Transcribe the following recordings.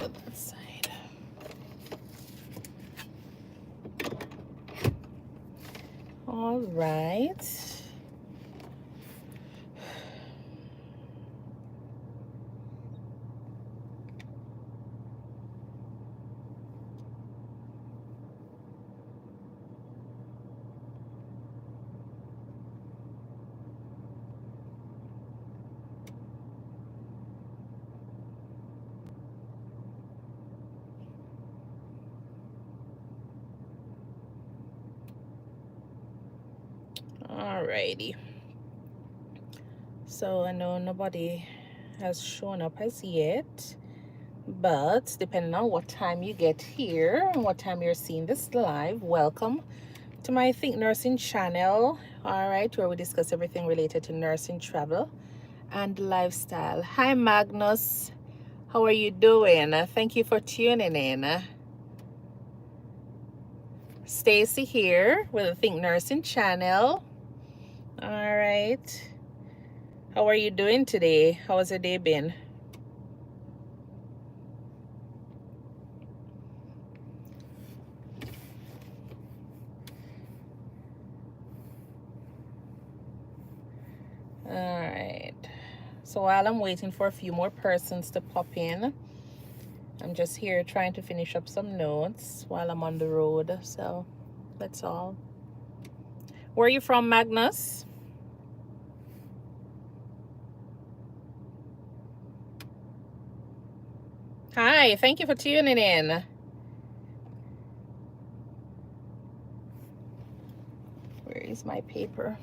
to that side. All right. Alrighty. So I know nobody has shown up as yet, but depending on what time you get here and what time you're seeing this live, welcome to my Think Nursing channel. All right, where we discuss everything related to nursing, travel, and lifestyle. Hi, Magnus. How are you doing? Thank you for tuning in. Stacy here with the Think Nursing channel. All right. How are you doing today? How has your day been? All right. So while I'm waiting for a few more persons to pop in, I'm just here trying to finish up some notes while I'm on the road. So that's all. Where are you from, Magnus? Hi, thank you for tuning in. Where is my paper?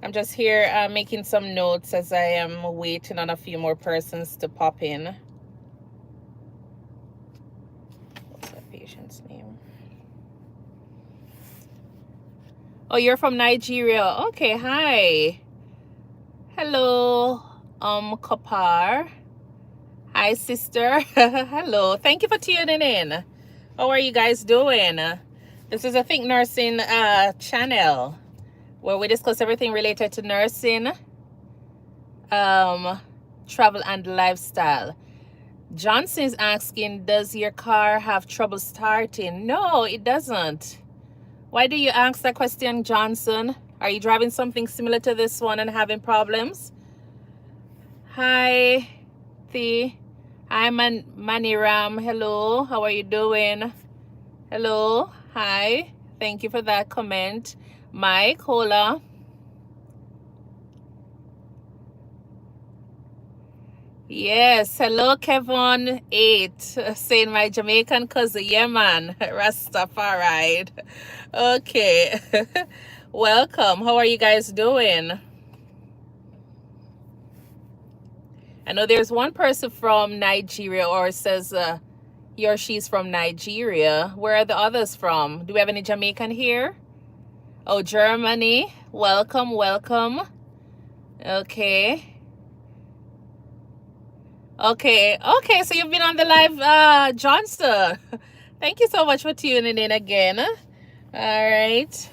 I'm just here making some notes as I am waiting on a few more persons to pop in. What's that patient's name? Oh, you're from Nigeria. Okay, hi. Hello, Kapar. Hi, sister. Hello. Thank you for tuning in. How are you guys doing? This is a Think Nursing channel where we discuss everything related to nursing, travel, and lifestyle. Johnson is asking, does your car have trouble starting? No, it doesn't. Why do you ask that question, Johnson? Are you driving something similar to this one and having problems? Hi, T. Hi, Maniram. Hello, how are you doing? Hello, hi. Thank you for that comment. Mike, hola. Yes, hello, Kevin 8, saying my Jamaican cousin. Yeah, man, Rastafari. Okay, welcome. How are you guys doing? I know there's one person from Nigeria, or it says he or she's from Nigeria. Where are the others from? Do we have any Jamaican here? Oh, Germany. Welcome, welcome. Okay. Okay, so you've been on the live, Johnston. Thank you so much for tuning in again. All right.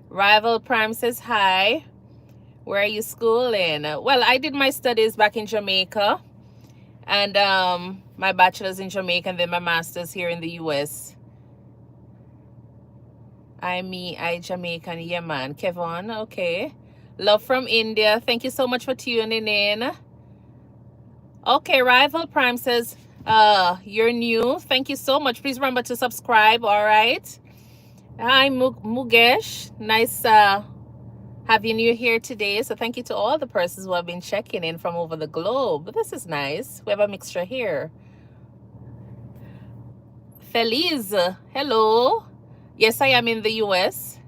Rival Prime says hi. Where are you schooling? Well, I did my studies back in Jamaica, and my bachelor's in Jamaica and then my master's here in the US. I Jamaican, yeah man. Kevin, okay. Love from India. Thank you so much for tuning in. Okay, Rival Prime says, you're new. Thank you so much. Please remember to subscribe, all right? Hi, Mugesh. Nice having you here today. So thank you to all the persons who have been checking in from over the globe. This is nice. We have a mixture here. Feliz, hello. Yes, I am in the US.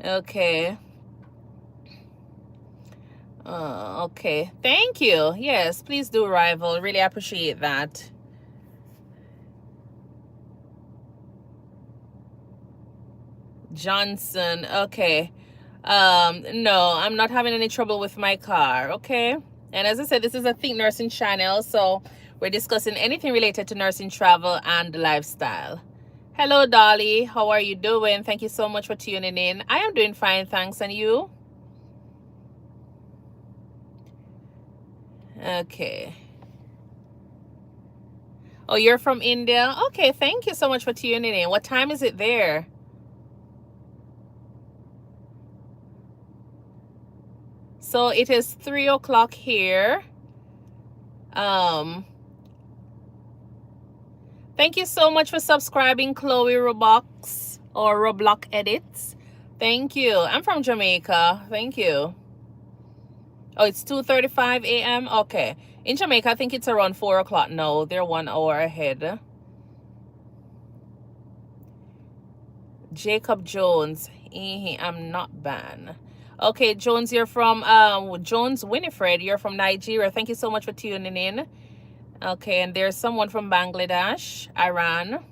Okay. Okay, thank you. Yes, please do, Rival. Really appreciate that. Johnson, okay. No, I'm not having any trouble with my car, okay? And as I said, this is a Think Nursing channel, so we're discussing anything related to nursing, travel, and lifestyle. Hello, Dolly. How are you doing? Thank you so much for tuning in. I am doing fine, thanks. And you? Okay. Oh, you're from India? Okay, thank you so much for tuning in. What time is it there? So it is 3 o'clock here. Thank you so much for subscribing, Chloe Roblox or Roblox Edits. Thank you. I'm from Jamaica. Thank you. Oh, it's 2:35 a.m. Okay. In Jamaica, I think it's around 4 o'clock now. They're 1 hour ahead. Jacob Jones. I'm not banned. Okay, Jones, you're from Jones Winifred. You're from Nigeria. Thank you so much for tuning in. Okay, and there's someone from Bangladesh, Iran.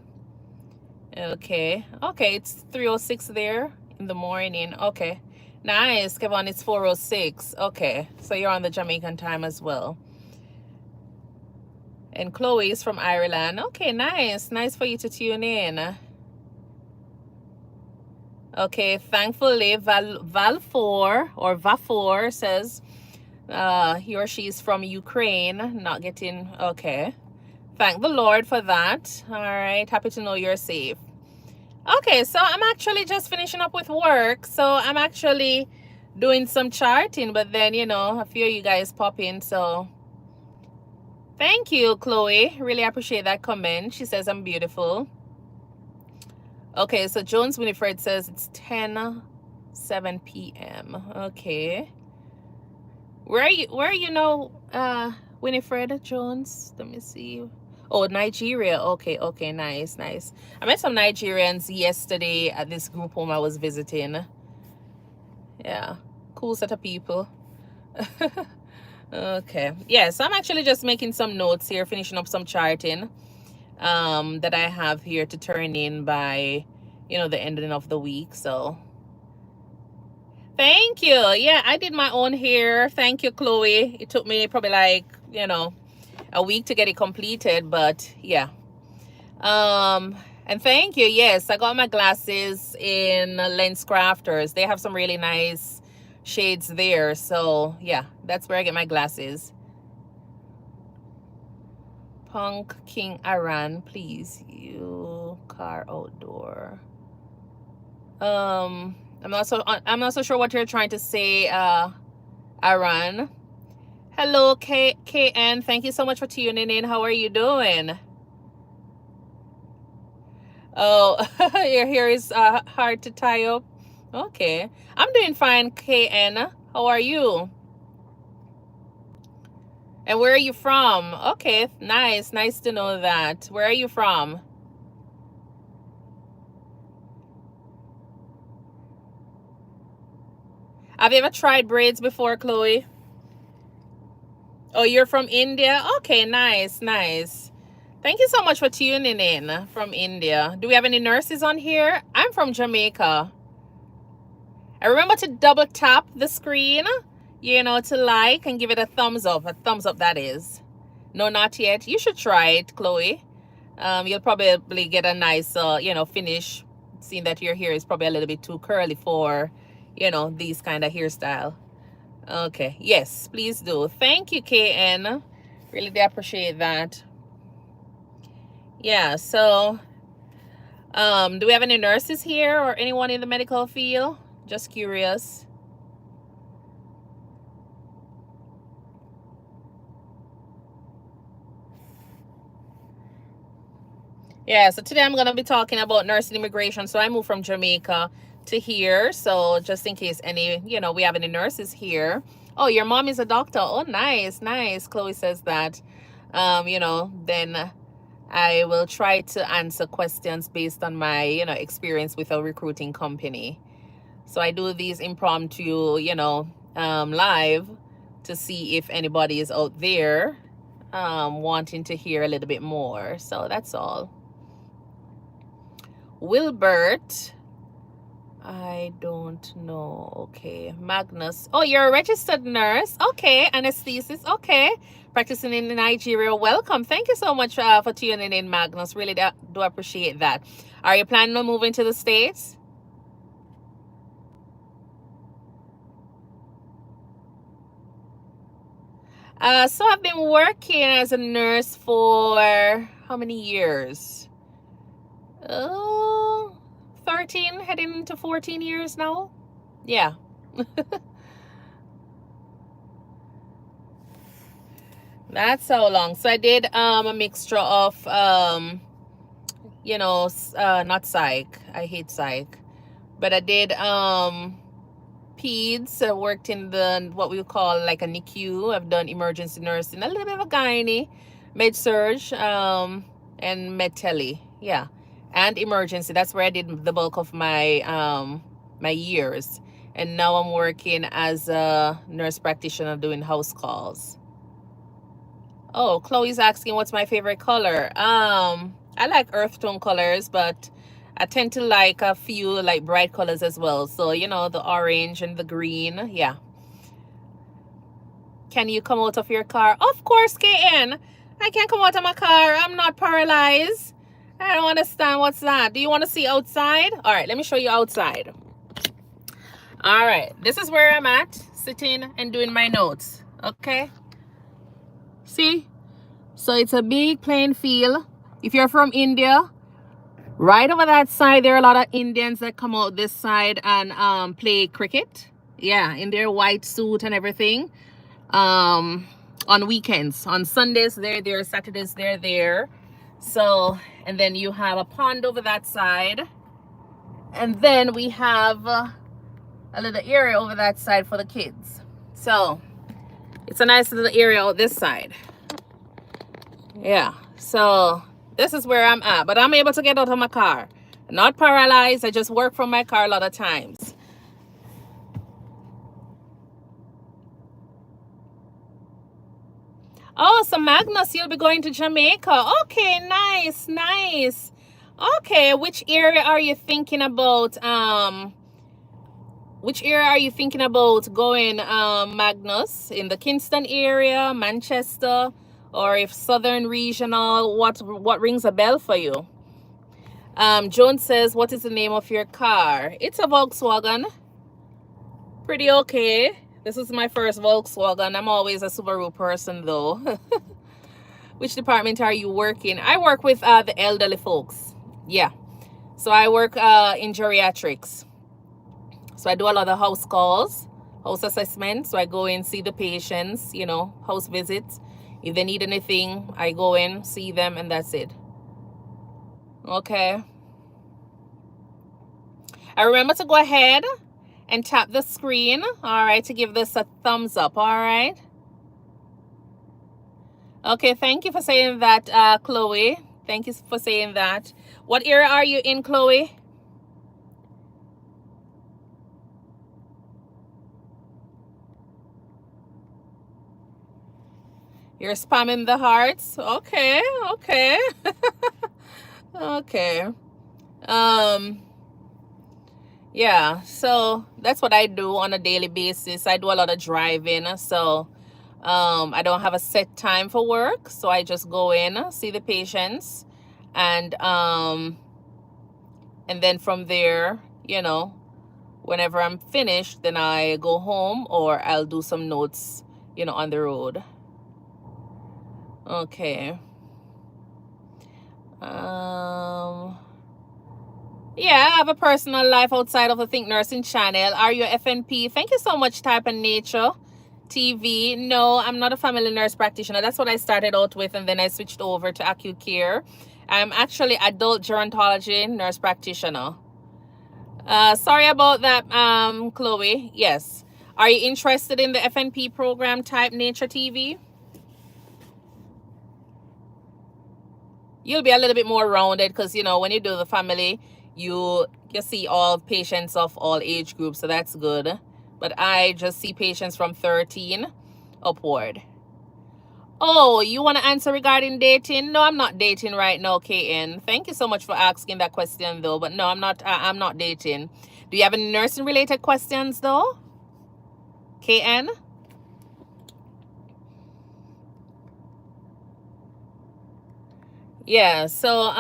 Okay. Okay, it's 3:06 there in the morning. Okay. Nice, Kevin. It's 4:06. Okay. So you're on the Jamaican time as well. And Chloe is from Ireland. Okay, nice. Nice for you to tune in. Okay, thankfully Valfor or Vafor says he or she is from Ukraine. Not getting okay. Thank the Lord for that. All right. Happy to know you're safe. Okay, so I'm actually just finishing up with work. So I'm actually doing some charting, but then, you know, a few of you guys pop in. So thank you, Chloe. Really appreciate that comment. She says I'm beautiful. Okay, so Jones Winifred says it's 10:07 p.m. Okay. Where are you now, Winifred Jones? Let me see. Oh, Nigeria. Okay, okay, nice, nice. I met some Nigerians yesterday at this group home I was visiting. Yeah, cool set of people. Okay, yeah, so I'm actually just making some notes here, finishing up some charting that I have here to turn in by, you know, the ending of the week. So thank you. Yeah, I did my own hair. Thank you, Chloe. It took me probably like, you know, a week to get it completed, but yeah. And thank you. Yes, I got my glasses in Lens Crafters. They have some really nice shades there. So yeah, that's where I get my glasses. Punk King Aran, please. You car outdoor. I'm not so sure what you're trying to say, Aran. Hello, KN. Thank you so much for tuning in. How are you doing? Oh, your hair is hard to tie up. Okay. I'm doing fine, KN. How are you? And where are you from? Okay, nice. Nice to know that. Where are you from? Have you ever tried braids before, Chloe? Oh, you're from India? Okay, nice, nice. Thank you so much for tuning in from India. Do we have any nurses on here? I'm from Jamaica. And remember to double tap the screen, you know, to like and give it a thumbs up. A thumbs up, that is. No, not yet. You should try it, Chloe. You'll probably get a nice, you know, finish. Seeing that your hair is probably a little bit too curly for, you know, these kind of hairstyle. Okay, yes, please do. Thank you, KN. Really do appreciate that. Yeah, so do we have any nurses here or anyone in the medical field? Just curious. Yeah, so today I'm going to be talking about nursing immigration. So I moved from Jamaica to here. So just in case any, you know, we have any nurses here. Oh, your mom is a doctor. Oh, nice, nice. Chloe says that. You know, then I will try to answer questions based on my, you know, experience with a recruiting company. So I do these impromptu, you know, live to see if anybody is out there wanting to hear a little bit more. So that's all. Wilbert, I don't know. Okay. Magnus, oh, you're a registered nurse. Okay. Anesthesis. Okay. Practicing in Nigeria. Welcome. Thank you so much for tuning in, Magnus. Really do appreciate that. Are you planning on moving to the States? So I've been working as a nurse for how many years? Oh, 13, heading into 14 years now. Yeah. That's so long. So I did a mixture of not psych. I hate psych. But I did peds. I worked in the what we call like a NICU. I've done emergency nursing, a little bit of a gynae, med surge, and med tele. Yeah. And emergency. That's where I did the bulk of my years. And now I'm working as a nurse practitioner doing house calls. Oh, Chloe's asking what's my favorite color. I like earth tone colors, but I tend to like a few like bright colors as well. So, the orange and the green. Yeah. Can you come out of your car? Of course, KN. I can come out of my car. I'm not paralyzed. I don't understand what's that. Do you want to see outside? All right, let me show you outside. All right, this is where I'm at, sitting and doing my notes. Okay. See? So it's a big plain field. If you're from India, right over that side, there are a lot of Indians that come out this side and play cricket. Yeah, in their white suit and everything. On weekends. On Sundays, they're there. Saturdays, they're there. So, and then you have a pond over that side. And then we have a little area over that side for the kids. So, it's a nice little area out this side. Yeah, so this is where I'm at, but I'm able to get out of my car. Not paralyzed. I just work from my car a lot of times. Oh, so Magnus, you'll be going to Jamaica. Okay, nice. Okay, which area are you thinking about? Which area are you thinking about going, Magnus? In the Kingston area, Manchester, or if Southern Regional? What rings a bell for you? Joan says, what is the name of your car? It's a Volkswagen. Pretty okay. This is my first Volkswagen. I'm always a Subaru person though. Which department are you working? I work with the elderly folks. Yeah. So I work in geriatrics. So I do a lot of house calls, house assessments. So I go in, see the patients, house visits. If they need anything, I go in, see them, and that's it. Okay. I remember to go ahead and tap the screen, all right, to give this a thumbs up, all right? Okay, thank you for saying that, Chloe. Thank you for saying that. What area are you in, Chloe? You're spamming the hearts. Okay. Okay. Yeah, so that's what I do on a daily basis. I do a lot of driving, so I don't have a set time for work, so I just go in, see the patients, and then from there, whenever I'm finished, then I go home or I'll do some notes, on the road. Okay. Yeah, I have a personal life outside of the Think Nursing channel. Are you FNP? Thank you so much, Type and Nature TV. No, I'm not a family nurse practitioner. That's what I started out with, and then I switched over to acute care. I'm actually adult gerontology nurse practitioner. Sorry about that, Chloe. Yes. Are you interested in the FNP program, Type Nature TV? You'll be a little bit more rounded because, when you do the family, you see all patients of all age groups, so that's good. But I just see patients from 13 upward. Oh, you want to answer regarding dating? No, I'm not dating right now, KN. Thank you so much for asking that question though, but no, I'm not dating. Do you have any nursing related questions though, KN? Yeah, so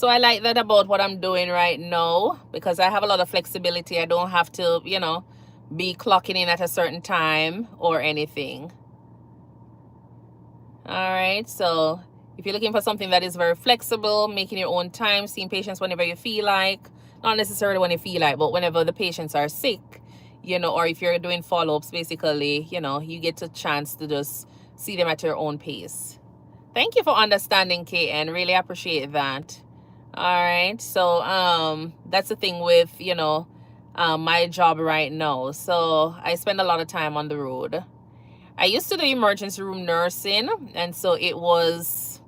I like that about what I'm doing right now because I have a lot of flexibility. I don't have to, be clocking in at a certain time or anything. All right, so if you're looking for something that is very flexible, making your own time, seeing patients whenever you feel like, not necessarily when you feel like, but whenever the patients are sick, you know, or if you're doing follow-ups, basically, you know, you get a chance to just see them at your own pace. Thank you for understanding, KN. Really appreciate that. All right, so that's the thing with, you know, my job right now. So I spend a lot of time on the road. I used to do emergency room nursing, and so it was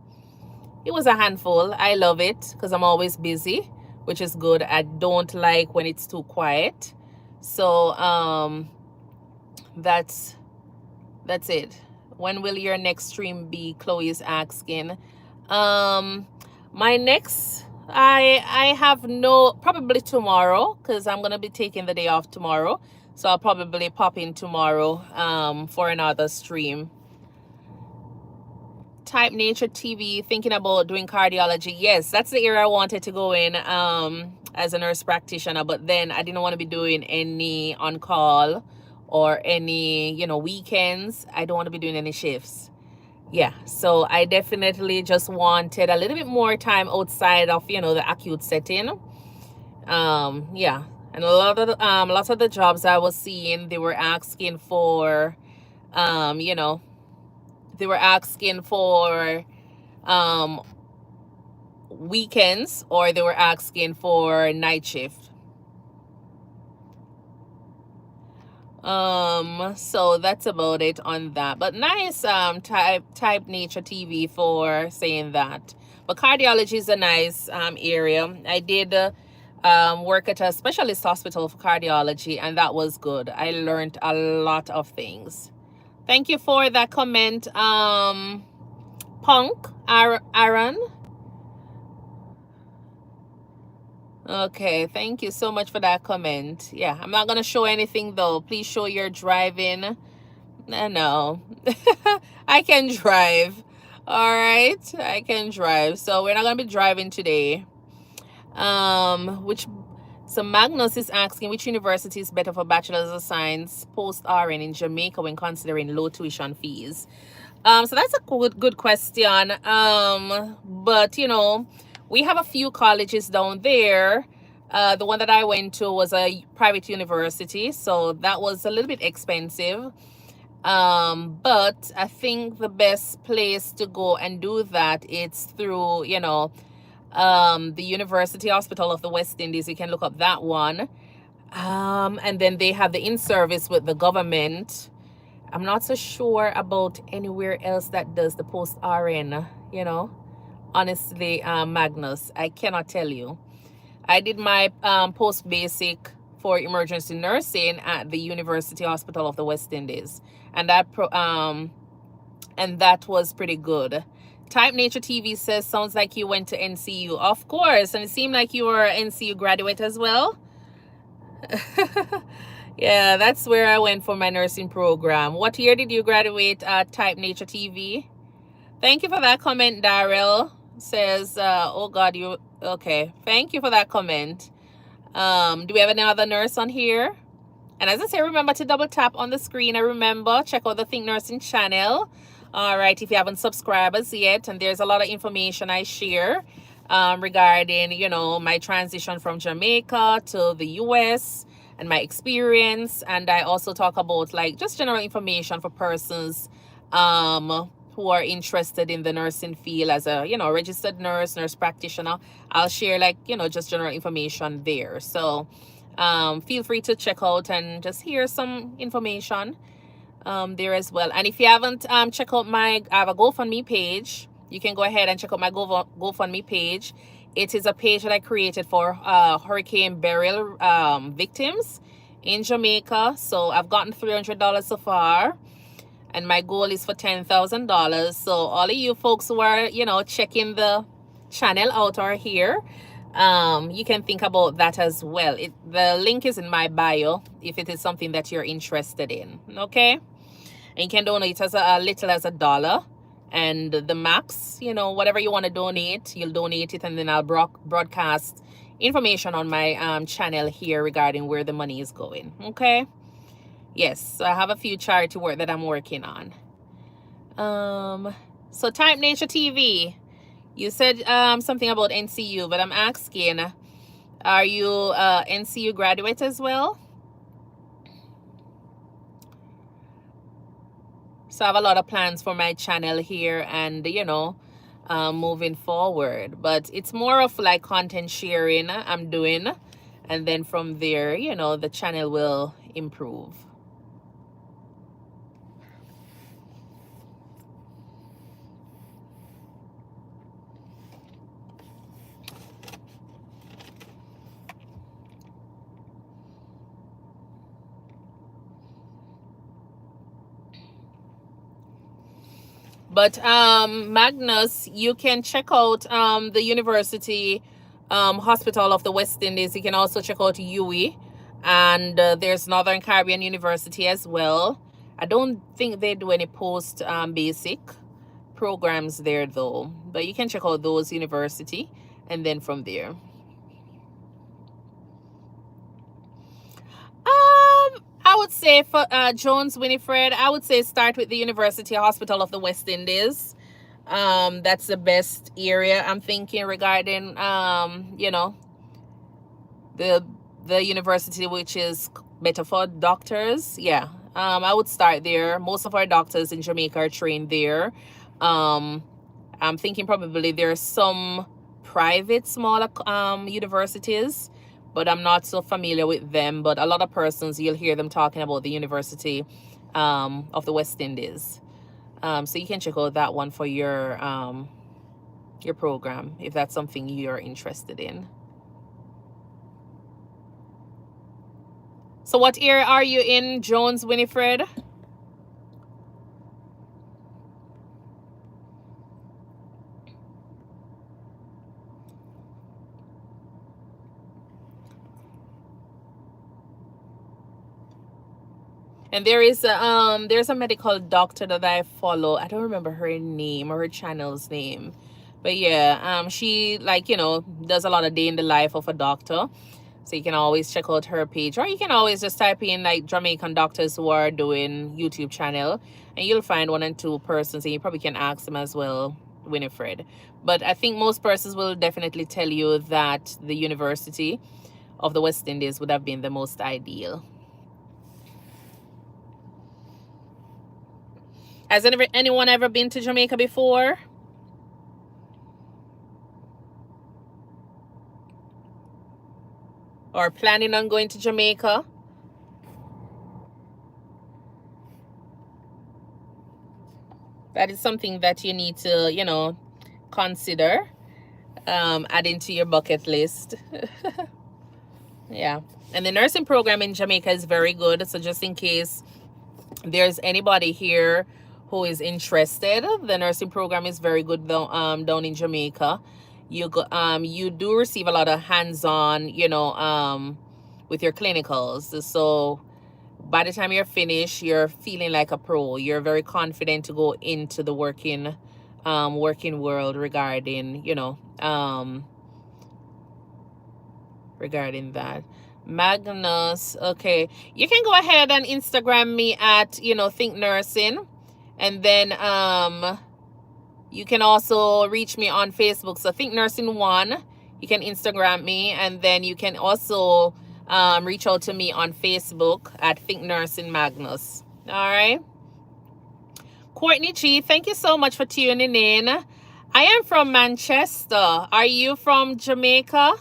a handful. I love it because I'm always busy, which is good. I don't like when it's too quiet. So that's it. When will your next stream be? Chloe is asking. My next, I have no, probably tomorrow, because I'm gonna be taking the day off tomorrow. So I'll probably pop in tomorrow for another stream. Type Nature TV, thinking about doing cardiology. Yes, that's the area I wanted to go in as a nurse practitioner, but then I didn't want to be doing any on-call or any, you know, weekends. I don't want to be doing any shifts. Yeah, so I definitely just wanted a little bit more time outside of, you know, the acute setting. Yeah, and lots of the jobs I was seeing, they were asking for, you know, they were asking for weekends, or they were asking for night shift. So that's about it on that. But nice type Nature TV for saying that. But cardiology is a nice area. I did work at a specialist hospital for cardiology, and that was good. I learned a lot of things. Thank you for that comment, Punk Aaron. Okay, thank you so much for that comment. Yeah, I'm not gonna show anything though. Please show your driving. No. I can drive. All right, I can drive. So we're not gonna be driving today. So Magnus is asking, which university is better for bachelor's of science post-RN in Jamaica when considering low tuition fees? So that's a good question. But you know, we have a few colleges down there. The one that I went to was a private university, so that was a little bit expensive. But I think the best place to go and do that, it's through, you know, the University Hospital of the West Indies. You can look up that one. And then they have the in-service with the government. I'm not so sure about anywhere else that does the post-RN, you know. Honestly, Magnus, I cannot tell you. I did my post-basic for emergency nursing at the University Hospital of the West Indies. And that was pretty good. Type Nature TV says, sounds like you went to NCU. Of course, and it seemed like you were an NCU graduate as well. Yeah, that's where I went for my nursing program. What year did you graduate at Type Nature TV? Thank you for that comment, Daryl. Says, oh God, you... Okay, thank you for that comment. Do we have any other nurse on here? And as I say, remember to double tap on the screen. And remember, check out the Think Nursing channel. All right, if you haven't subscribed as yet, and there's a lot of information I share regarding, you know, my transition from Jamaica to the US and my experience. And I also talk about like just general information for persons who are interested in the nursing field as a, you know, registered nurse practitioner. I'll share like, you know, just general information there. So feel free to check out and just hear some information there as well. And if you haven't checked out I have a GoFundMe page. You can go ahead and check out my GoFundMe page. It is a page that I created for Hurricane Beryl victims in Jamaica. So I've gotten $300 so far, and my goal is for $10,000. So all of you folks who are, you know, checking the channel out or here, you can think about that as well. The link is in my bio if it is something that you're interested in. Okay, and you can donate as little as $1, and the max, you know, whatever you want to donate, you'll donate it, and then I'll broadcast information on my channel here regarding where the money is going. Okay, Yes, so I have a few charity work that I'm working on. So Type Nature TV, you said something about NCU, but I'm asking, are you NCU graduate as well? So I have a lot of plans for my channel here and, moving forward. But it's more of like content sharing I'm doing. And then from there, the channel will improve. But Magnus, you can check out the University Hospital of the West Indies. You can also check out UWI, and there's Northern Caribbean University as well. I don't think they do any post basic programs there though, but you can check out those university and then from there. I would say for Jones Winifred, I would say start with the University Hospital of the West Indies. That's the best area I'm thinking regarding the university, which is better for doctors. Yeah. I would start there. Most of our doctors in Jamaica are trained there. I'm thinking probably there are some private smaller universities, but I'm not so familiar with them. But a lot of persons, you'll hear them talking about the University of the West Indies. So you can check out that one for your program if that's something you're interested in. So what area are you in, Jones Winifred? And there's a medical doctor that I follow. I don't remember her name or her channel's name. But yeah, she does a lot of day in the life of a doctor. So you can always check out her page, or you can always just type in like Jamaican doctors who are doing YouTube channel, and you'll find 1 and 2 persons, and you probably can ask them as well, Winifred. But I think most persons will definitely tell you that the University of the West Indies would have been the most ideal. Has anyone ever been to Jamaica before? Or planning on going to Jamaica? That is something that you need to, consider adding to your bucket list. Yeah. And the nursing program in Jamaica is very good. So just in case there's anybody here who is interested, the nursing program is very good down in Jamaica. You do receive a lot of hands-on, with your clinicals. So by the time you're finished, you're feeling like a pro. You're very confident to go into the working world regarding, regarding that. Magnus, okay. You can go ahead and Instagram me at, Think Nursing. And then you can also reach me on Facebook. So Think Nursing 1. You can Instagram me, and then you can also reach out to me on Facebook at Think Nursing Magnus. All right. Courtney G, thank you so much for tuning in. I am from Manchester. Are you from Jamaica?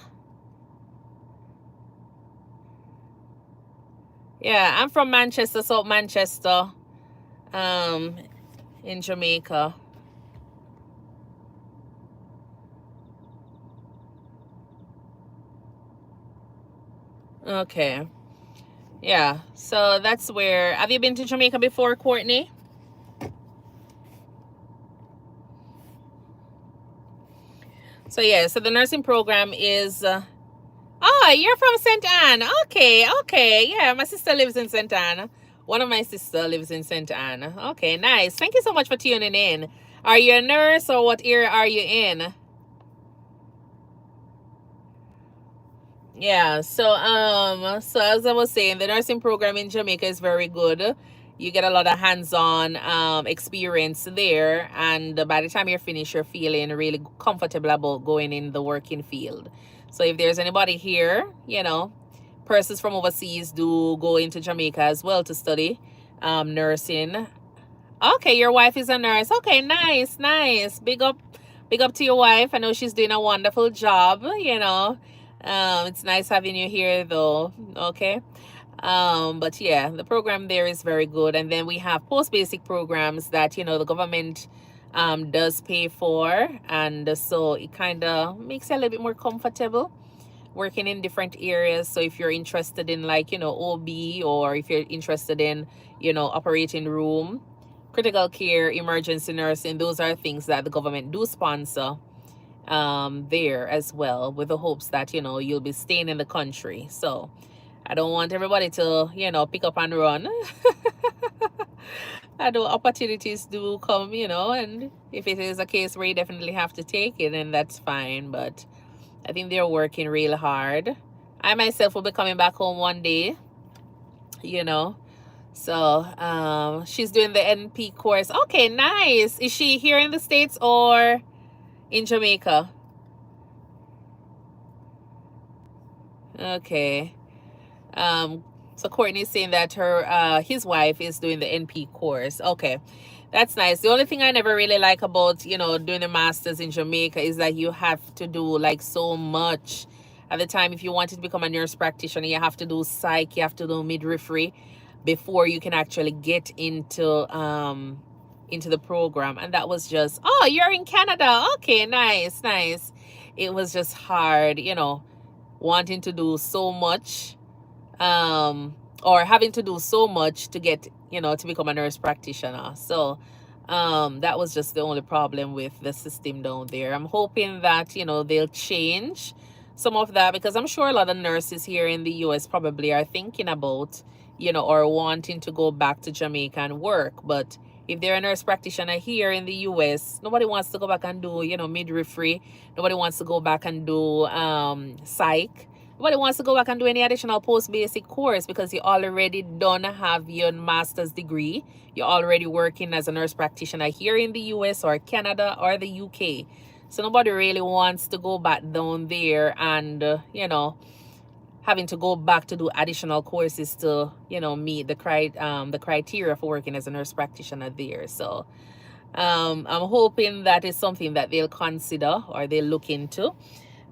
Yeah, I'm from Manchester, South Manchester, in Jamaica. Okay. Yeah, so that's where... Have you been to Jamaica before, Courtney? So yeah, so the nursing program is... Oh, you're from St. Anne. Okay. Yeah, my sister lives in St. Anne. One of my sisters lives in St. Anne. Okay, nice. Thank you so much for tuning in. Are you a nurse, or what area are you in? Yeah, so as I was saying, the nursing program in Jamaica is very good. You get a lot of hands-on experience there, and by the time you're finished, you're feeling really comfortable about going in the working field. So if there's anybody here, persons from overseas do go into Jamaica as well to study nursing. Okay, your wife is a nurse. Okay, nice, nice. Big up to your wife. I know she's doing a wonderful job. It's nice having you here though. Okay. But yeah, the program there is very good. And then we have post-basic programs that, the government does pay for. And so it kind of makes you a little bit more comfortable working in different areas. So if you're interested in like, OB, or if you're interested in, operating room, critical care, emergency nursing, those are things that the government do sponsor there as well, with the hopes that, you'll be staying in the country. So I don't want everybody to, pick up and run. I know opportunities do come, and if it is a case where you definitely have to take it, then that's fine. But I think they're working real hard. I myself will be coming back home one day, you know. So she's doing the NP course. Okay, nice. Is she here in the States or in Jamaica? Okay. So Courtney's saying that his wife is doing the NP course. Okay. That's nice. The only thing I never really like about, doing the masters in Jamaica is that you have to do like so much. At the time, if you wanted to become a nurse practitioner, you have to do psych, you have to do midwifery before you can actually get into the program. And that was just, oh, you're in Canada. Okay, nice, nice. It was just hard, wanting to do so much, or having to do so much to get, to become a nurse practitioner. So that was just the only problem with the system down there. I'm hoping that, they'll change some of that, because I'm sure a lot of nurses here in the US probably are thinking about, or wanting to go back to Jamaica and work. But if they're a nurse practitioner here in the US, nobody wants to go back and do, midwifery. Nobody wants to go back and do psych. Nobody wants to go back and do any additional post-basic course, because you already don't have your master's degree. You're already working as a nurse practitioner here in the US or Canada or the UK. So nobody really wants to go back down there and, having to go back to do additional courses to, meet the criteria for working as a nurse practitioner there. So I'm hoping that is something that they'll consider or they'll look into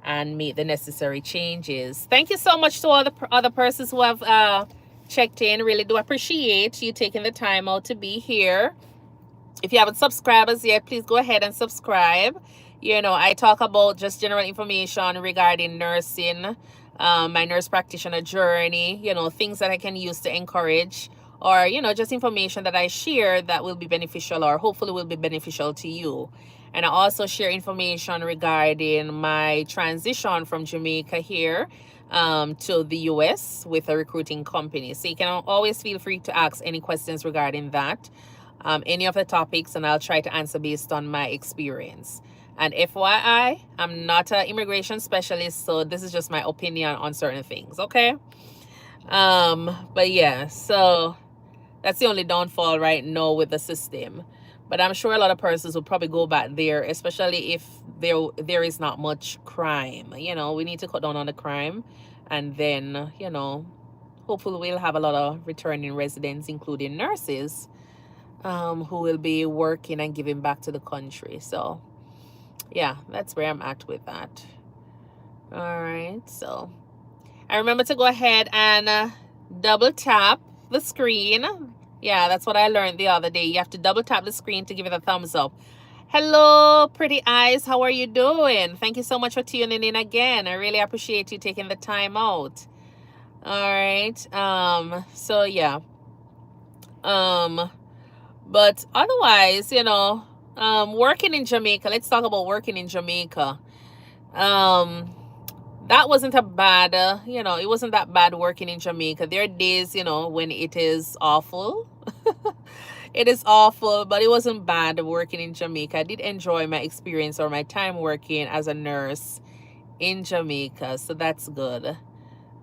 and make the necessary changes. Thank you so much to all the other persons who have checked in. Really do appreciate you taking the time out to be here. If you haven't subscribed as yet, please go ahead and subscribe. I talk about just general information regarding nursing, my nurse practitioner journey, things that I can use to encourage, or, just information that I share that will be beneficial or hopefully will be beneficial to you. And I also share information regarding my transition from Jamaica here to the US with a recruiting company. So you can always feel free to ask any questions regarding that, any of the topics, and I'll try to answer based on my experience. And FYI, I'm not an immigration specialist, so this is just my opinion on certain things, okay? But yeah, so that's the only downfall right now with the system. But I'm sure a lot of persons will probably go back there, especially if there is not much crime. We need to cut down on the crime. And then, hopefully we'll have a lot of returning residents, including nurses, who will be working and giving back to the country. So yeah, that's where I'm at with that. All right, so I remember to go ahead and double tap the screen. Yeah, that's what I learned the other day. You have to double tap the screen to give it a thumbs up. Hello, pretty eyes. How are you doing? Thank you so much for tuning in again. I really appreciate you taking the time out. All right. So yeah. But otherwise, working in Jamaica, let's talk about working in Jamaica. That wasn't a bad, it wasn't that bad working in Jamaica. There are days, when it is awful. It is awful, but it wasn't bad working in Jamaica. I did enjoy my experience or my time working as a nurse in Jamaica, so that's good.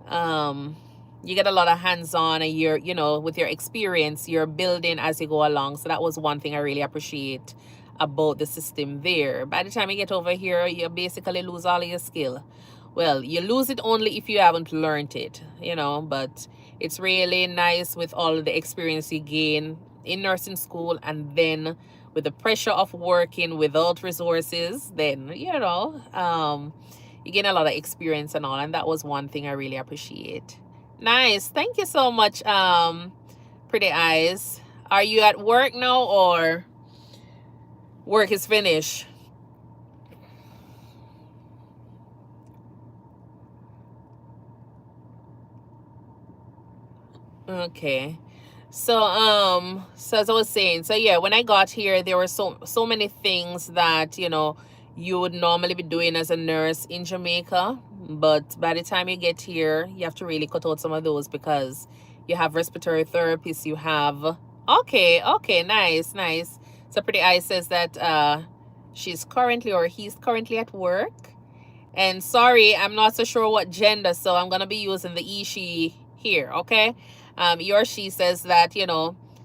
um you get a lot of hands-on, and you're, with your experience, you're building as you go along. So that was one thing I really appreciate about the system there. By the time you get over here, you basically lose all of your skill. Well, you lose it only if you haven't learned it, but it's really nice with all of the experience you gain in nursing school, and then with the pressure of working without resources, then you gain a lot of experience and all, and that was one thing I really appreciate. Nice. Thank you so much, Pretty Eyes. Are you at work now, or work is finished? Okay. So as I was saying, so yeah, when I got here, there were so many things that, you would normally be doing as a nurse in Jamaica. But by the time you get here, you have to really cut out some of those, because you have respiratory therapists, you have okay, nice, nice. So Pretty Eye says that she's currently, or he's currently, at work. And sorry, I'm not so sure what gender, so I'm gonna be using the he, she here, okay? He or she says that,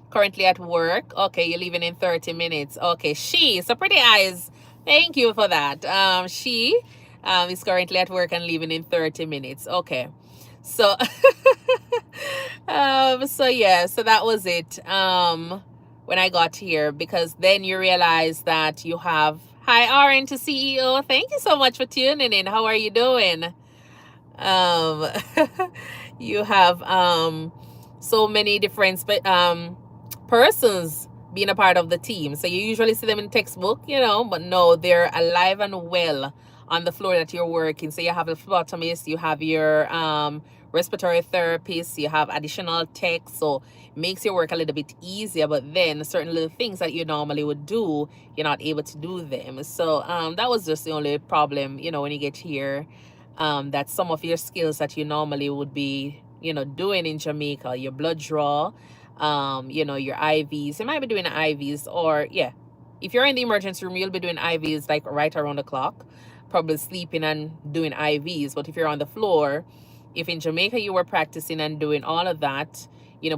currently at work. Okay, you're leaving in 30 minutes. Okay, she, so Pretty Eyes, thank you for that. She is currently at work and leaving in 30 minutes. Okay. So so yeah, so that was it. When I got here, because then you realize that you have, hi RN to CEO, thank you so much for tuning in. How are you doing? um you have so many different persons being a part of the team. So you usually see them in textbook, but no, they're alive and well on the floor that you're working. So you have a phlebotomist, you have your respiratory therapist, you have additional tech, so it makes your work a little bit easier. But then certain little things that you normally would do, you're not able to do them. So that was just the only problem, when you get here, that some of your skills that you normally would be, doing in Jamaica, your blood draw, your IVs, you might be doing IVs, or yeah, if you're in the emergency room, you'll be doing IVs like right around the clock, probably sleeping and doing IVs. But if you're on the floor, if in Jamaica you were practicing and doing all of that,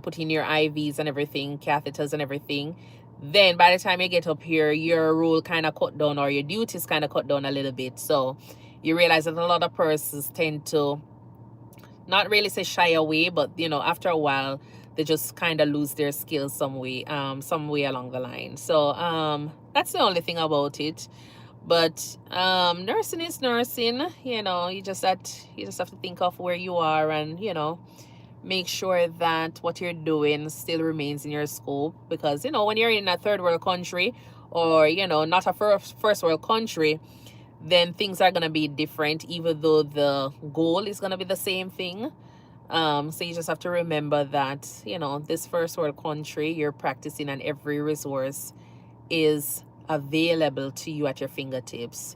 putting your IVs and everything, catheters and everything, then by the time you get up here, your role kind of cut down, or your duties kind of cut down a little bit. So you realize that a lot of persons tend to not really say shy away, but after a while they just kind of lose their skills some way along the line. So that's the only thing about it. But nursing is nursing. You just have to think of where you are, and make sure that what you're doing still remains in your scope. Because when you're in a third world country, or not a first world country, then things are going to be different, even though the goal is going to be the same thing. So you just have to remember that this first world country, you're practicing, and every resource is available to you at your fingertips.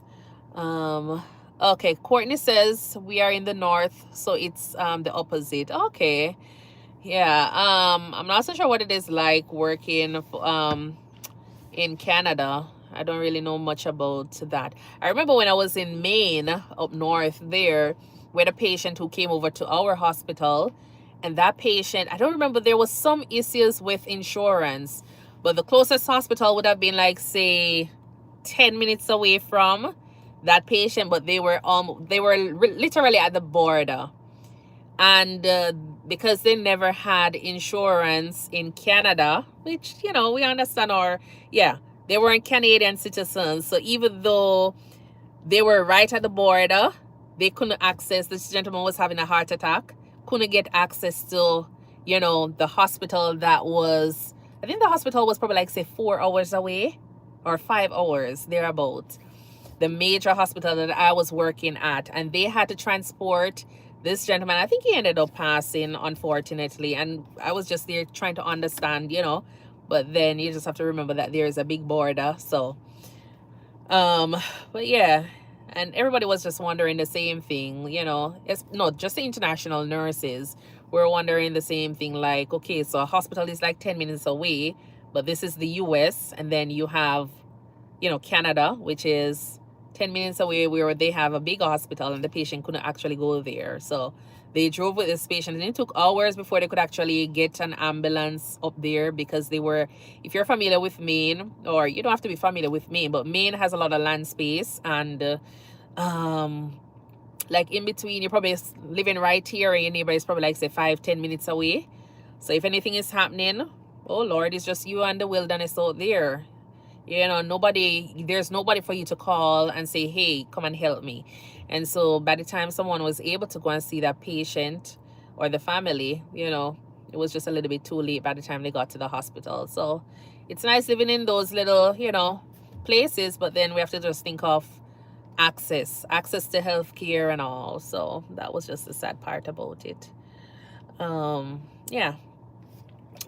Okay, Courtney says we are in the north, so it's the opposite. Okay. Yeah. I'm not so sure what it is like working in Canada. I don't really know much about that. I remember when I was in Maine, up north there, we had a patient who came over to our hospital, and that patient, I don't remember, there was some issues with insurance, but the closest hospital would have been like, say, 10 minutes away from that patient, but they were literally at the border. And because they never had insurance in Canada, which we understand, or yeah, they weren't Canadian citizens, so even though they were right at the border, they couldn't access. This gentleman was having a heart attack, couldn't get access to the hospital that was, I think the hospital was probably like, say, 4 hours away, or 5 hours thereabouts, the major hospital that I was working at. And they had to transport this gentleman. I think he ended up passing, unfortunately, and I was just there trying to understand, but then you just have to remember that there is a big border. So but yeah, and everybody was just wondering the same thing, it's not just the international nurses were wondering the same thing, like, okay, so a hospital is like 10 minutes away, but this is the US, and then you have Canada, which is 10 minutes away, where they have a big hospital and the patient couldn't actually go there. So They drove with this patient, and it took hours before they could actually get an ambulance up there, because they were, if you're familiar with Maine, or you don't have to be familiar with Maine, but Maine has a lot of land space, and like in between, you're probably living right here, and your neighbor is probably like say 5-10 minutes away. So if anything is happening, oh Lord, it's just you and the wilderness out there. You know, there's nobody for you to call and say, hey, come and help me. And so by the time someone was able to go and see that patient or the family, you know, it was just a little bit too late by the time they got to the hospital. So it's nice living in those little, you know, places, but then we have to just think of access to healthcare and all. So that was just the sad part about it. Yeah.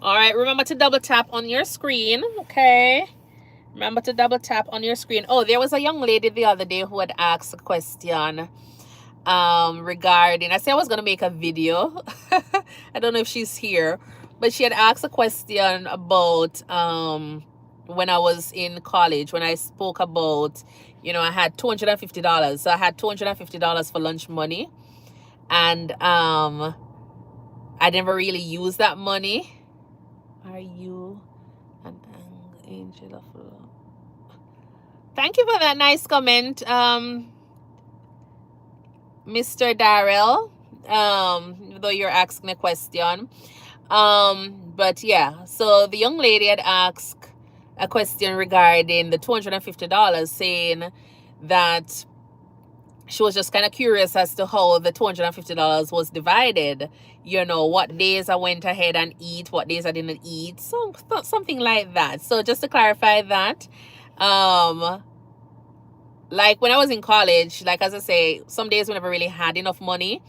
All right, remember to double tap on your screen, okay? Remember to double tap on your screen. Oh, there was a young lady the other day who had asked a question regarding, I said I was going to make a video. I don't know if she's here, but she had asked a question about when I was in college, when I spoke about, you know, I had $250. So I had $250 for lunch money, and I never really used that money. Are you an angel of love? Thank you for that nice comment, Mr. Darrell, though you're asking a question. But yeah, so the young lady had asked a question regarding the $250, saying that she was just kind of curious as to how the $250 was divided. You know, what days I went ahead and eat, what days I didn't eat, something like that. So just to clarify that, like when I was in college, like as I say, some days we never really had enough money.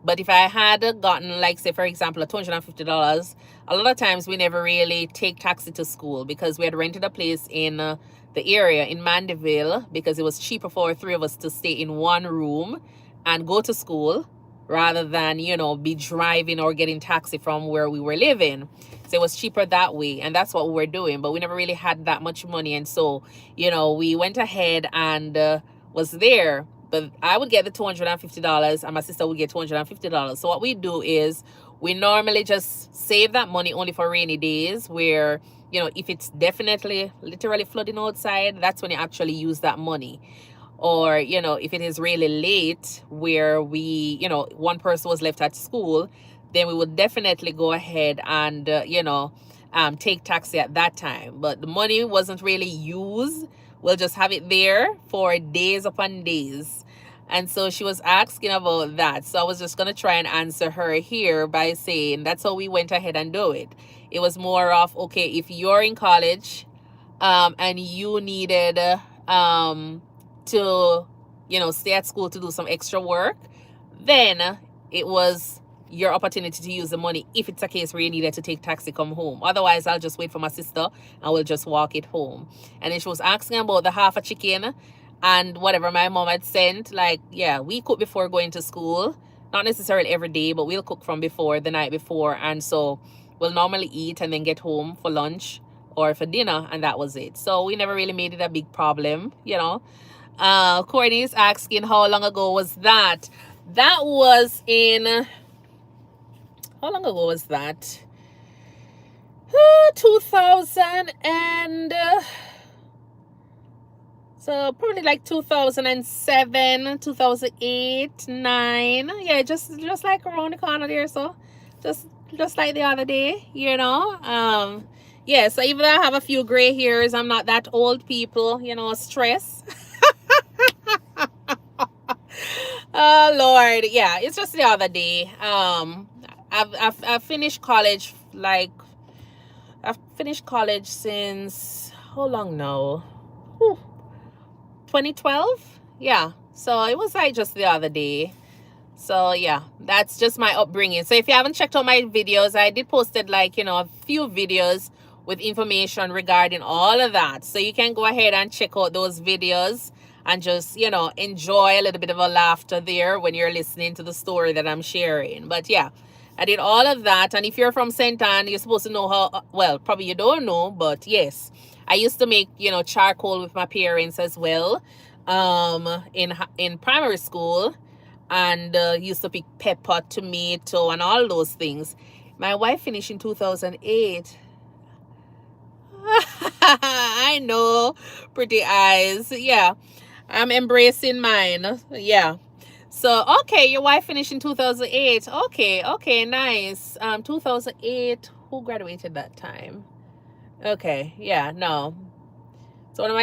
But if I had gotten, like, say, for example, a $250, a lot of times we never really take taxi to school, because we had rented a place in the area in Mandeville, because it was cheaper for 3 of us to stay in one room and go to school rather than, you know, be driving or getting taxi from where we were living. So it was cheaper that way, and that's what we were doing. But we never really had that much money, and so, you know, we went ahead and was there. But I would get the $250 and my sister would get $250. So what we do is we normally just save that money only for rainy days, where, you know, if it's definitely literally flooding outside, that's when you actually use that money. Or, you know, if it is really late, where we, you know, one person was left at school, then we would definitely go ahead and, you know, take taxi at that time. But the money wasn't really used. We'll just have it there for days upon days. And so she was asking about that. So I was just going to try and answer her here by saying that's how we went ahead and do it. It was more of, okay, if you're in college and you needed to, you know, stay at school to do some extra work, then it was your opportunity to use the money if it's a case where you needed to take taxi come home. Otherwise, I'll just wait for my sister and we'll just walk it home. And then she was asking about the half a chicken and whatever my mom had sent. Like, yeah, we cook before going to school. Not necessarily every day, but we'll cook from before, the night before. And so we'll normally eat and then get home for lunch or for dinner, and that was it. So we never really made it a big problem, you know. Courtney is asking, how long ago was that? That was in... How long ago was that? 2000 and... so probably like 2007, 2008, 9. Yeah, just like around the corner there. So just like the other day, you know. Yeah, so even though I have a few gray hairs, I'm not that old, people, you know, stress. Oh Lord, yeah, it's just the other day. I've finished college, like I've finished college since how long now? 2012. Yeah, so it was like just the other day. So yeah, that's just my upbringing. So if you haven't checked out my videos, I did posted, like, you know, a few videos with information regarding all of that. So you can go ahead and check out those videos and just, you know, enjoy a little bit of a laughter there when you're listening to the story that I'm sharing. But yeah, I did all of that. And if you're from St. Anne, you're supposed to know how, well, probably you don't know, but yes, I used to make, you know, charcoal with my parents as well in primary school. and used to pick pepper, tomato, and all those things. My wife finished in 2008. I know, pretty eyes. Yeah, I'm embracing mine. Yeah. So, okay, your wife finished in 2008. Okay, nice. 2008, who graduated that time? Okay, yeah, no. So one of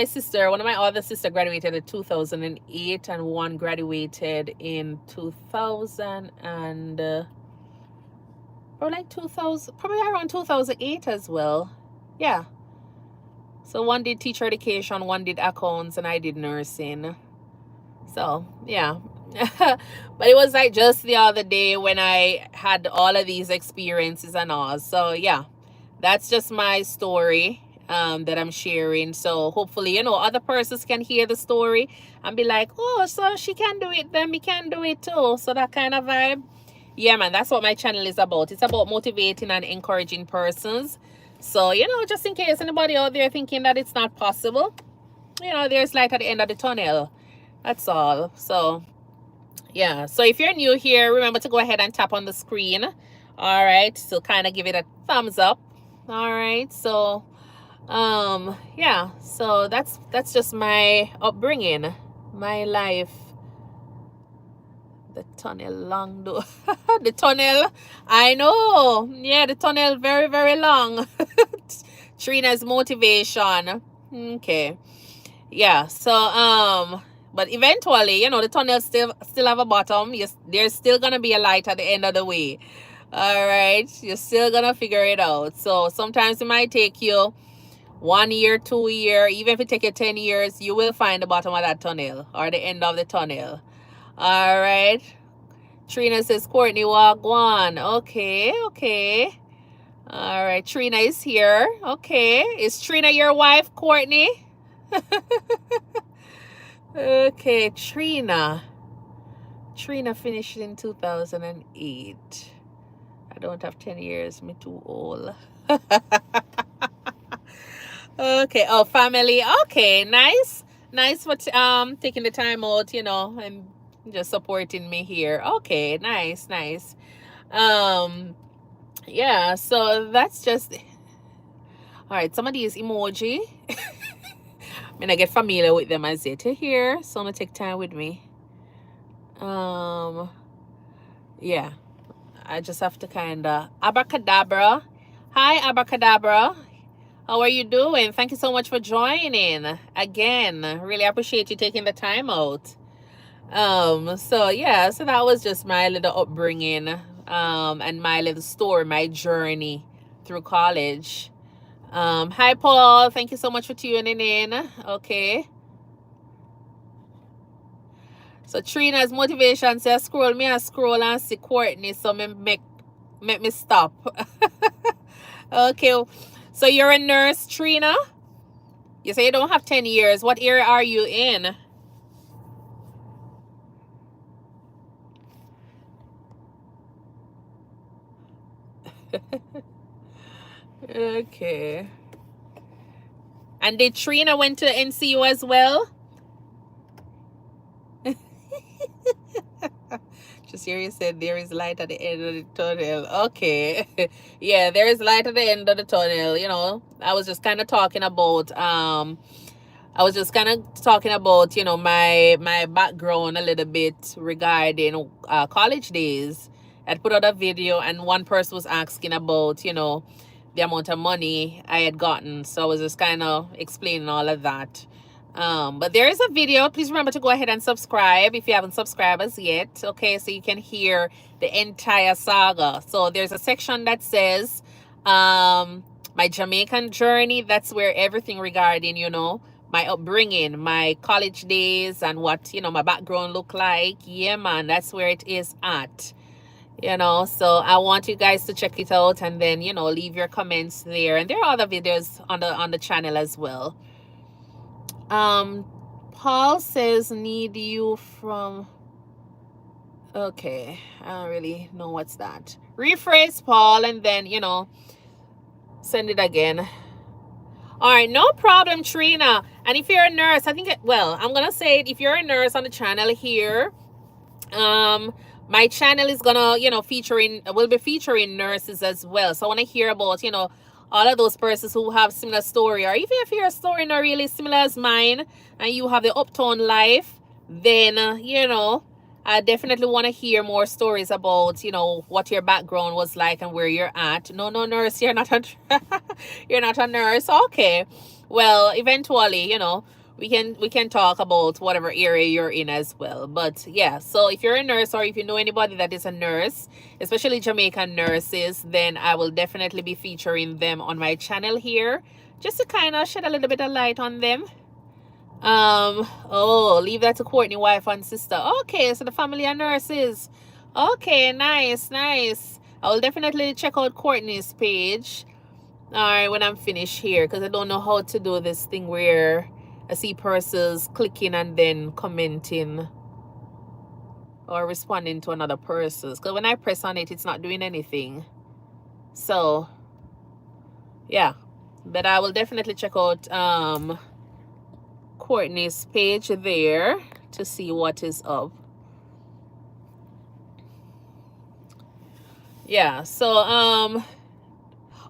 my other sister graduated in 2008, and one graduated in 2000 and probably like 2000, probably around 2008 as well. Yeah. So one did teacher education, one did accounts, and I did nursing. So, yeah. But it was like just the other day when I had all of these experiences and all. So, yeah, that's just my story that I'm sharing. So, hopefully, other persons can hear the story and be like, oh, so she can do it, then we can do it too. So, that kind of vibe. Yeah, man, that's what my channel is about. It's about motivating and encouraging persons. So, just in case anybody out there thinking that it's not possible, there's light at the end of the tunnel. That's all. So, yeah. So if you're new here, remember to go ahead and tap on the screen. All right. So kind of give it a thumbs up. All right. So, yeah. So that's just my upbringing, my life. The tunnel long though. The tunnel. I know. Yeah, the tunnel very, very long. Trina's motivation. Okay. Yeah. So, but eventually, the tunnel still have a bottom. Yes, there's still gonna be a light at the end of the way. All right, you're still gonna figure it out. So sometimes it might take you 1 year, 2 year, even if it take you 10 years, you will find the bottom of that tunnel or the end of the tunnel. All right. Trina says, Courtney, walk one. Okay. All right, Trina is here. Okay, is Trina your wife, Courtney? Okay, Trina finished in 2008. I don't have 10 years. Me too old. Okay. Oh, family. Okay, nice for taking the time out, and just supporting me here. Okay, nice. Yeah, so that's just all right. Some of these emoji I get familiar with them as it here, so I'm gonna take time with me. Yeah, I just have to kind of abracadabra. Hi, abracadabra. How are you doing? Thank you so much for joining again. Really appreciate you taking the time out. So yeah, so that was just my little upbringing, and my little story, my journey through college. Hi Paul, thank you so much for tuning in. Okay. So Trina's motivation says scroll and see Courtney, so make me stop. Okay. So you're a nurse, Trina? You say you don't have 10 years. What area are you in? Okay. And did Trina went to NCU as well? Just here you said there is light at the end of the tunnel. Okay. Yeah, there is light at the end of the tunnel. I was just kind of talking about my background a little bit regarding college days. I'd put out a video and one person was asking about, the amount of money I had gotten. So I was just kind of explaining all of that. But there is a video. Please remember to go ahead and subscribe if you haven't subscribed as yet. Okay, so you can hear the entire saga. So there's a section that says my Jamaican journey. That's where everything regarding, my upbringing, my college days, and what, my background look like. Yeah, man, that's where it is at. So I want you guys to check it out and then, leave your comments there. And there are other videos on the channel as well. Paul says need you from. Okay, I don't really know what's that. Rephrase, Paul, and then, send it again. All right, no problem, Trina. And if you're a nurse, I'm gonna say it. If you're a nurse on the channel here My channel is gonna, will be featuring nurses as well. So I want to hear about, all of those persons who have similar story, or even if your story not really similar as mine, and you have the uptown life, then I definitely want to hear more stories about, what your background was like and where you're at. No, no, nurse, you're not a you're not a nurse. Okay, well, eventually, we can talk about whatever area you're in as well. But yeah, so if you're a nurse, or if you know anybody that is a nurse, especially Jamaican nurses, then I will definitely be featuring them on my channel here, just to kind of shed a little bit of light on them. Oh, leave that to Courtney, wife and sister. Okay, so the family are nurses. Okay, nice, nice. I will definitely check out Courtney's page. All right, when I'm finished here, because I don't know how to do this thing where I see persons clicking and then commenting or responding to another person's. Because when I press on it, it's not doing anything. So, yeah. But I will definitely check out Courtney's page there to see what is up. Yeah, so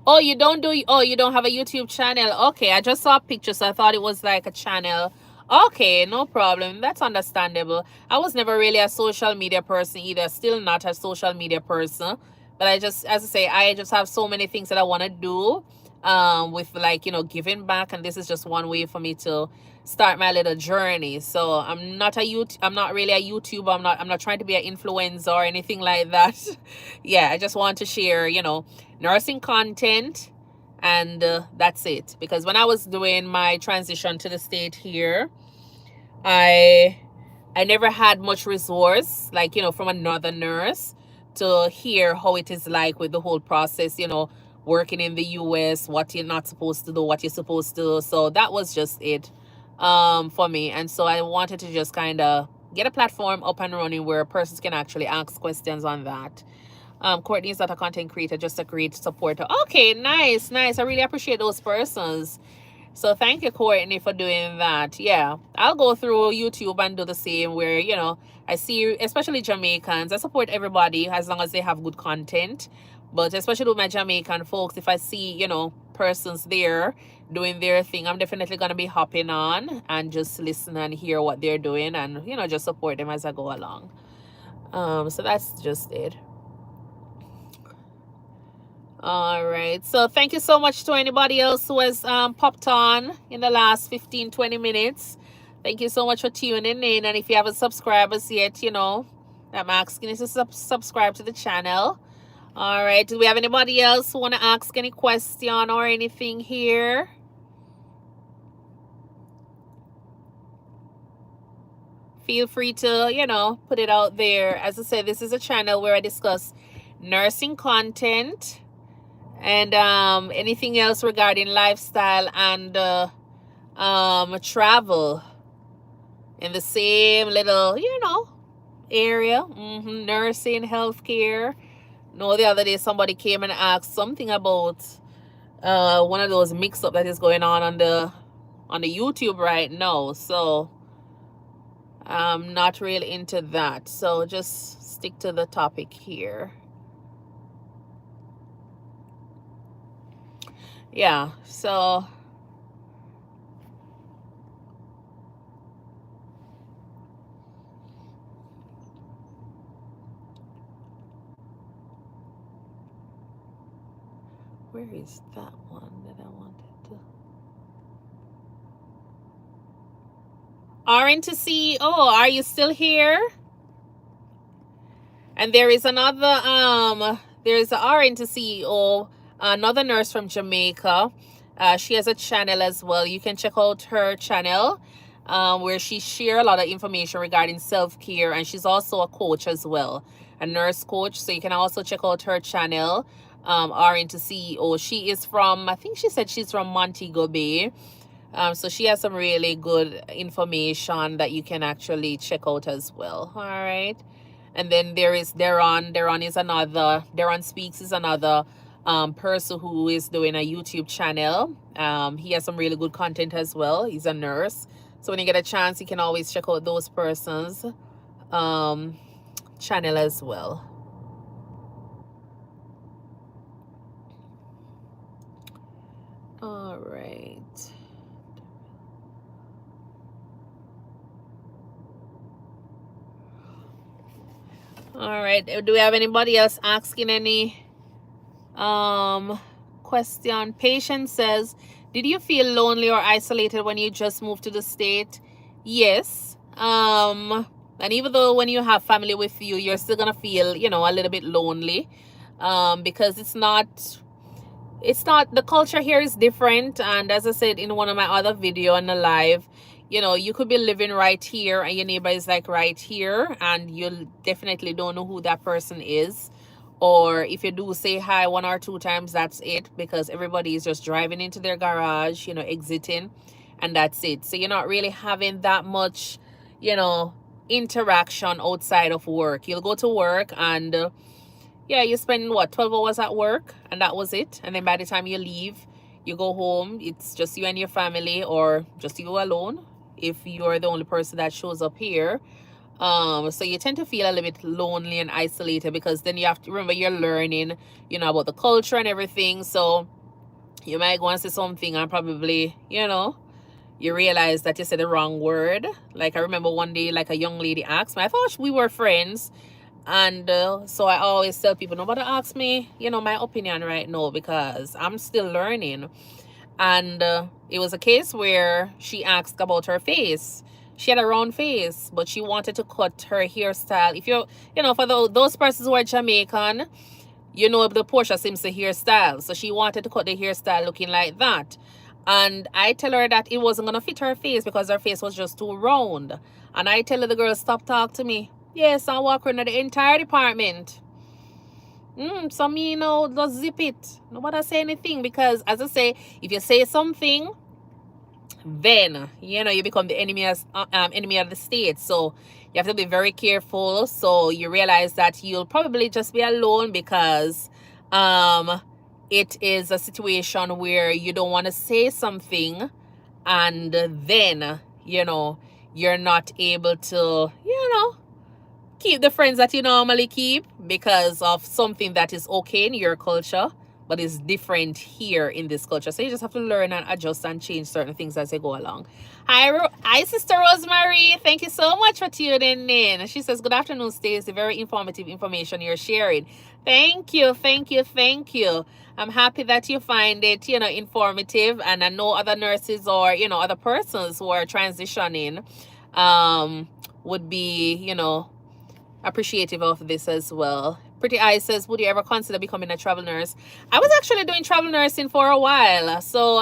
oh, you don't have a YouTube channel. Okay, I just saw pictures, so I thought it was like a channel. Okay, no problem. That's understandable. I was never really a social media person either. Still not a social media person. But as I say, I just have so many things that I want to do with, like, giving back, and this is just one way for me to start my little journey. So I'm not really a YouTuber. I'm not trying to be an influencer or anything like that. Yeah, I just want to share, nursing content, and that's it. Because when I was doing my transition to the state here, I never had much resource, like, from another nurse to hear how it is like with the whole process, working in the US, what you're not supposed to do, what you're supposed to do. So that was just it for me. And so I wanted to just kind of get a platform up and running where persons can actually ask questions on that. Courtney is not a content creator, just a great supporter. Okay, nice, nice. I really appreciate those persons. So thank you, Courtney, for doing that. Yeah, I'll go through YouTube and do the same where, I see, especially Jamaicans, I support everybody as long as they have good content. But especially with my Jamaican folks, if I see, persons there doing their thing, I'm definitely going to be hopping on and just listen and hear what they're doing and, just support them as I go along. So that's just it. All right, so thank you so much to anybody else who has popped on in the last 15-20 minutes. Thank you so much for tuning in. And if you haven't subscribed us yet, I'm asking you to subscribe to the channel. All right, do we have anybody else who want to ask any question or anything here? Feel free to, put it out there. As I said, this is a channel where I discuss nursing content and anything else regarding lifestyle and travel in the same little area. Nursing, healthcare. No, the other day somebody came and asked something about one of those mix-up that is going on the YouTube right now. So I'm not really into that, so just stick to the topic here. Yeah, so where is that one that I wanted to? RN to CEO, are you still here? And there is another there's a RN to CEO, another nurse from Jamaica. She has a channel as well. You can check out her channel where she shares a lot of information regarding self-care, and she's also a coach as well, a nurse coach. So you can also check out her channel, RN to CEO. She is from, I think she said she's from Montego Bay. So she has some really good information that you can actually check out as well. All right. And then there is Deron. Deron Speaks is another person who is doing a YouTube channel. He has some really good content as well. He's a nurse. So when you get a chance, you can always check out those persons. channel as well. All right. All right. Do we have anybody else asking any question? Patience says, did you feel lonely or isolated when you just moved to the state? Yes. And even though when you have family with you, you're still gonna feel, you know, a little bit lonely. Because it's not the culture here is different. And as I said in one of my other video on the live, you know, you could be living right here and your neighbor is like right here, and you definitely don't know who that person is. Or if you do say hi 1 or 2 times, that's it, because everybody is just driving into their garage, you know, exiting, and that's it. So you're not really having that much, you know, interaction outside of work. You'll go to work and yeah, you spend what, 12 hours at work, and that was it. And then by the time you leave, you go home, it's just you and your family, or just you alone if you're the only person that shows up here. So you tend to feel a little bit lonely and isolated, because then you have to remember you're learning, you know, about the culture and everything. So you might go and say something and probably, you know, you realize that you said the wrong word. Like I remember one day, like a young lady asked me, I thought we were friends. And so I always tell people, nobody ask me, you know, my opinion right now, because I'm still learning. And it was a case where she asked about her face. She had a round face, but she wanted to cut her hairstyle. If you know, for those persons who are Jamaican, you know, the Portia Simpson hairstyle. So she wanted to cut the hairstyle looking like that. And I tell her that it wasn't going to fit her face because her face was just too round. And I tell the girl, stop talk to me. Yes, I walk around the entire department. So me, you know, just zip it. Nobody say anything, because as I say, if you say something, then, you know, you become the enemy of the state. So you have to be very careful. So you realize that you'll probably just be alone, because it is a situation where you don't want to say something, and then, you know, you're not able to, you know, keep the friends that you normally keep because of something that is okay in your culture but is different here in this culture. So you just have to learn and adjust and change certain things as you go along. Hi, Sister Rosemary. Thank you so much for tuning in. She says, good afternoon, Stacey. Very informative information you're sharing. Thank you, thank you, thank you. I'm happy that you find it, you know, informative. And I know other nurses or, you know, other persons who are transitioning would be, you know, appreciative of this as well. Pretty Eyes says, would you ever consider becoming a travel nurse? I was actually doing travel nursing for a while. So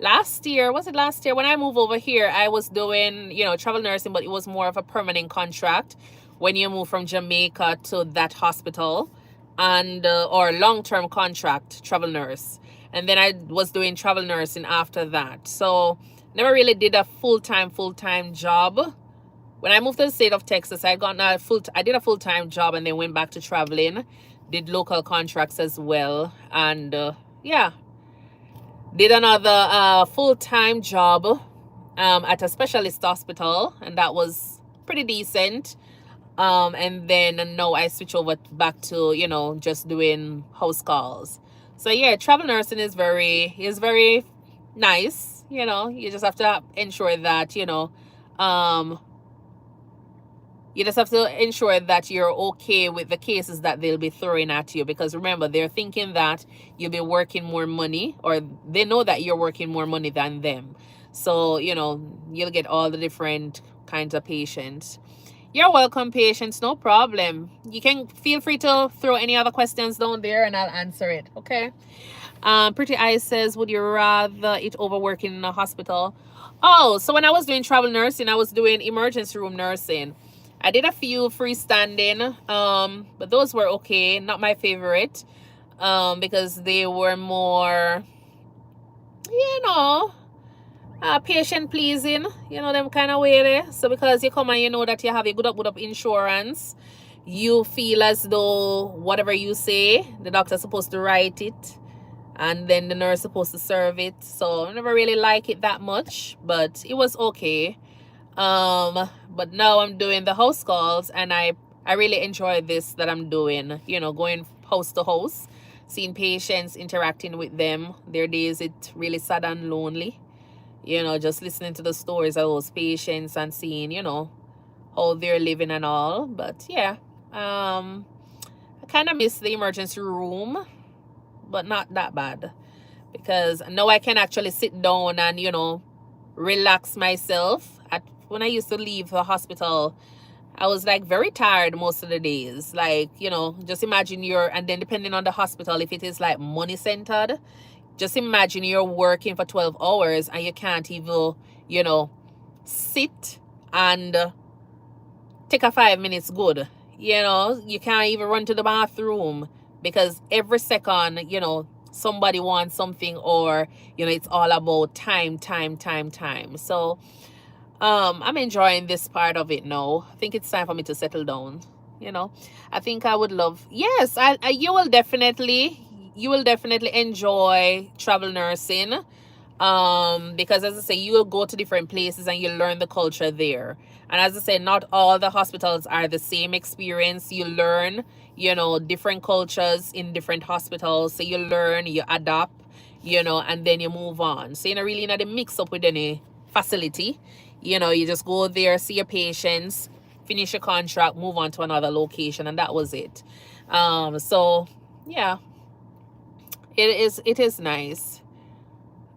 last year, was it last year, when I moved over here, I was doing, you know, travel nursing, but it was more of a permanent contract when you move from Jamaica to that hospital, and or long-term contract travel nurse. And then I was doing travel nursing after that. So never really did a full-time job. When I moved to the state of Texas, I did a full-time job and then went back to traveling, did local contracts as well, and yeah, did another full-time job at a specialist hospital, and that was pretty decent. And then now I switch over back to, you know, just doing house calls. So yeah, travel nursing is very nice. You know, you just have to ensure that, you know, you just have to ensure that you're okay with the cases that they'll be throwing at you, because remember, they're thinking that you'll be working more money, or they know that you're working more money than them. So, you know, you'll get all the different kinds of patients. You're welcome, patients, no problem. You can feel free to throw any other questions down there and I'll answer it, okay? Pretty Eyes says, would you rather it over working in a hospital? Oh, so when I was doing travel nursing, I was doing emergency room nursing. I did a few freestanding, but those were okay. Not my favorite, because they were more, you know, patient pleasing, you know, them kind of way there. So because you come and you know that you have a good up insurance, you feel as though whatever you say, the doctor's supposed to write it, and then the nurse supposed to serve it. So I never really like it that much, but it was okay. But now I'm doing the house calls, and I I really enjoy this that I'm doing, you know, going house to house, seeing patients, interacting with them. Their days, it's really sad and lonely, you know, just listening to the stories of those patients and seeing, you know, how they're living and all. But yeah, I kind of miss the emergency room, but not that bad, because now I can actually sit down and, you know, relax myself. When I used to leave the hospital, I was like very tired most of the days. Like, you know, just imagine and then depending on the hospital, if it is like money centered, just imagine you're working for 12 hours and you can't even, you know, sit and take a 5 minutes good. You know, you can't even run to the bathroom because every second, you know, somebody wants something, or, you know, it's all about time, time, time, time. So, I'm enjoying this part of it now. I think it's time for me to settle down. You know, I think I would love, yes, you will definitely enjoy travel nursing. Because as I say, you will go to different places and you learn the culture there. And as I say, not all the hospitals are the same experience. You learn, you know, different cultures in different hospitals. So you learn, you adapt, you know, and then you move on. So you're not really not a mix up with any facility. You know, you just go there, see your patients, finish your contract, move on to another location, and that was it. So yeah, it is nice.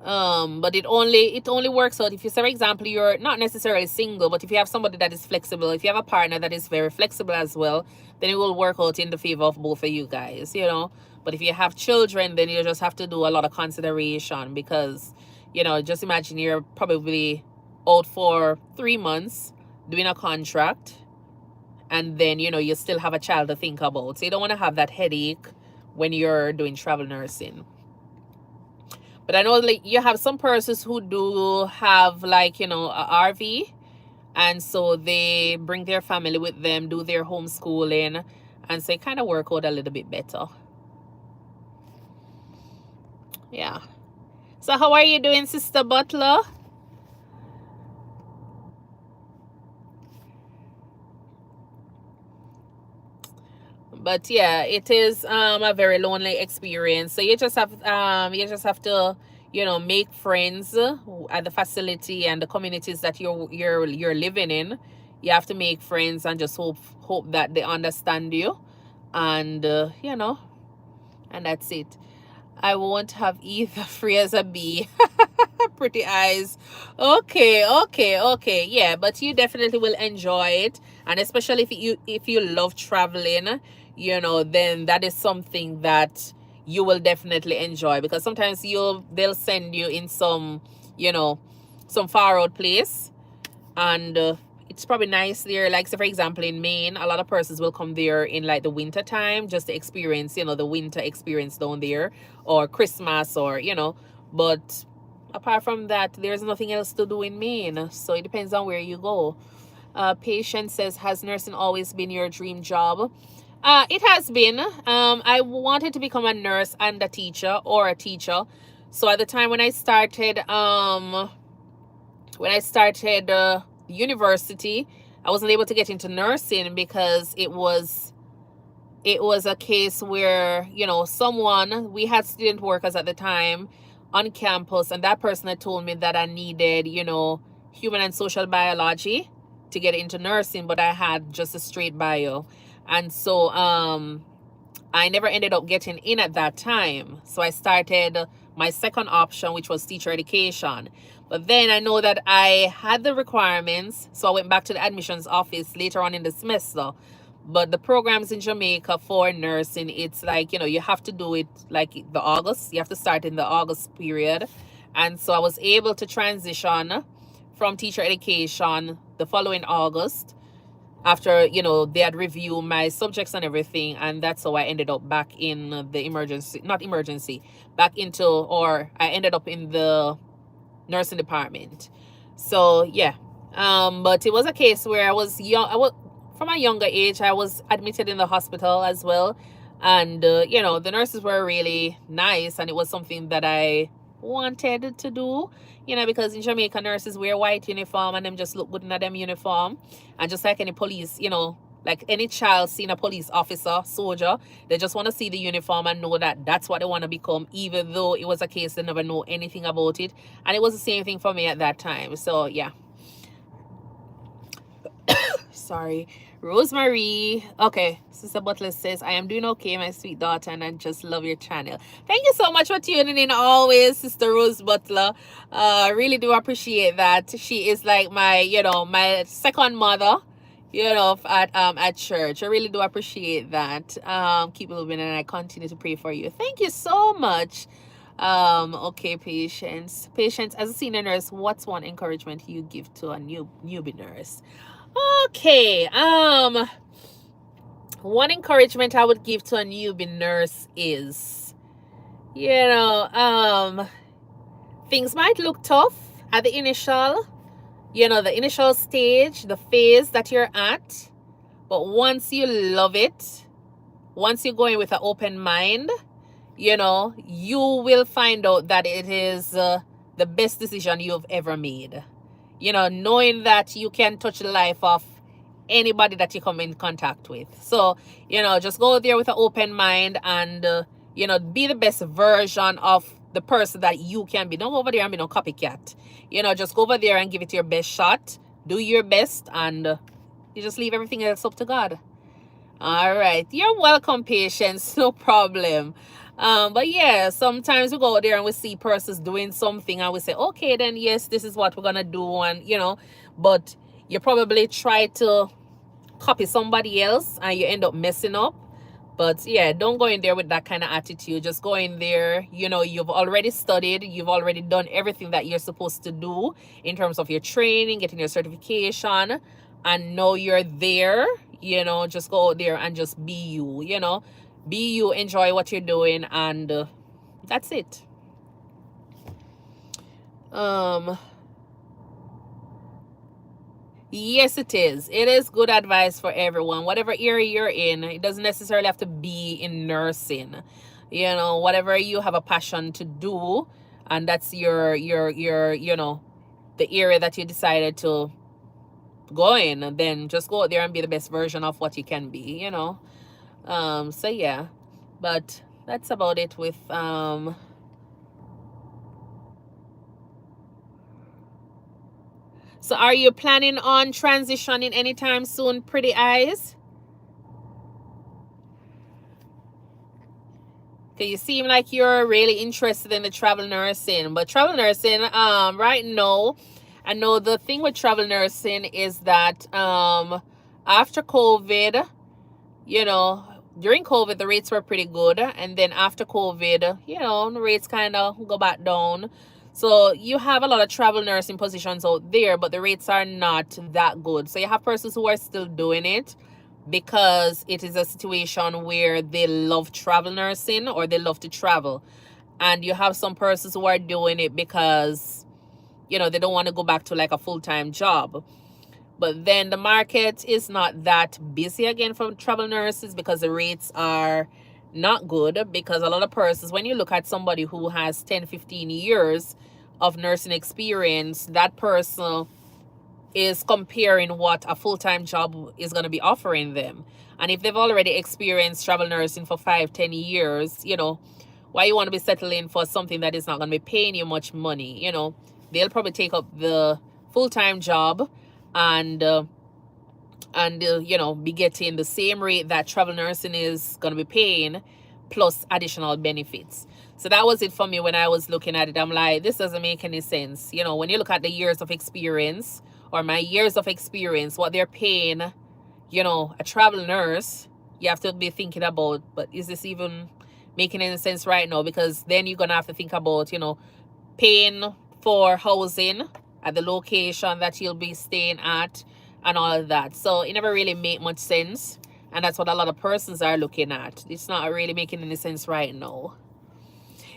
But it only works out if you say, for example, you're not necessarily single, but if you have somebody that is flexible, if you have a partner that is very flexible as well, then it will work out in the favor of both of you guys, you know. But if you have children, then you just have to do a lot of consideration, because, you know, just imagine you're probably out for 3 months doing a contract, and then, you know, you still have a child to think about. So you don't want to have that headache when you're doing travel nursing. But I know, like, you have some persons who do have, like, you know, a RV, and so they bring their family with them, do their homeschooling, and so it kind of work out a little bit better. Yeah. So how are you doing, Sister Butler? But yeah, it is a very lonely experience. So you just have to, you know, make friends at the facility and the communities that you're living in. You have to make friends and just hope that they understand you, and you know, and that's it. I won't have either. Free as a bee. Pretty eyes. Okay, okay, okay. Yeah, but you definitely will enjoy it. And especially if you love traveling, you know, then that is something that you will definitely enjoy, because sometimes they'll send you in some, you know, some far out place, and it's probably nice there. Like, say for example, in Maine, a lot of persons will come there in like the winter time just to experience, you know, the winter experience down there, or Christmas, or, you know. But apart from that, there's nothing else to do in Maine, so it depends on where you go. Patient says, has nursing always been your dream job? It has been. I wanted to become a nurse and a teacher, or a teacher. So at the time when I started university, I wasn't able to get into nursing because it was a case where, you know, we had student workers at the time on campus, and that person had told me that I needed, you know, human and social biology to get into nursing, but I had just a straight bio. And so I never ended up getting in at that time. So I started my second option, which was teacher education. But then I know that I had the requirements, so I went back to the admissions office later on in the semester. But the programs in Jamaica for nursing, it's like, you know, you have to do it like you have to start in the August period. And so I was able to transition from teacher education the following August, after, you know, they had reviewed my subjects and everything. And that's how I ended up back in I ended up in the nursing department. So yeah, but it was a case where I was young. From a younger age, I was admitted in the hospital as well, and you know, the nurses were really nice, and it was something that I wanted to do, you know, because in Jamaica, nurses wear white uniform and them just look good in them uniform, and just like any police, you know, Like any child seeing a police officer, soldier, they just want to see the uniform and know that that's what they want to become, even though it was a case they never know anything about it. And it was the same thing for me at that time. So yeah. Sorry. Rosemary. Okay. Sister Butler says, I am doing okay, my sweet daughter, and I just love your channel. Thank you so much for tuning in always, Sister Rose Butler. I really do appreciate that. She is like my, my second mother, at church. I really do appreciate that. Keep moving, and I continue to pray for you. Thank you so much. Okay, Patience, as a senior nurse, what's one encouragement you give to a newbie nurse? Okay, one encouragement I would give to a newbie nurse is, things might look tough at the initial stage, the phase that you're at, but once you love it, once you go in with an open mind, you will find out that it is the best decision you've ever made. Knowing that you can touch the life of anybody that you come in contact with. So, just go there with an open mind and, be the best version of the person that you can be. Don't go over there and be no copycat. Just go over there and give it your best shot. Do your best, and you just leave everything else up to God. All right. You're welcome, Patience. No problem. But yeah, sometimes we go out there and we see persons doing something and we say, okay, then yes, this is what we're gonna do, and but you probably try to copy somebody else and you end up messing up. But yeah, don't go in there with that kind of attitude. Just go in there, you've already studied, you've already done everything that you're supposed to do in terms of your training, getting your certification, and now you're there. Just go out there and just be you. Be you, enjoy what you're doing, and that's it. Yes, it is. It is good advice for everyone. Whatever area you're in, it doesn't necessarily have to be in nursing. Whatever you have a passion to do, and that's your the area that you decided to go in, then just go out there and be the best version of what you can be. So yeah, but that's about it with So are you planning on transitioning anytime soon, Pretty Eyes? Okay, you seem like you're really interested in the travel nursing, but travel nursing, right now, I know the thing with travel nursing is that after COVID, during COVID, the rates were pretty good. And then after COVID, the rates kind of go back down. So you have a lot of travel nursing positions out there, but the rates are not that good. So you have persons who are still doing it because it is a situation where they love travel nursing or they love to travel. And you have some persons who are doing it because, they don't want to go back to like a full-time job. But then the market is not that busy again for travel nurses because the rates are not good, because a lot of persons, when you look at somebody who has 10-15 years of nursing experience, that person is comparing what a full-time job is going to be offering them. And if they've already experienced travel nursing for 5-10 years, why you want to be settling for something that is not going to be paying you much money? They'll probably take up the full-time job and be getting the same rate that travel nursing is going to be paying, plus additional benefits. So that was it for me when I was looking at it. I'm like, this doesn't make any sense. When you look at the years of experience, or my years of experience, what they're paying, a travel nurse, you have to be thinking about, but is this even making any sense right now? Because then you're going to have to think about, paying for housing at the location that you'll be staying at and all of that. So it never really made much sense. And that's what a lot of persons are looking at. It's not really making any sense right now.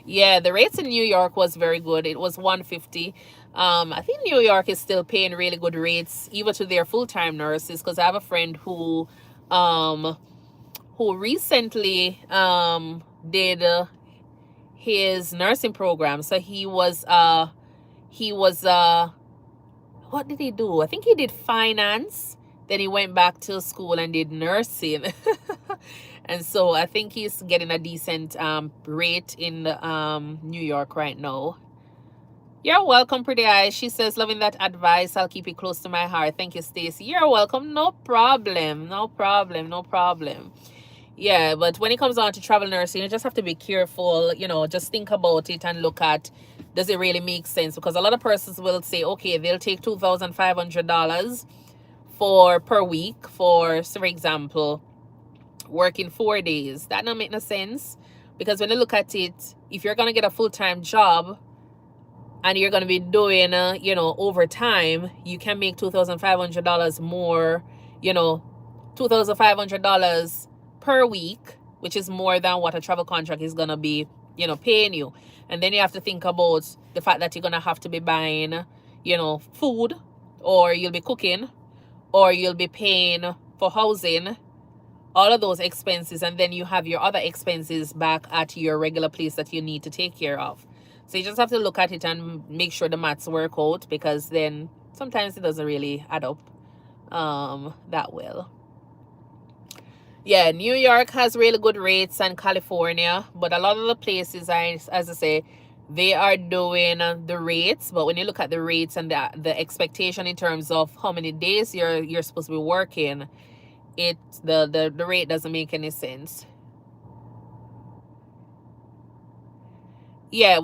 Yeah, the rates in New York was very good. It was $150. I think New York is still paying really good rates, even to their full-time nurses, because I have a friend who recently did his nursing program. So he was what did he do? I think he did finance. Then he went back to school and did nursing. And so I think he's getting a decent rate in New York right now. You're welcome, Pretty Eyes. She says, loving that advice. I'll keep it close to my heart. Thank you, Stacy. You're welcome. No problem. No problem. No problem. Yeah, but when it comes down to travel nursing, you just have to be careful, you know, just think about it and look at, does it really make sense? Because a lot of persons will say, okay, they'll take $2,500 for per week for example, working 4 days. That don't make no sense, because when you look at it, if you're going to get a full-time job and you're going to be doing, you know, overtime, you can make $2,500 more, you know, $2,500 per week, which is more than what a travel contract is going to be, you know, paying you. And then you have to think about the fact that you're going to have to be buying, you know, food, or you'll be cooking, or you'll be paying for housing, all of those expenses. And then you have your other expenses back at your regular place that you need to take care of. So you just have to look at it and make sure the maths work out, because then sometimes it doesn't really add up that well. Yeah, New York has really good rates, and California, but a lot of the places, as I say, they are doing the rates. But when you look at the rates and the expectation in terms of how many days you're supposed to be working, the rate doesn't make any sense. Yeah,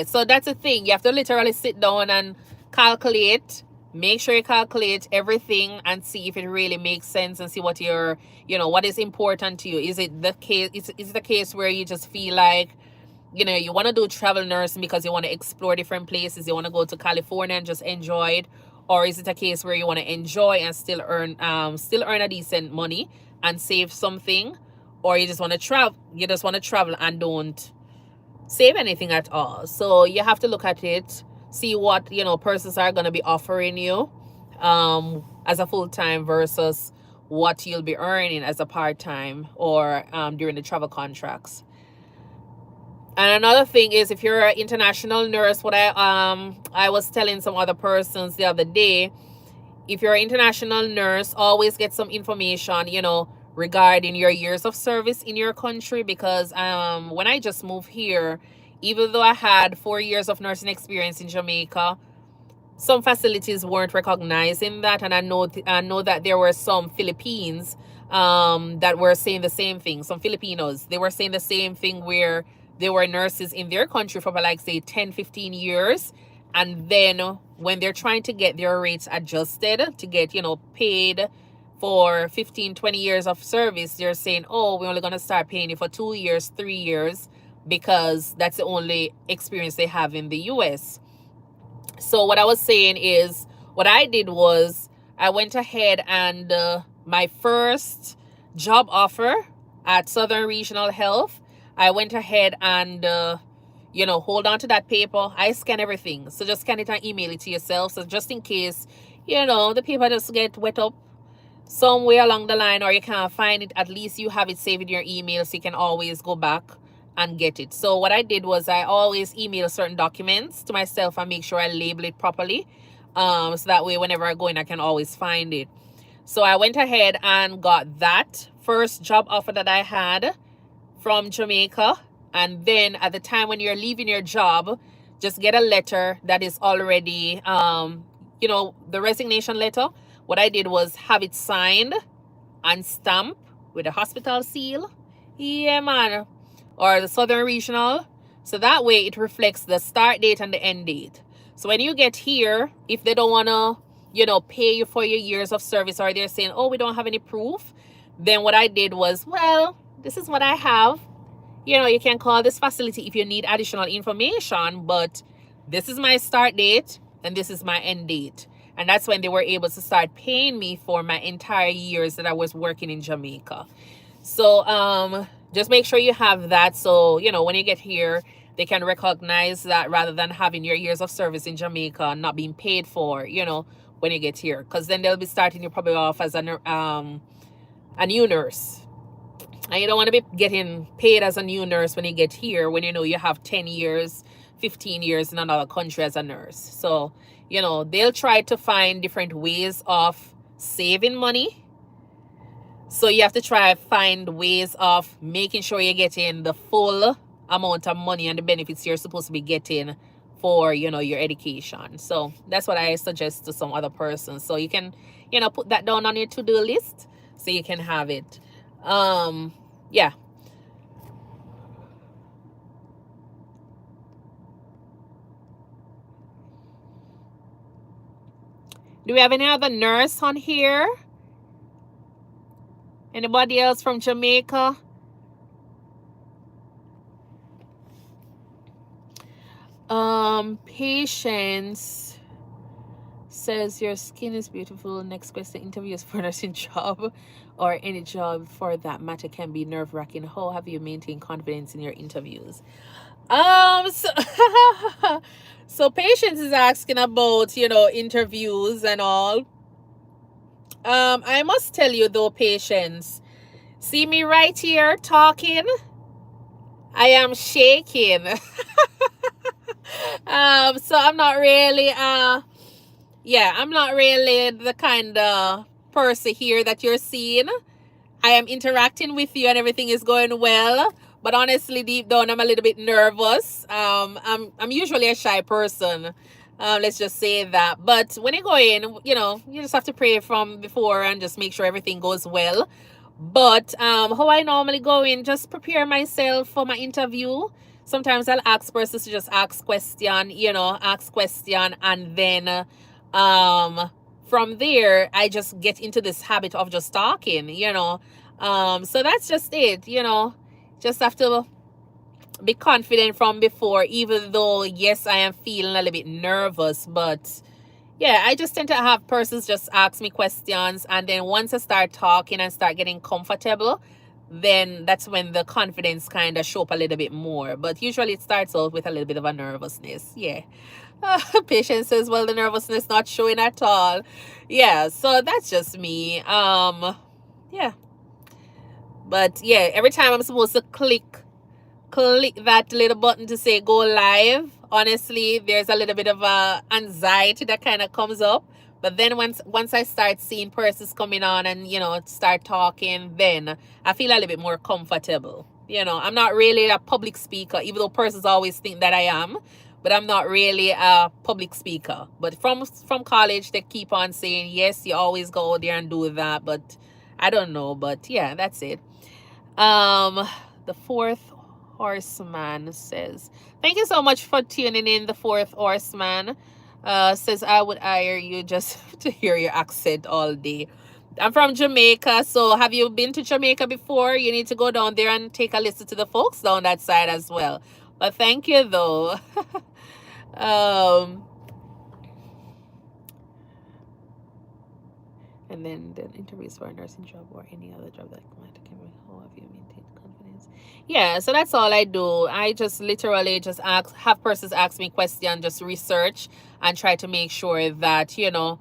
so that's the thing. You have to literally sit down and calculate, make sure you calculate everything and see if it really makes sense, and see what your, you know, what is important to you. Is it the case, is it the case where you just feel like, you know, you want to do travel nursing because you want to explore different places, you want to go to California and just enjoy it? Or is it a case where you want to enjoy and still earn a decent money and save something? Or you just want to travel and don't save anything at all? So you have to look at it, see what, you know, persons are going to be offering you as a full-time versus what you'll be earning as a part-time or during the travel contracts. And another thing is, if you're an international nurse, what I was telling some other persons the other day, if you're an international nurse, always get some information, you know, regarding your years of service in your country. Because when I just moved here, even though I had 4 years of nursing experience in Jamaica, some facilities weren't recognizing that. And I know that there were some Philippines that were saying the same thing. Some Filipinos, they were saying the same thing, where they were nurses in their country for like, say, 10-15 years, and then when they're trying to get their rates adjusted to get, you know, paid for 15-20 years of service, they're saying, oh, we're only going to start paying you for 2 years, 3 years, because that's the only experience they have in the US. So what I was saying is, what I did was, I went ahead and my first job offer at Southern Regional Health, I went ahead and, you know, hold on to that paper. I scan everything. So just scan it and email it to yourself. So just in case, you know, the paper just get wet up somewhere along the line, or you can't find it, at least you have it saved in your email, so you can always go back and get it. So what I did was, I always email certain documents to myself and make sure I label it properly. So that way, whenever I go in, I can always find it. So I went ahead and got that first job offer that I had from Jamaica. And then at the time when you're leaving your job, just get a letter that is already, you know, the resignation letter. What I did was have it signed and stamped with a hospital seal. Yeah, man. Or the Southern Regional. So that way it reflects the start date and the end date. So when you get here, if they don't want to, you know, pay you for your years of service, or they're saying, oh, we don't have any proof, then what I did was, well, this is what I have. You know, you can call this facility if you need additional information, but this is my start date and this is my end date. And that's when they were able to start paying me for my entire years that I was working in Jamaica. So just make sure you have that. So, you know, when you get here, they can recognize that, rather than having your years of service in Jamaica not being paid for, you know, when you get here. Because then they'll be starting you probably off as a new nurse. And you don't want to be getting paid as a new nurse when you get here, when you know you have 10 years, 15 years in another country as a nurse. So, you know, they'll try to find different ways of saving money. So you have to try find ways of making sure you're getting the full amount of money and the benefits you're supposed to be getting for, you know, your education. So that's what I suggest to some other persons. So you can, you know, put that down on your to-do list so you can have it. Yeah. Do we have any other nurse on here? Anybody else from Jamaica? Patience says your skin is beautiful. Next question: interviews for nursing job or any job for that matter can be nerve-wracking. How have you maintained confidence in your interviews? So, so Patience is asking about, you know, interviews and all. I must tell you though, Patience, see me right here talking? I am shaking. So I'm not really I'm not really the kind of person here that you're seeing. I am interacting with you and everything is going well, but honestly deep down I'm a little bit nervous. I'm usually a shy person. Let's just say that. But when you go in, you know, you just have to pray from before and just make sure everything goes well. But how I normally go in, just prepare myself for my interview. Sometimes I'll ask persons to just ask question, you know, and then from there I just get into this habit of just talking, you know. So that's just it, you know. Just have to be confident from before, even though yes, I am feeling a little bit nervous, but yeah, I just tend to have persons just ask me questions, and then once I start talking and start getting comfortable, then that's when the confidence kind of show up a little bit more. But usually it starts out with a little bit of a nervousness. Yeah. Patience says, well, the nervousness not showing at all. Yeah, so that's just me. Yeah. But yeah, every time I'm supposed to click that little button to say go live, honestly there's a little bit of a anxiety that kind of comes up. But then once I start seeing persons coming on and, you know, start talking, then I feel a little bit more comfortable. You know, I'm not really a public speaker, even though persons always think that I am, but I'm not really a public speaker. But from college they keep on saying yes, you always go there and do that, but I don't know. But yeah, that's it. The fourth horseman says, thank you so much for tuning in. The fourth horseman says, I would hire you just to hear your accent all day. I'm from Jamaica, so have you been to Jamaica before? You need to go down there and take a listen to the folks down that side as well. But thank you though. And then the interviews for a nursing job or any other job that can be, how have you maintained confidence? Yeah, so that's all I do. I just literally just have persons ask me questions, just research and try to make sure that, you know,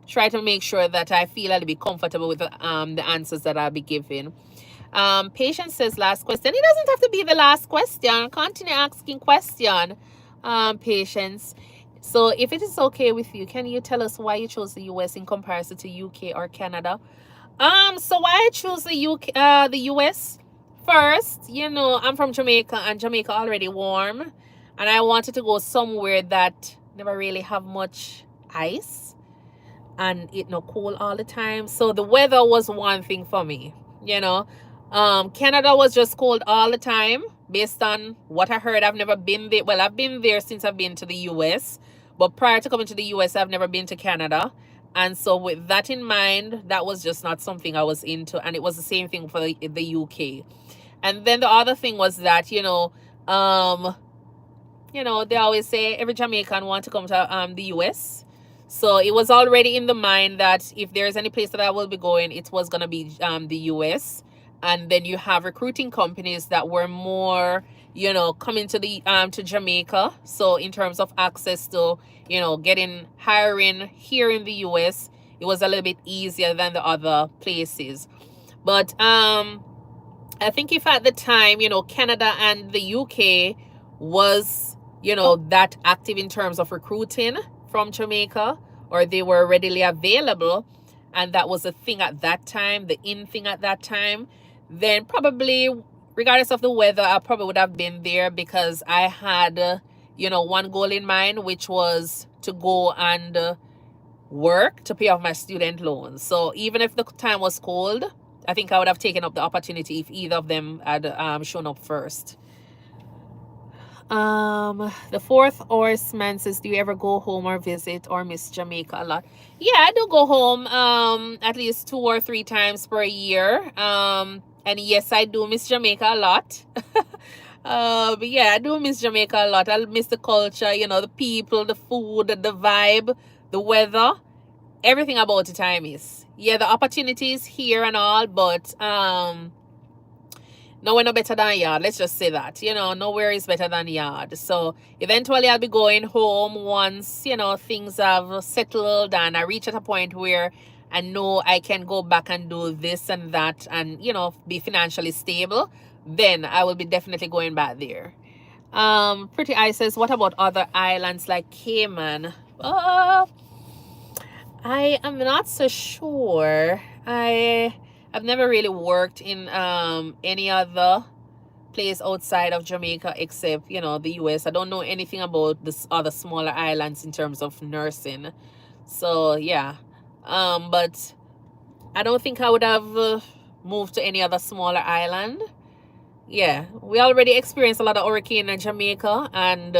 try to make sure that I feel a little bit comfortable with the answers that I'll be giving. Patience says last question. It doesn't have to be the last question. Continue asking question, Patience. So if it is okay with you, can you tell us why you chose the US in comparison to UK or Canada? So why I chose the US? First, you know, I'm from Jamaica and Jamaica already warm, and I wanted to go somewhere that never really have much ice and it no cold all the time. So the weather was one thing for me, you know. Canada was just cold all the time based on what I heard. I've never been there. Well, I've been there since I've been to the US, but prior to coming to the US, I've never been to Canada. And so with that in mind, that was just not something I was into. And it was the same thing for the UK. And then the other thing was that, you know, they always say every Jamaican want to come to the US. So it was already in the mind that if there's any place that I will be going, it was going to be the US. And then you have recruiting companies that were more, you know, coming to the to Jamaica. So in terms of access to, you know, hiring here in the US, it was a little bit easier than the other places. But I think if at the time, you know, Canada and the UK was, you know, that active in terms of recruiting, from Jamaica, or they were readily available, and that was a thing at that time, the in thing at that time, then probably, regardless of the weather, I probably would have been there, because I had, one goal in mind, which was to go and work to pay off my student loans. So even if the time was cold, I think I would have taken up the opportunity if either of them had shown up first. The fourth horseman says, do you ever go home or visit or miss Jamaica a lot? Yeah, I do go home at least 2 or 3 times per year. And yes, I do miss Jamaica a lot. But yeah, I do miss Jamaica a lot. I miss the culture, the people, the food, the vibe, the weather, everything about it I miss. Yeah, the opportunities here and all, but nowhere no better than yard. Let's just say that. Nowhere is better than yard. So eventually I'll be going home once, things have settled and I reach at a point where I know I can go back and do this and that and, be financially stable. Then I will be definitely going back there. Pretty Eye says, what about other islands like Cayman? I am not so sure. I've never really worked in any other place outside of Jamaica except, the US. I don't know anything about this other smaller islands in terms of nursing. So yeah. But I don't think I would have moved to any other smaller island. Yeah, we already experienced a lot of hurricane in Jamaica, and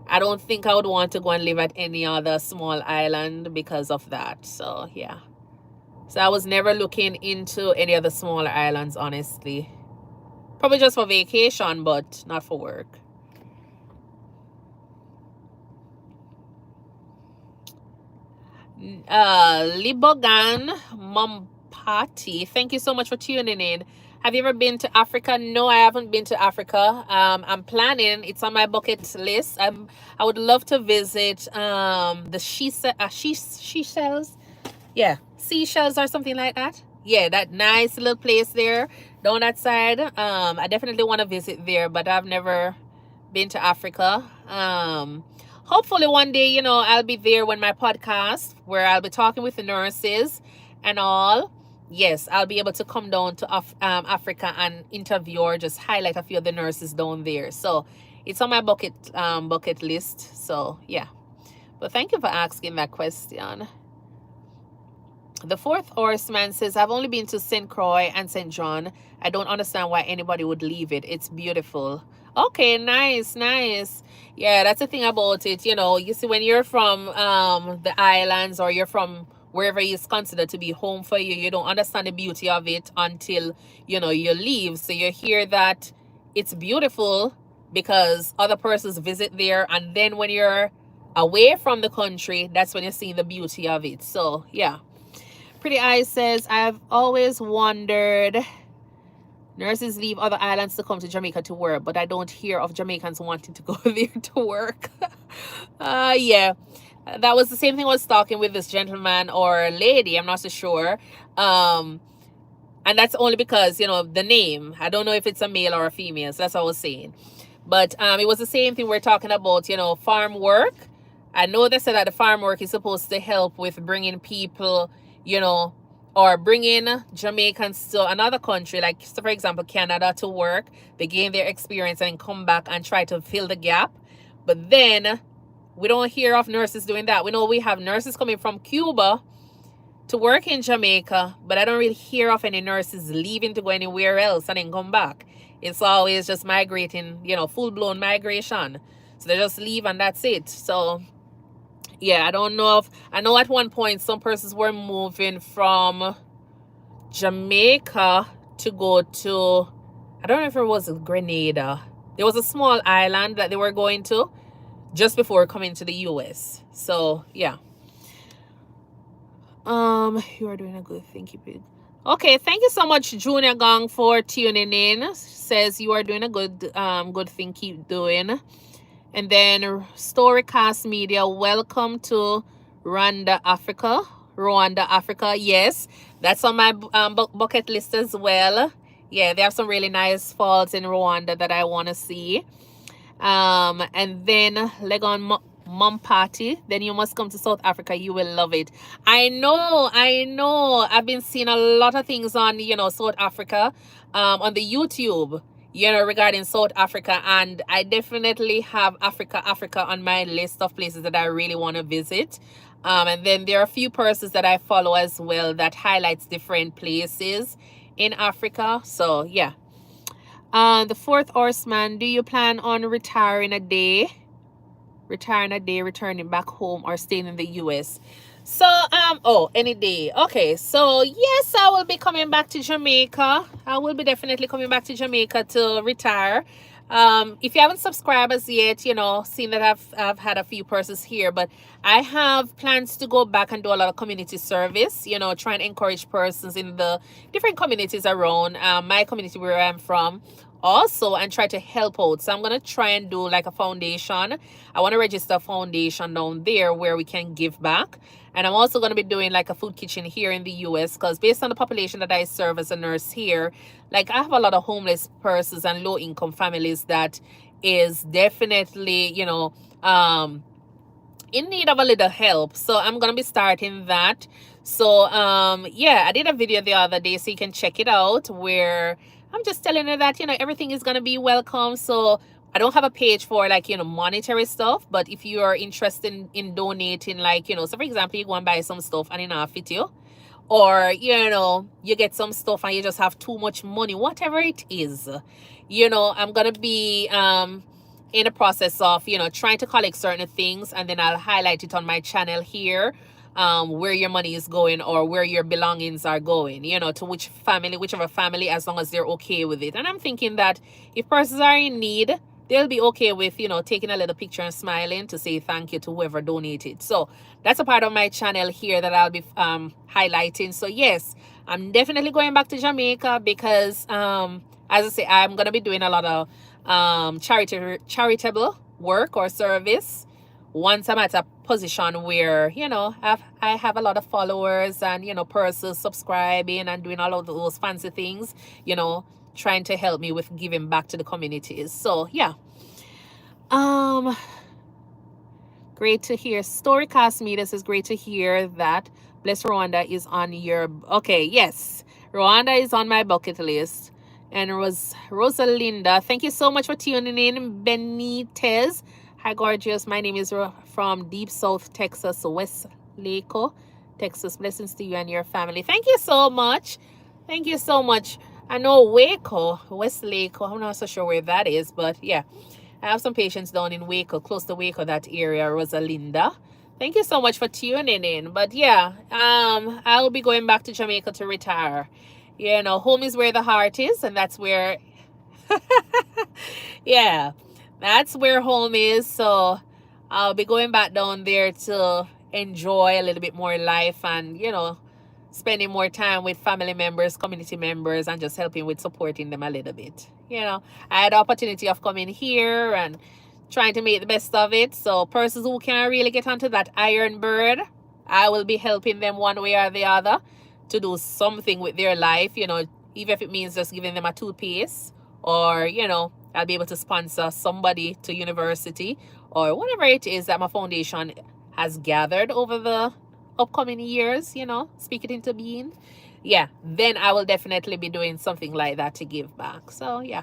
I don't think I would want to go and live at any other small island because of that. So yeah. So I was never looking into any other smaller islands, honestly. Probably just for vacation, but not for work. Libogan Mompati, thank you so much for tuning in. Have you ever been to Africa? No, I haven't been to Africa. I'm planning. It's on my bucket list. I would love to visit the Seychelles. Yeah, Seychelles or something like that. Yeah, that nice little place there down that side. I definitely want to visit there, but I've never been to Africa. Hopefully one day, I'll be there when my podcast, where I'll be talking with the nurses and all. Yes, I'll be able to come down to Africa and interview or just highlight a few of the nurses down there. So it's on my bucket list. So yeah. But thank you for asking that question. The fourth horseman says, I've only been to St. Croix and St. John. I don't understand why anybody would leave it. It's beautiful. Okay, nice. Yeah, that's the thing about it. You see, when you're from the islands, or you're from wherever it's considered to be home for you, you don't understand the beauty of it until, you leave. So you hear that it's beautiful because other persons visit there. And then when you're away from the country, that's when you're seeing the beauty of it. So, yeah. Pretty Eye says, I've always wondered, nurses leave other islands to come to Jamaica to work, but I don't hear of Jamaicans wanting to go there to work. Yeah, that was the same thing I was talking with this gentleman or lady, I'm not so sure. And that's only because, the name. I don't know if it's a male or a female, so that's what I was saying. But it was the same thing we're talking about, farm work. I know they said that the farm work is supposed to help with bringing people, or bringing Jamaicans to another country, like, so for example, Canada, to work. They gain their experience and come back and try to fill the gap. But then we don't hear of nurses doing that. We know we have nurses coming from Cuba to work in Jamaica, but I don't really hear of any nurses leaving to go anywhere else and then come back. It's always just migrating, full-blown migration. So they just leave and that's it. So yeah, I don't know I know at one point some persons were moving from Jamaica to go to, I don't know if it was Grenada. There was a small island that they were going to just before coming to the US. So yeah. You are doing a good thing, keep it. Okay, thank you so much, Junior Gang, for tuning in. Says you are doing a good thing, keep doing. And then Storycast Media, welcome to Rwanda, Africa. Yes, that's on my bucket list as well. Yeah, they have some really nice falls in Rwanda that I want to see. And then Legon mom party, then you must come to South Africa. You will love it. I know. I've been seeing a lot of things on, South Africa, on the YouTube, regarding South Africa. And I definitely have Africa on my list of places that I really want to visit. And then there are a few persons that I follow as well that highlights different places in Africa. So yeah. The fourth horseman, do you plan on retiring a day, returning back home, or staying in the US? So, any day. Okay, so yes, I will be coming back to Jamaica. I will be definitely coming back to Jamaica to retire. If you haven't subscribed as yet, seen that I've had a few persons here, but I have plans to go back and do a lot of community service, try and encourage persons in the different communities around my community where I'm from also, and try to help out. So I'm going to try and do like a foundation. I want to register a foundation down there where we can give back. And I'm also going to be doing like a food kitchen here in the US, because based on the population that I serve as a nurse here, like I have a lot of homeless persons and low income families that is definitely, in need of a little help. So I'm going to be starting that. So, yeah, I did a video the other day, so you can check it out, where I'm just telling her that, everything is going to be welcome. So I don't have a page for like, monetary stuff, but if you are interested in donating, like, so for example, you go and buy some stuff and it not fit you, or, you get some stuff and you just have too much money, whatever it is, I'm going to be, in the process of, trying to collect certain things, and then I'll highlight it on my channel here, where your money is going or where your belongings are going, to whichever family, as long as they're okay with it. And I'm thinking that if persons are in need, they'll be okay with, taking a little picture and smiling to say thank you to whoever donated. So that's a part of my channel here that I'll be highlighting. So yes, I'm definitely going back to Jamaica because, as I say, I'm going to be doing a lot of charitable work or service once I'm at a position where, I have a lot of followers and, persons subscribing and doing all of those fancy things, trying to help me with giving back to the communities. So yeah. Great to hear. Storycast Media says great to hear that Bless Rwanda is on your, okay, yes, Rwanda is on my bucket list. And Rosalinda, thank you so much for tuning in. Benitez, hi gorgeous, my name is from Deep South Texas, West Laco, Texas. Blessings to you and your family. Thank you so much. Thank you so much. I know Waco, West Laco, I'm not so sure where that is, but yeah, I have some patients down in Waco, close to Waco, that area. Rosalinda, thank you so much for tuning in. But yeah, I'll be going back to Jamaica to retire. Home is where the heart is, and that's where yeah, that's where home is. So I'll be going back down there to enjoy a little bit more life and, spending more time with family members, community members, and just helping with supporting them a little bit. I had the opportunity of coming here and trying to make the best of it. So persons who can't really get onto that iron bird, I will be helping them one way or the other to do something with their life, even if it means just giving them a toothpaste, or, I'll be able to sponsor somebody to university, or whatever it is that my foundation has gathered over the upcoming years, speak it into being. Yeah, then I will definitely be doing something like that to give back. So yeah.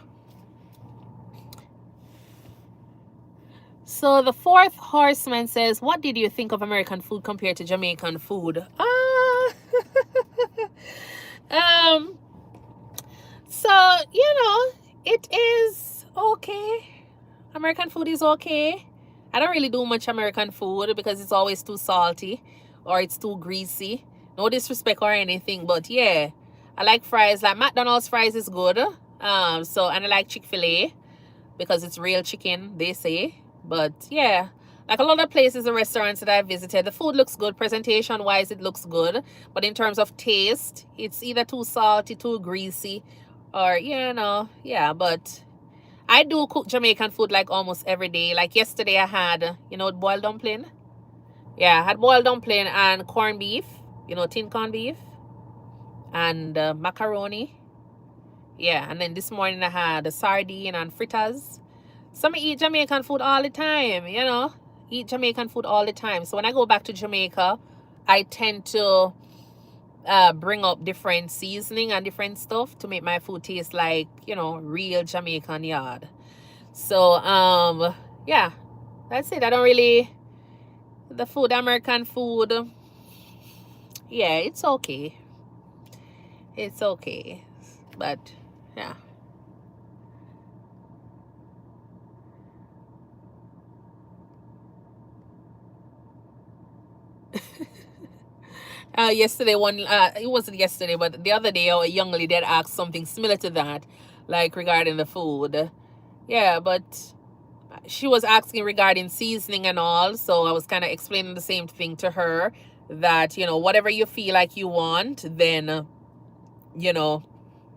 So the fourth horseman says, what did you think of American food compared to Jamaican food? So, it is okay. American food is okay. I don't really do much American food because it's always too salty or it's too greasy. No disrespect or anything, but yeah, I like fries. Like McDonald's fries is good. And I like Chick-fil-A because it's real chicken, they say. But yeah, like a lot of places and restaurants that I visited, the food looks good. Presentation wise, it looks good. But in terms of taste, it's either too salty, too greasy, or, yeah. But I do cook Jamaican food like almost every day. Like yesterday I had, boiled dumpling. Yeah, I had boiled dumpling and corned beef, tin corned beef, and macaroni. Yeah, and then this morning I had a sardine and fritters. So I eat Jamaican food all the time, eat Jamaican food all the time. So when I go back to Jamaica, I tend to bring up different seasoning and different stuff to make my food taste like, you know, real Jamaican yard. So yeah, that's it. I don't really, the food, American food, yeah, it's okay. It's okay. But yeah. Yesterday, it wasn't yesterday, but the other day, a young lady had asked something similar to that, like regarding the food. Yeah, but she was asking regarding seasoning and all. So I was kind of explaining the same thing to her, that, you know, whatever you feel like you want, then, you know,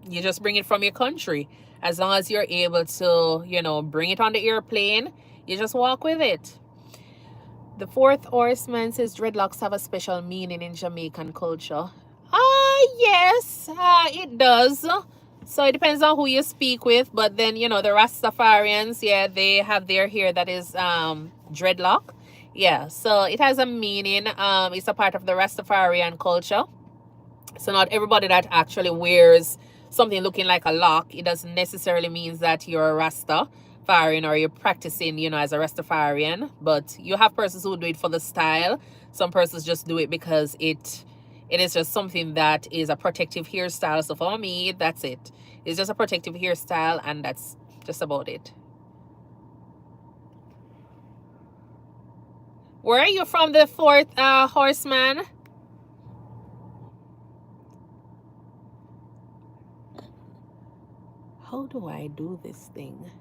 you just bring it from your country. As long as you're able to, you know, bring it on the airplane, you just walk with it. The fourth horseman says dreadlocks have a special meaning in Jamaican culture. Yes, it does. So it depends on who you speak with, but then, you know, the Rastafarians, yeah, they have their hair that is dreadlock. Yeah, so it has a meaning. It's a part of the Rastafarian culture. So not everybody that actually wears something looking like a lock, it doesn't necessarily mean that you're a Rastafarian or you're practicing, you know, as a Rastafarian. But you have persons who do it for the style. Some persons just do it because it is just something that is a protective hairstyle. So for me, that's it. It's just a protective hairstyle, and that's just about it. Where are you from, the fourth horseman? How do I do this thing?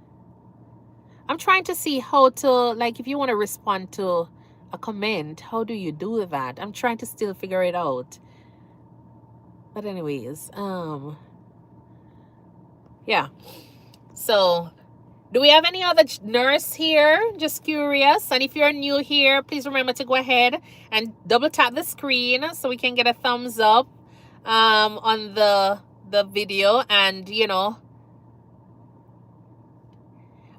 I'm trying to see how to, like, if you want to respond to a comment, how do you do that? I'm trying to still figure it out. But anyways, yeah. So, do we have any other nurse here? Just curious. And if you're new here, please remember to go ahead and double tap the screen so we can get a thumbs up on the video. And, you know,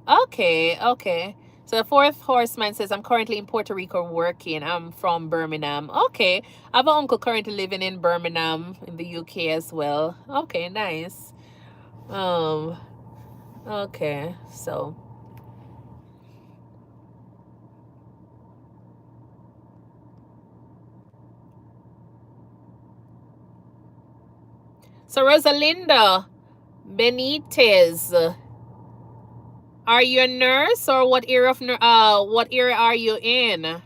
okay. So the fourth horseman says, I'm currently in Puerto Rico working. I'm from Birmingham. Okay. I have an uncle currently living in Birmingham in the UK as well. Okay, nice. Okay. So Rosalinda Benitez, are you a nurse, or what area of what area are you in?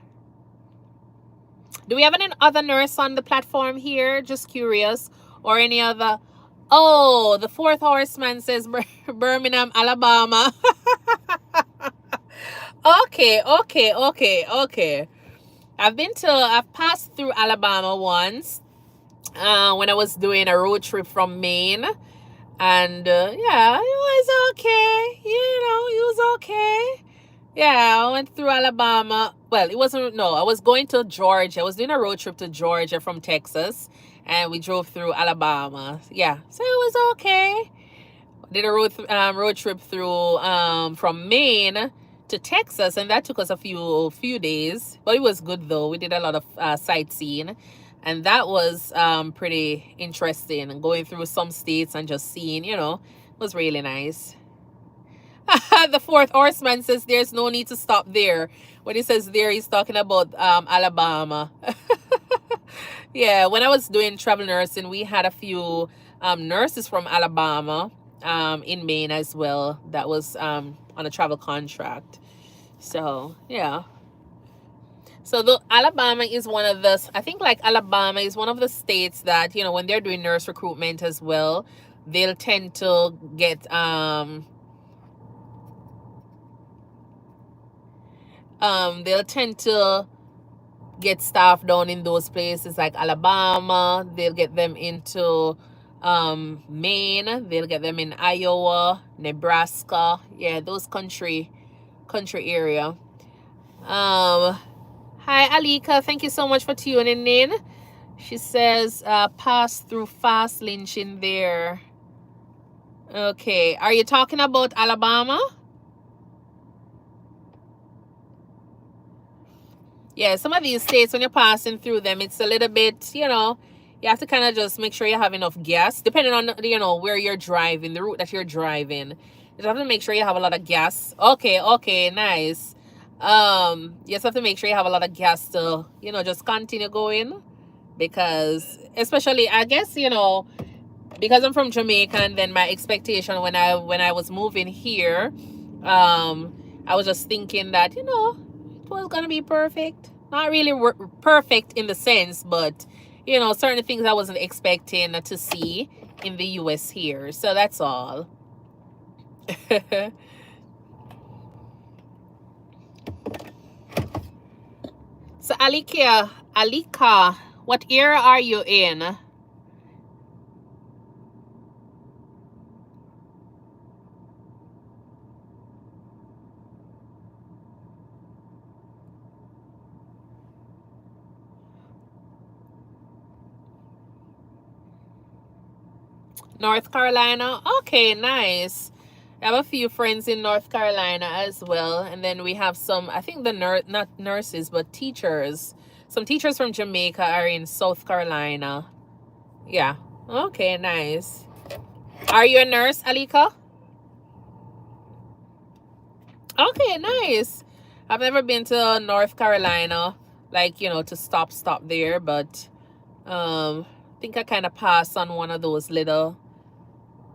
Do we have any other nurse on the platform here? Just curious. Or any other? Oh, the fourth horseman says Birmingham, Alabama. Okay. I've passed through Alabama once when I was doing a road trip from Maine. And yeah, it was okay. You know, it was okay. Yeah, I went through Alabama. Well, it wasn't, no, I was going to Georgia. I was doing a road trip to Georgia from Texas, and we drove through Alabama. Yeah, so it was okay. Did a road trip through from Maine to Texas, and that took us a few days, but it was good though. We did a lot of sightseeing, and that was pretty interesting. Going through some states and just seeing, you know, was really nice. The fourth horseman says there's no need to stop there. When he says there, he's talking about Alabama. Yeah, when I was doing travel nursing, we had a few nurses from Alabama in Maine as well. That was on a travel contract. So yeah. So the Alabama is one of the, I think, like, Alabama is one of the states that, you know, when they're doing nurse recruitment as well, they'll tend to get they'll tend to get staff down in those places like Alabama. They'll get them into Maine. They'll get them in Iowa, Nebraska. Yeah, those country area. Hi Alika, thank you so much for tuning in. She says pass through fast lynching there. Okay, are you talking about Alabama? Yeah, some of these states, when you're passing through them, it's a little bit, you know, you have to kind of just make sure you have enough gas, depending on, you know, where you're driving, the route that you're driving. You just have to make sure you have a lot of gas. Okay, okay, nice. You just have to make sure you have a lot of gas to, you know, just continue going. Because, especially, I guess, you know, because I'm from Jamaica, and then my expectation when I was moving here, I was just thinking that, you know, it was gonna be perfect. Not really perfect in the sense, but you know, certain things I wasn't expecting to see in the US here. So that's all. So Alika, what era are you in? North Carolina? Okay, nice. I have a few friends in North Carolina as well. And then we have some, I think not nurses, but teachers. Some teachers from Jamaica are in South Carolina. Yeah. Okay, nice. Are you a nurse, Alika? Okay, nice. I've never been to North Carolina, like, you know, to stop there, but I think I kind of passed on one of those little,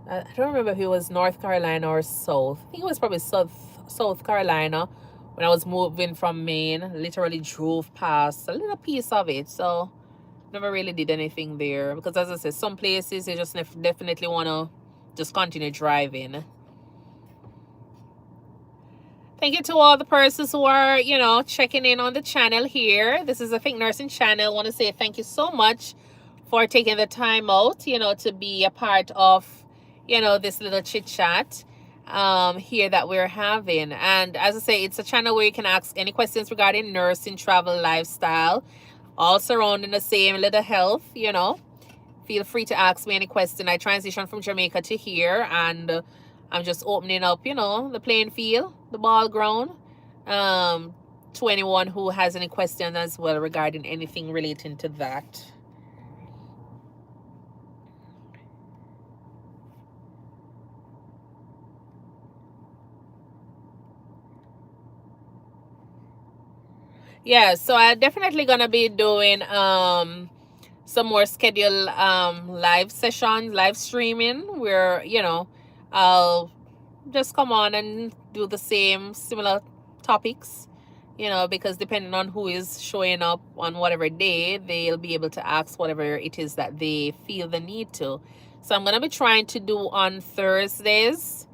I don't remember if it was North Carolina or South. I think it was probably South Carolina when I was moving from Maine. Literally drove past a little piece of it. So never really did anything there. Because as I said, some places you just definitely want to just continue driving. Thank you to all the persons who are, you know, checking in on the channel here. This is a Think Nursing channel. I want to say thank you so much for taking the time out, you know, to be a part of, you know, this little chit chat here that we're having. And as I say, it's a channel where you can ask any questions regarding nursing, travel, lifestyle, all surrounding the same little health, you know. Feel free to ask me any question. I transitioned from Jamaica to here, and I'm just opening up, you know, the playing field, the ball ground, to anyone who has any questions as well regarding anything relating to that. Yeah, so I'm definitely gonna be doing some more scheduled live sessions, live streaming, where, you know, I'll just come on and do the same similar topics, you know, because depending on who is showing up on whatever day, they'll be able to ask whatever it is that they feel the need to. So I'm gonna be trying to do on Thursdays.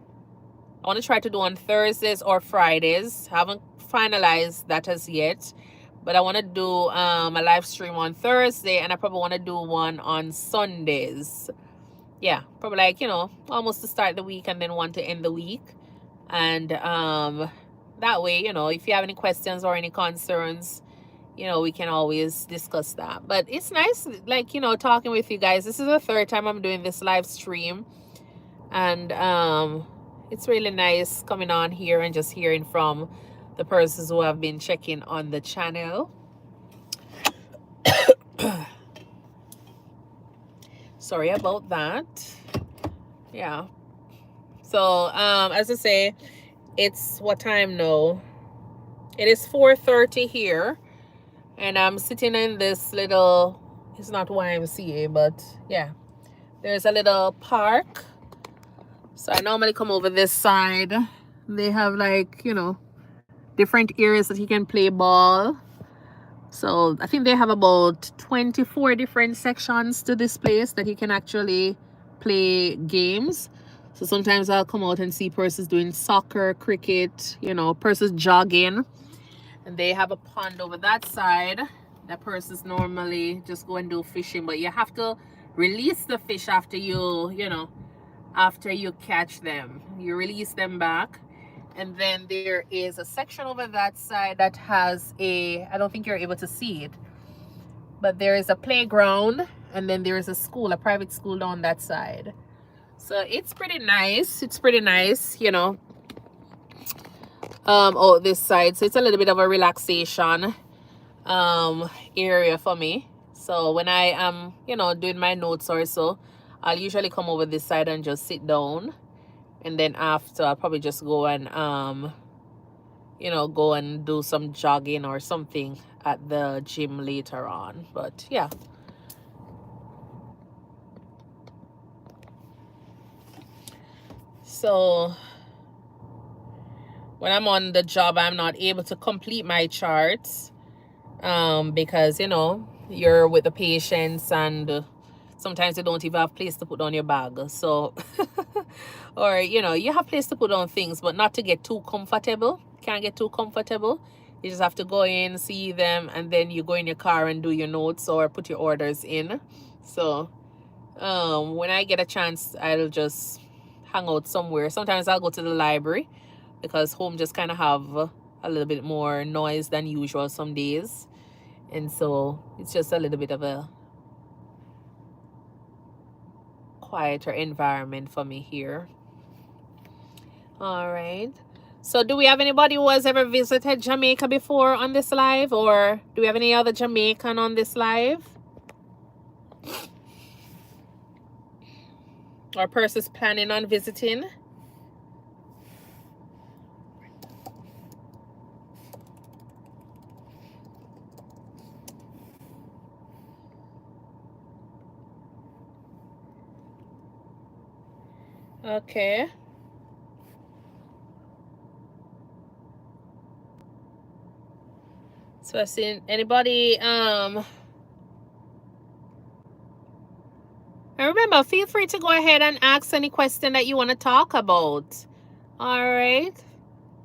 I want to try to do on Thursdays or Fridays. Haven't finalized that as yet, but I want to do a live stream on Thursday, and I probably want to do one on Sundays. Yeah, probably, like, you know, almost to start the week and then one to end the week. And that way, you know, if you have any questions or any concerns, you know, we can always discuss that. But it's nice, like, you know, talking with you guys. This is the third time I'm doing this live stream, and it's really nice coming on here and just hearing from the persons who have been checking on the channel. Sorry about that. Yeah. So as I say, it's what time now? It is 4:30 here, and I'm sitting in this little, it's not YMCA, but yeah, there's a little park. So I normally come over this side. They have, like, you know, different areas that you can play ball. So I think they have about 24 different sections to this place that you can actually play games. So sometimes I'll come out and see persons doing soccer, cricket, you know, persons jogging. And they have a pond over that side that persons normally just go and do fishing. But you have to release the fish after you know, after you catch them. You release them back. And then there is a section over that side that has I don't think you're able to see it, but there is a playground, and then there is a school, a private school down that side. So it's pretty nice. It's pretty nice, you know. Oh, this side. So it's a little bit of a relaxation area for me. So when I am, doing my notes or so, I'll usually come over this side and just sit down. And then after, I'll probably just go and, go and do some jogging or something at the gym later on. But yeah. So when I'm on the job, I'm not able to complete my charts because, you're with the patients and sometimes you don't even have place to put down your bag. So, or, you have place to put down things, but not to get too comfortable. Can't get too comfortable. You just have to go in, see them, and then you go in your car and do your notes or put your orders in. So, when I get a chance, I'll just hang out somewhere. Sometimes I'll go to the library because home just kind of have a little bit more noise than usual some days. And so it's just a little bit of a quieter environment for me here. All right. So do we have anybody who has ever visited Jamaica before on this live? Or do we have any other Jamaican on this live? Or persons planning on visiting? Okay. So I've seen anybody, and remember, feel free to go ahead and ask any question that you want to talk about. All right.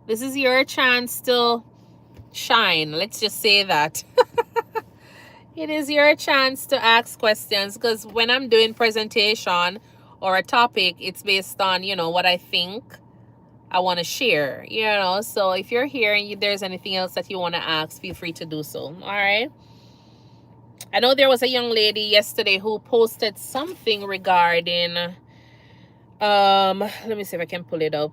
This is your chance to shine. Let's just say that. It is your chance to ask questions because when I'm doing presentation or a topic, it's based on, what I think I want to share, So if you're here and there's anything else that you want to ask, feel free to do so. All right. I know there was a young lady yesterday who posted something regarding, let me see if I can pull it up.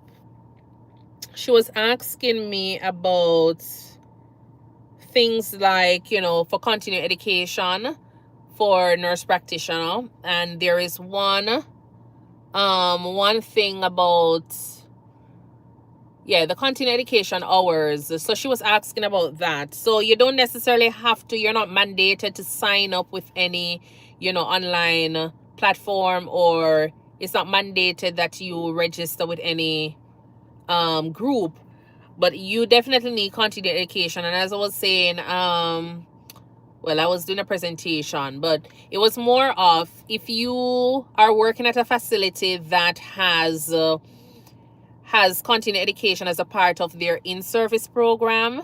She was asking me about things like, for continuing education for nurse practitioner. And there is one thing about, the continuing education hours. So she was asking about that. So you don't necessarily have to, you're not mandated to sign up with any, online platform, or it's not mandated that you register with any group, but you definitely need continuing education. And as I was saying, I was doing a presentation, but it was more of, if you are working at a facility that has continuing education as a part of their in-service program,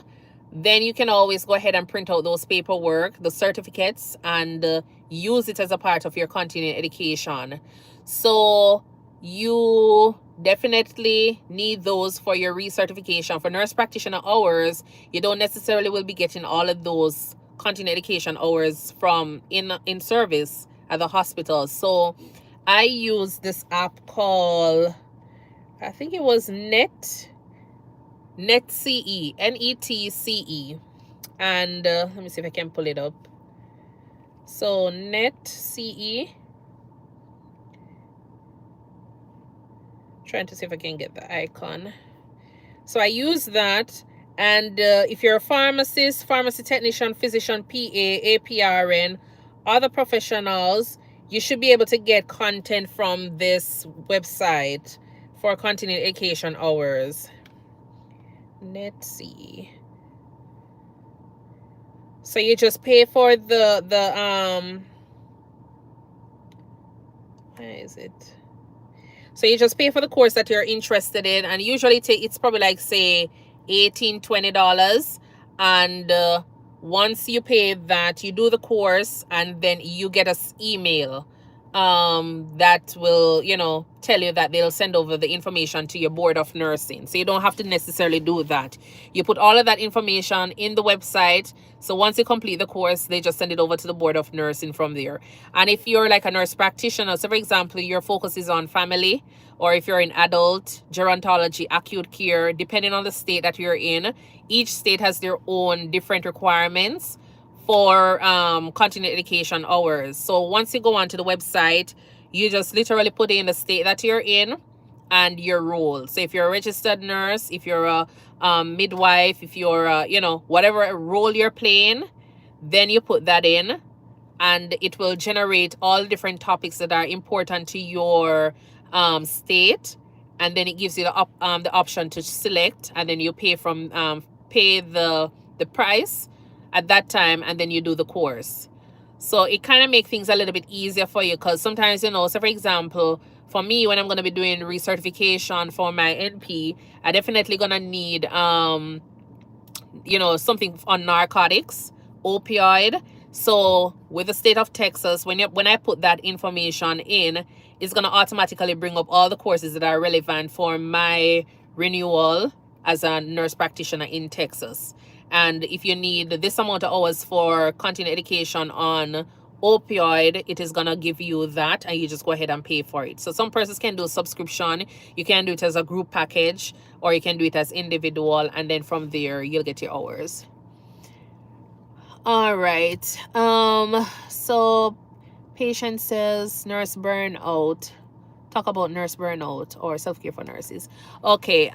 then you can always go ahead and print out those paperwork, the certificates, and use it as a part of your continuing education. So you definitely need those for your recertification. For nurse practitioner hours, you don't necessarily will be getting all of those continuing education hours from in service at the hospital. So I use this app called, I think it was NetCE, NETCE. And let me see if I can pull it up. So NetCE. Trying to see if I can get the icon. So I use that. And if you're a pharmacist, pharmacy technician, physician, PA, APRN, other professionals, you should be able to get content from this website for continuing education hours. Let's see. So you just pay for the where is it? So you just pay for the course that you're interested in, and usually it's probably like, say, $18-$20. And once you pay that, you do the course, and then you get an email that will, tell you that they'll send over the information to your board of nursing. So you don't have to necessarily do that. You put all of that information in the website. So once you complete the course, they just send it over to the board of nursing from there. And if you're like a nurse practitioner, so for example, your focus is on family, or if you're in adult, gerontology, acute care, depending on the state that you're in, each state has their own different requirements for continuing education hours. So once you go onto the website, you just literally put in the state that you're in and your role. So if you're a registered nurse, if you're a midwife, if you're you know, whatever role you're playing, then you put that in, and it will generate all the different topics that are important to your state, and then it gives you the option to select, and then you pay from pay the price at that time, and then you do the course. So it kind of makes things a little bit easier for you, because sometimes, you know, so for example, for me, when I'm going to be doing recertification for my NP, I definitely going to need you know, something on narcotics, opioid. So with the state of Texas, when I put that information in, it's going to automatically bring up all the courses that are relevant for my renewal as a nurse practitioner in Texas. And if you need this amount of hours for continuing education on opioid, it is going to give you that, and you just go ahead and pay for it. So some persons can do subscription, you can do it as a group package, or you can do it as individual, and then from there you'll get your hours. All right, so patient says nurse burnout. Talk about nurse burnout or self-care for nurses. Okay,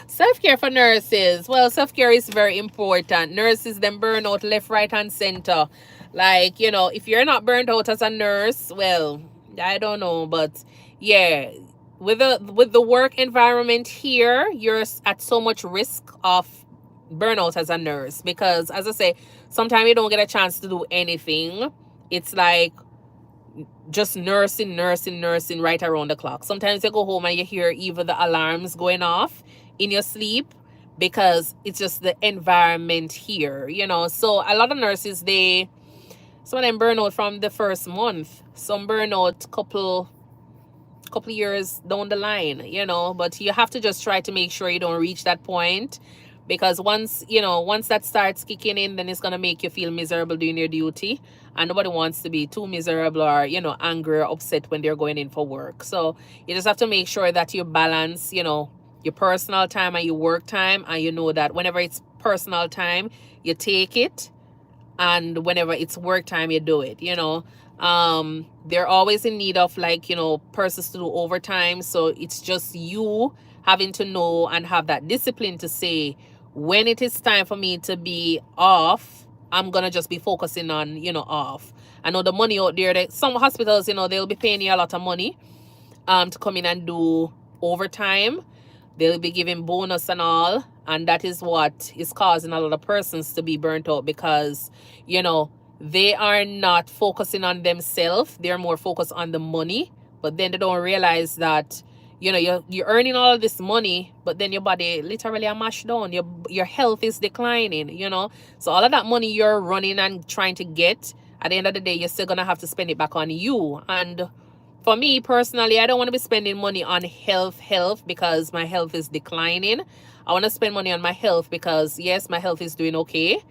self-care for nurses. Well, self-care is very important. Nurses then burn out left, right, and center. Like, you know, if you're not burnt out as a nurse, well, I don't know, but yeah, with the work environment here, you're at so much risk of burnout as a nurse, because as I say, sometimes you don't get a chance to do anything. It's like just nursing right around the clock. Sometimes you go home and you hear even the alarms going off in your sleep, because it's just the environment here, you know. So a lot of nurses, some of them burn out from the first month, some burn out couple years down the line, you know. But you have to just try to make sure you don't reach that point, because once that starts kicking in, then it's going to make you feel miserable doing your duty, and nobody wants to be too miserable or, you know, angry or upset when they're going in for work. So you just have to make sure that you balance, you know, your personal time and your work time, and you know that whenever it's personal time, you take it, and whenever it's work time, you do it, you know. They're always in need of, like, you know, persons to do overtime. So it's just you having to know and have that discipline to say, when it is time for me to be off, I'm gonna just be focusing on, you know, off. I know the money out there, that some hospitals, you know, they'll be paying you a lot of money to come in and do overtime. They'll be giving bonus and all, and that is what is causing a lot of persons to be burnt out, because, you know, they are not focusing on themselves. They're more focused on the money, but then they don't realize that, you know, you're earning all of this money, but then your body literally are mashed down. Your health is declining, you know. So all of that money you're running and trying to get, at the end of the day, you're still gonna have to spend it back on you. And for me personally, I don't want to be spending money on health because my health is declining. I want to spend money on my health because, yes, my health is doing okay,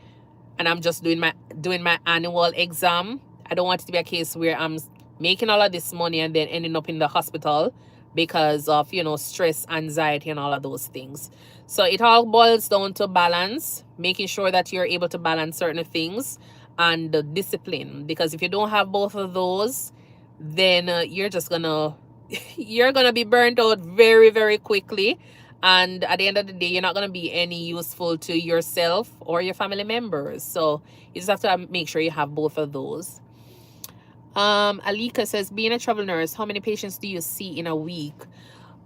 and I'm just doing my annual exam. I don't want it to be a case where I'm making all of this money and then ending up in the hospital because of, you know, stress, anxiety, and all of those things. So it all boils down to balance, making sure that you're able to balance certain things, and the discipline. Because if you don't have both of those, then you're just gonna you're gonna be burnt out very, very quickly, and at the end of the day, you're not gonna be any useful to yourself or your family members. So you just have to make sure you have both of those. Alika says, being a travel nurse, how many patients do you see in a week?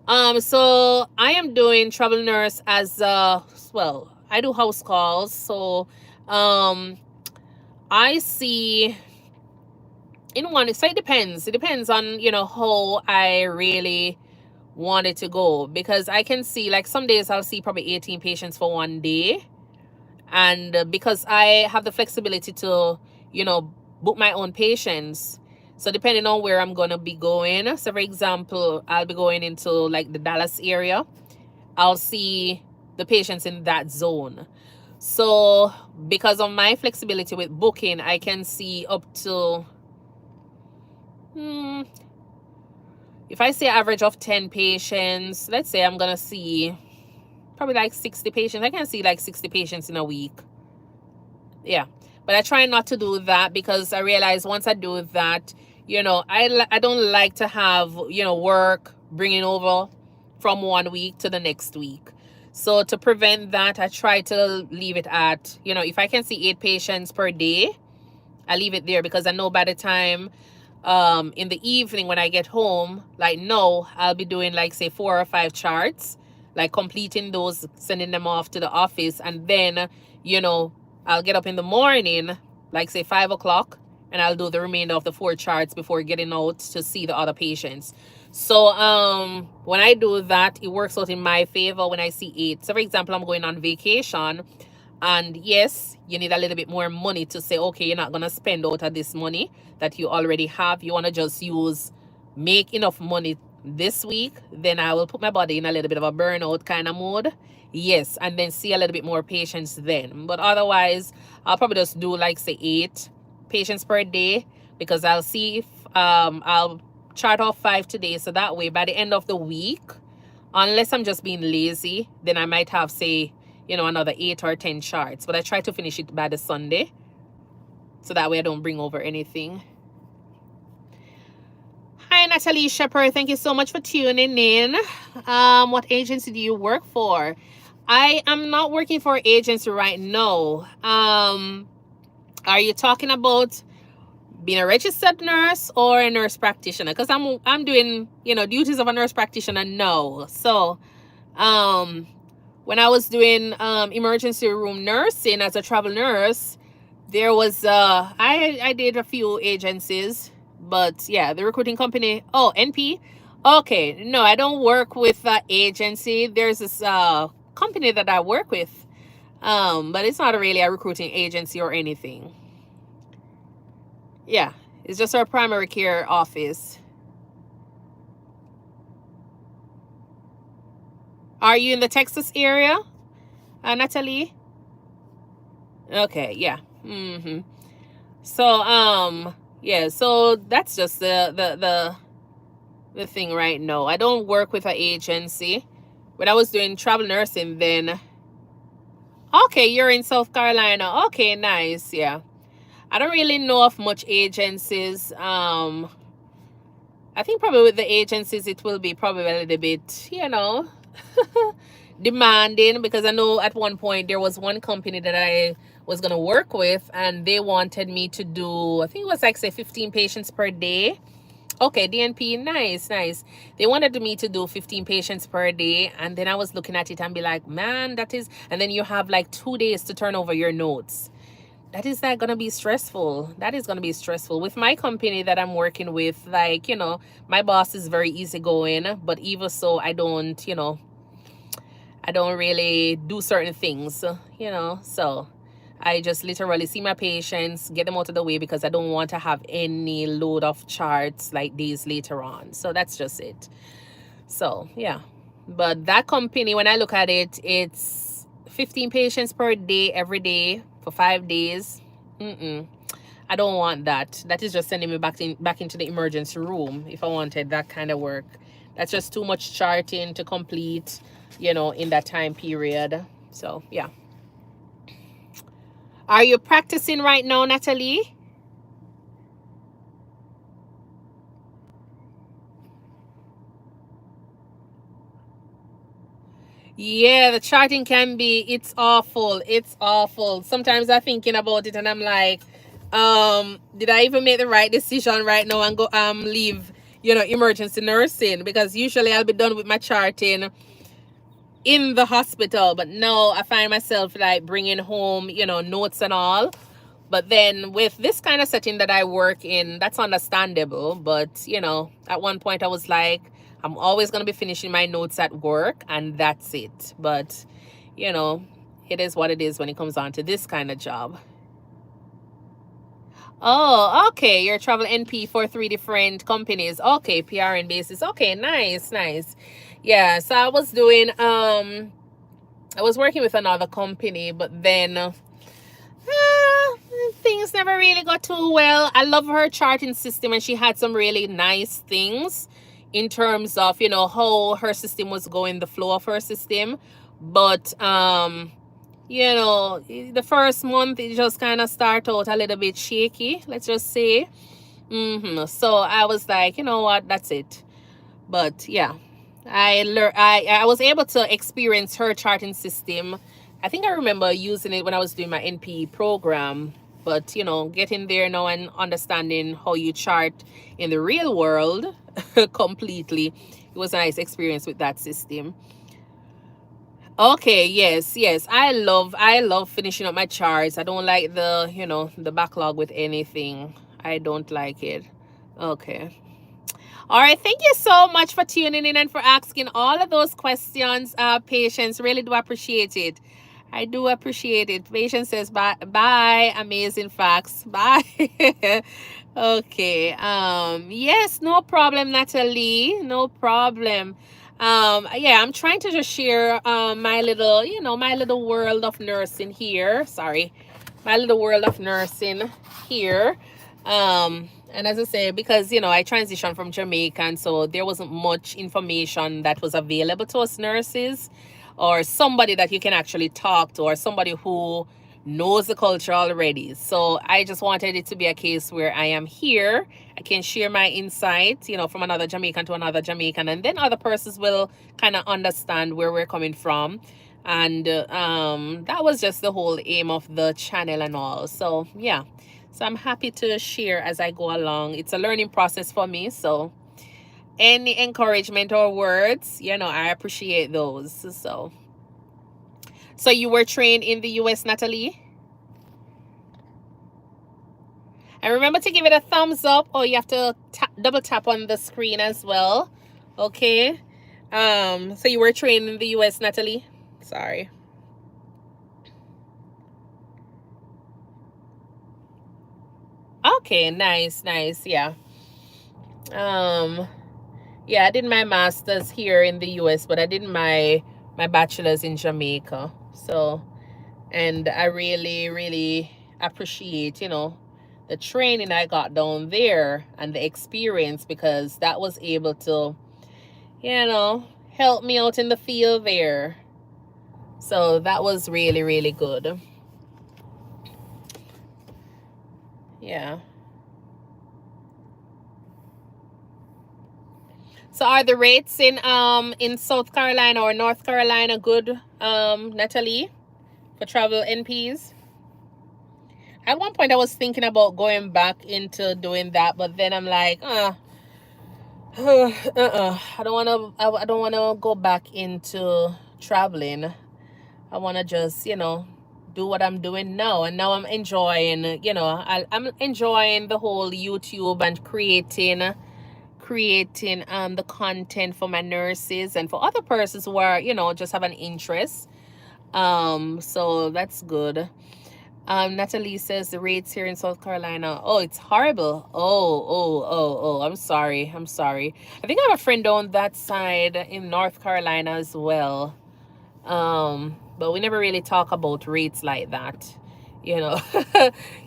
So I am doing travel nurse as well, I do house calls. So I see in one, so it depends on, you know, how I really want it to go, because I can see, like, some days I'll see probably 18 patients for one day, and because I have the flexibility to, you know, book my own patients. So depending on where I'm gonna be going, so for example, I'll be going into like the Dallas area, I'll see the patients in that zone. So because of my flexibility with booking, I can see up to if I say average of 10 patients, let's say I'm gonna see probably like 60 patients. I can see like 60 patients in a week. Yeah, but I try not to do that because I realize once I do that, I don't like to have work bringing over from one week to the next week. So to prevent that, I try to leave it at, if I can see 8 patients per day, I leave it there, because I know by the time in the evening when I get home, like, no, I'll be doing like, say, 4 or 5 charts, like completing those, sending them off to the office, and then I'll get up in the morning, like, say, 5 o'clock, and I'll do the remainder of the 4 charts before getting out to see the other patients. So when I do that, it works out in my favor when I see 8. So for example, I'm going on vacation, and yes, you need a little bit more money to say, okay, you're not going to spend out of this money that you already have. You want to just make enough money this week. Then I will put my body in a little bit of a burnout kind of mode. Yes, and then see a little bit more patients then. But otherwise, I'll probably just do like, say, 8 patients per day, because I'll see if I'll chart off 5 today. So that way, by the end of the week, unless I'm just being lazy, then I might have, say, another 8 or 10 charts. But I try to finish it by the Sunday, so that way I don't bring over anything. Hi, Natalie Shepherd. Thank you so much for tuning in. What agency do you work for? I am not working for an agency right now. Are you talking about being a registered nurse or a nurse practitioner? Because I'm doing duties of a nurse practitioner now. So when I was doing emergency room nursing as a travel nurse, there was I did a few agencies, but yeah, the recruiting company, NP. Okay, no, I don't work with an agency. There's this company that I work with, but it's not really a recruiting agency or anything. Yeah, it's just our primary care office. Are you in the Texas area, Natalie? Okay, yeah. So yeah, so that's just the thing right now. I don't work with an agency. When I was doing travel nursing, then okay, you're in South Carolina. Okay, nice. Yeah, I don't really know of much agencies. I think probably with the agencies it will be probably a little bit demanding, because I know at one point there was one company that I was going to work with, and they wanted me to do, I think it was like, say, 15 patients per day. Okay, DNP, nice. They wanted me to do 15 patients per day, and then I was looking at it and be like, man, that is, and then you have like 2 days to turn over your notes. That is not gonna be stressful. That is gonna be stressful. With my company that I'm working with, like, my boss is very easygoing, but even so, I don't really do certain things, so I just literally see my patients, get them out of the way, because I don't want to have any load of charts like these later on. So that's just it. So yeah, but that company, when I look at it, it's 15 patients per day every day for 5 days. I don't want that. That is just sending me back into the emergency room if I wanted that kind of work. That's just too much charting to complete, in that time period. So yeah. Are you practicing right now, Natalie? Yeah, the charting can be, it's awful. It's awful. Sometimes I'm thinking about it and I'm like, did I even make the right decision right now and go leave, emergency nursing? Because usually I'll be done with my charting in the hospital, but now I find myself like bringing home, notes and all. But then with this kind of setting that I work in, that's understandable. But, at one point I was like, I'm always going to be finishing my notes at work, and that's it. But, it is what it is when it comes on to this kind of job. Oh, okay. You're a travel NP for 3 different companies. Okay, PRN basis. Okay, nice. Yeah, so I was doing, I was working with another company, but then things never really got too well. I love her charting system, and she had some really nice things in terms of, how her system was going, the flow of her system. But you know, the first month it just kind of start out a little bit shaky, let's just say. So I was like, you know what, that's it. But yeah, I was able to experience her charting system. I think I remember using it when I was doing my NP program. But you know, getting there now and understanding how you chart in the real world completely, it was a nice experience with that system. Okay, yes. I love finishing up my charts. I don't like the, you know, the backlog with anything. I don't like it. Okay. All right, thank you so much for tuning in and for asking all of those questions. Patience, really do appreciate it. I do appreciate it. Patience says bye, bye. Amazing facts. Bye. Okay. Yes, no problem, Natalie. No problem. Yeah, I'm trying to just share my little, you know, my little world of nursing here. Sorry, my little world of nursing here. And as I say, because you know, I transitioned from Jamaica, and so there wasn't much information that was available to us nurses, or somebody that you can actually talk to, or somebody who knows the culture already. So I just wanted it to be a case where I am here, I can share my insight, you know, from another Jamaican to another Jamaican, and then other persons will kind of understand where we're coming from. And that was just the whole aim of the channel and all. So yeah, so I'm happy to share as I go along. It's a learning process for me, so any encouragement or words, you know, I appreciate those. So you were trained in the US, Natalie? And remember to give it a thumbs up, or you have to double tap on the screen as well. Okay. So you were trained in the US, Natalie? Sorry. Okay, nice. Yeah. Yeah, I did my master's here in the US, but I did my bachelor's in Jamaica. So, and I really appreciate, you know, the training I got down there and the experience, because that was able to, you know, help me out in the field there. So that was really good. Yeah. So are the rates in South Carolina or North Carolina good, Natalie, for travel NPs? At one point I was thinking about going back into doing that, but then I'm like, I don't want to. I don't want to go back into traveling. I want to just, you know, do what I'm doing now, and now I'm enjoying. You know, I'm enjoying the whole YouTube and creating the content for my nurses and for other persons who are, you know, just have an interest. So that's good. Natalie says the rates here in South Carolina. Oh, it's horrible. Oh. I'm sorry. I think I have a friend on that side in North Carolina as well. But we never really talk about rates like that, you know.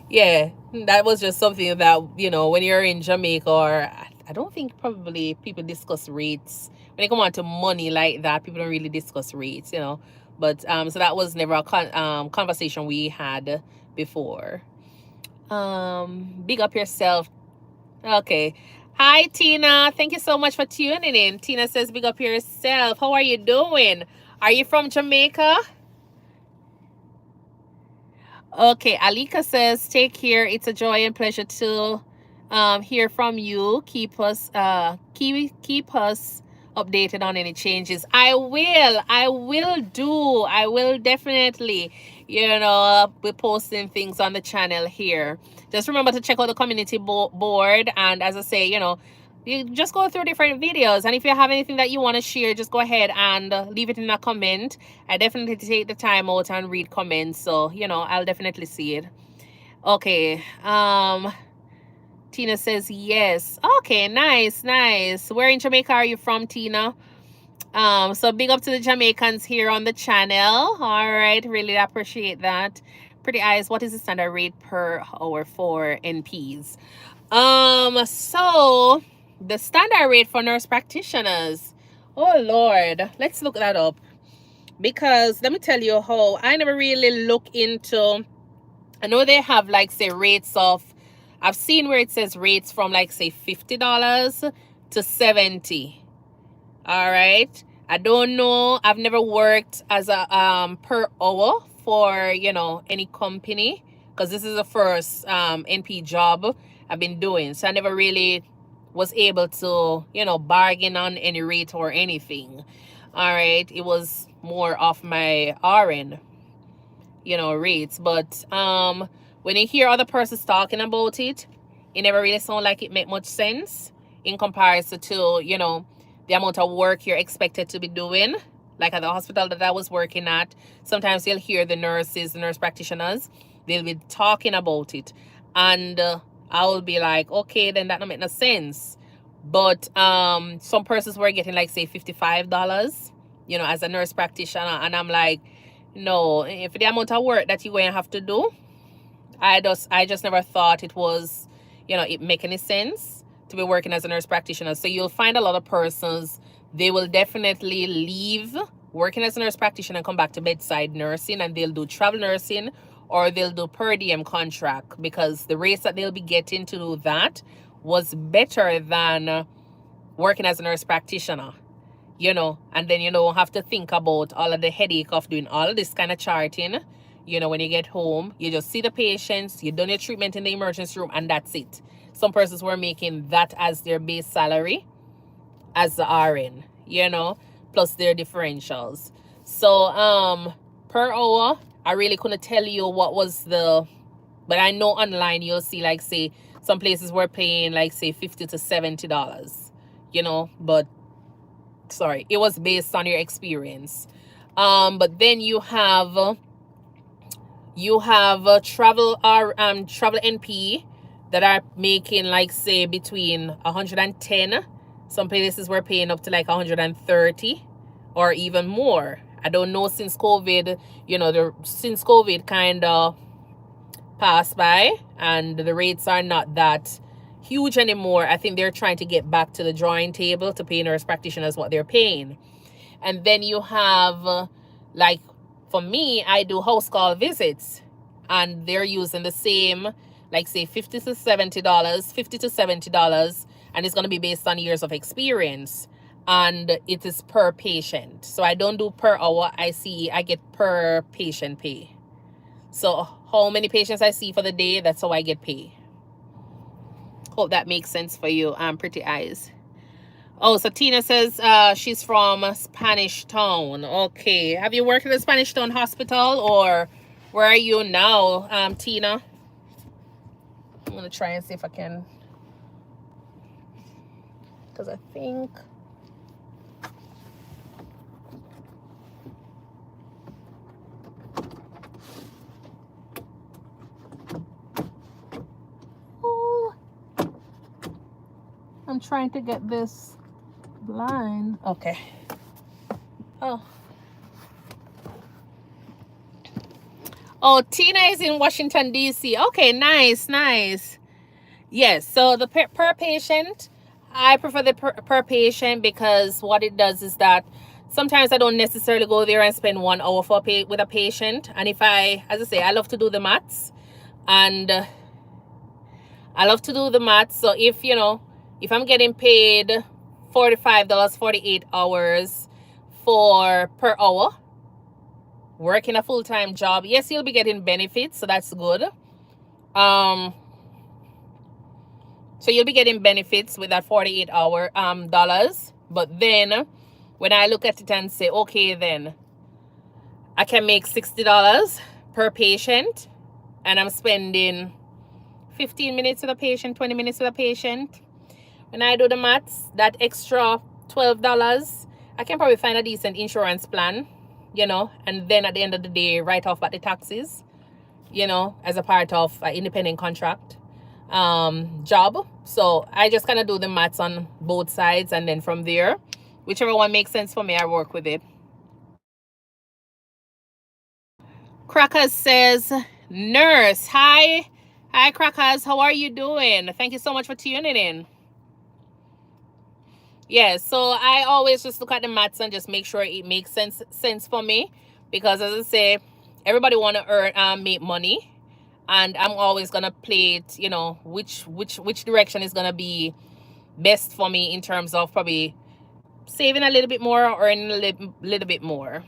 Yeah, that was just something that, you know, when you're in Jamaica, or I don't think probably people discuss rates when they come on to money like that. People don't really discuss rates, you know. But so that was never a conversation we had before. Big up yourself. Okay. Hi, Tina. Thank you so much for tuning in. Tina says, big up yourself. How are you doing? Are you from Jamaica? Okay. Alika says, take care. It's a joy and pleasure to hear from you. Keep us updated on any changes. I will definitely, you know, be posting things on the channel here. Just remember to check out the community board, and as I say, you know, you just go through different videos, and if you have anything that you want to share, just go ahead and leave it in a comment. I definitely take the time out and read comments, so you know, I'll definitely see it. Okay. Tina says yes. Okay, nice. Where in Jamaica are you from, Tina? So big up to the Jamaicans here on the channel. All right, really appreciate that. Pretty eyes, what is the standard rate per hour for NPs? So the standard rate for nurse practitioners. Oh Lord, let's look that up. because let me tell you how I never really look into. I know they have like say rates of. I've seen where it says rates from like say $50 to 70. All right. I don't know. I've never worked as a per hour for any company, because this is the first NP job I've been doing. So I never really was able to bargain on any rate or anything. All right. It was more of my RN rates. But when you hear other persons talking about it, it never really sound like it make much sense in comparison to the amount of work you're expected to be doing. Like at the hospital that I was working at, sometimes you'll hear the nurse practitioners, they'll be talking about it, and I will be like, okay, then that don't make no sense. But some persons were getting like say $55 as a nurse practitioner, and I'm like, no, if the amount of work that you're going to have to do, I just never thought it was it make any sense to be working as a nurse practitioner. So you'll find a lot of persons, they will definitely leave working as a nurse practitioner and come back to bedside nursing, and they'll do travel nursing or they'll do per diem contract, because the rates that they'll be getting to do that was better than working as a nurse practitioner. And then have to think about all of the headache of doing all of this kind of charting. When you get home, you just see the patients, you done your treatment in the emergency room, and that's it. Some persons were making that as their base salary as the RN, plus their differentials. So per hour, I really couldn't tell you what was but I know online you'll see like say some places were paying like say $50 to $70, but sorry, it was based on your experience. But then you have travel NP that are making like say between 110. Some places were paying up to like 130 or even more. I don't know, since COVID, since COVID kind of passed by and the rates are not that huge anymore. I think they're trying to get back to the drawing table to pay nurse practitioners what they're paying. And then you have like, for me, I do house call visits, and they're using the same, like say $50 to $70, and it's going to be based on years of experience, and it is per patient. So I don't do per hour. I get per patient pay. So how many patients I see for the day, that's how I get paid. Hope that makes sense for you, Pretty Eyes. Oh, so Tina says she's from Spanish Town. Okay. Have you worked at the Spanish Town Hospital, or where are you now, Tina? I'm going to try and see if I can, because I think... I'm trying to get this blind. Okay. Oh, Tina is in Washington, D.C. Okay, nice. Yes, so the per patient, I prefer the per patient, because what it does is that sometimes I don't necessarily go there and spend 1 hour with a patient. And if as I say, I love to do the maths. And so if I'm getting paid $45, 48 hours per hour, working a full-time job, yes, you'll be getting benefits, so that's good. So you'll be getting benefits with that 48 hour dollars. But then when I look at it and say, okay, then I can make $60 per patient, and I'm spending 15 minutes with a patient, 20 minutes with a patient. When I do the maths, that extra $12, I can probably find a decent insurance plan, and then at the end of the day, write off back the taxes, as a part of an independent contract job. So I just kind of do the maths on both sides, and then from there, whichever one makes sense for me, I work with it. Crackers says, nurse. Hi, Crackers. How are you doing? Thank you so much for tuning in. Yeah, so I always just look at the maths and just make sure it makes sense for me, because as I say, everybody want to earn make money, and I'm always gonna play it, you know, which direction is gonna be best for me in terms of probably saving a little bit more or earning a little bit more.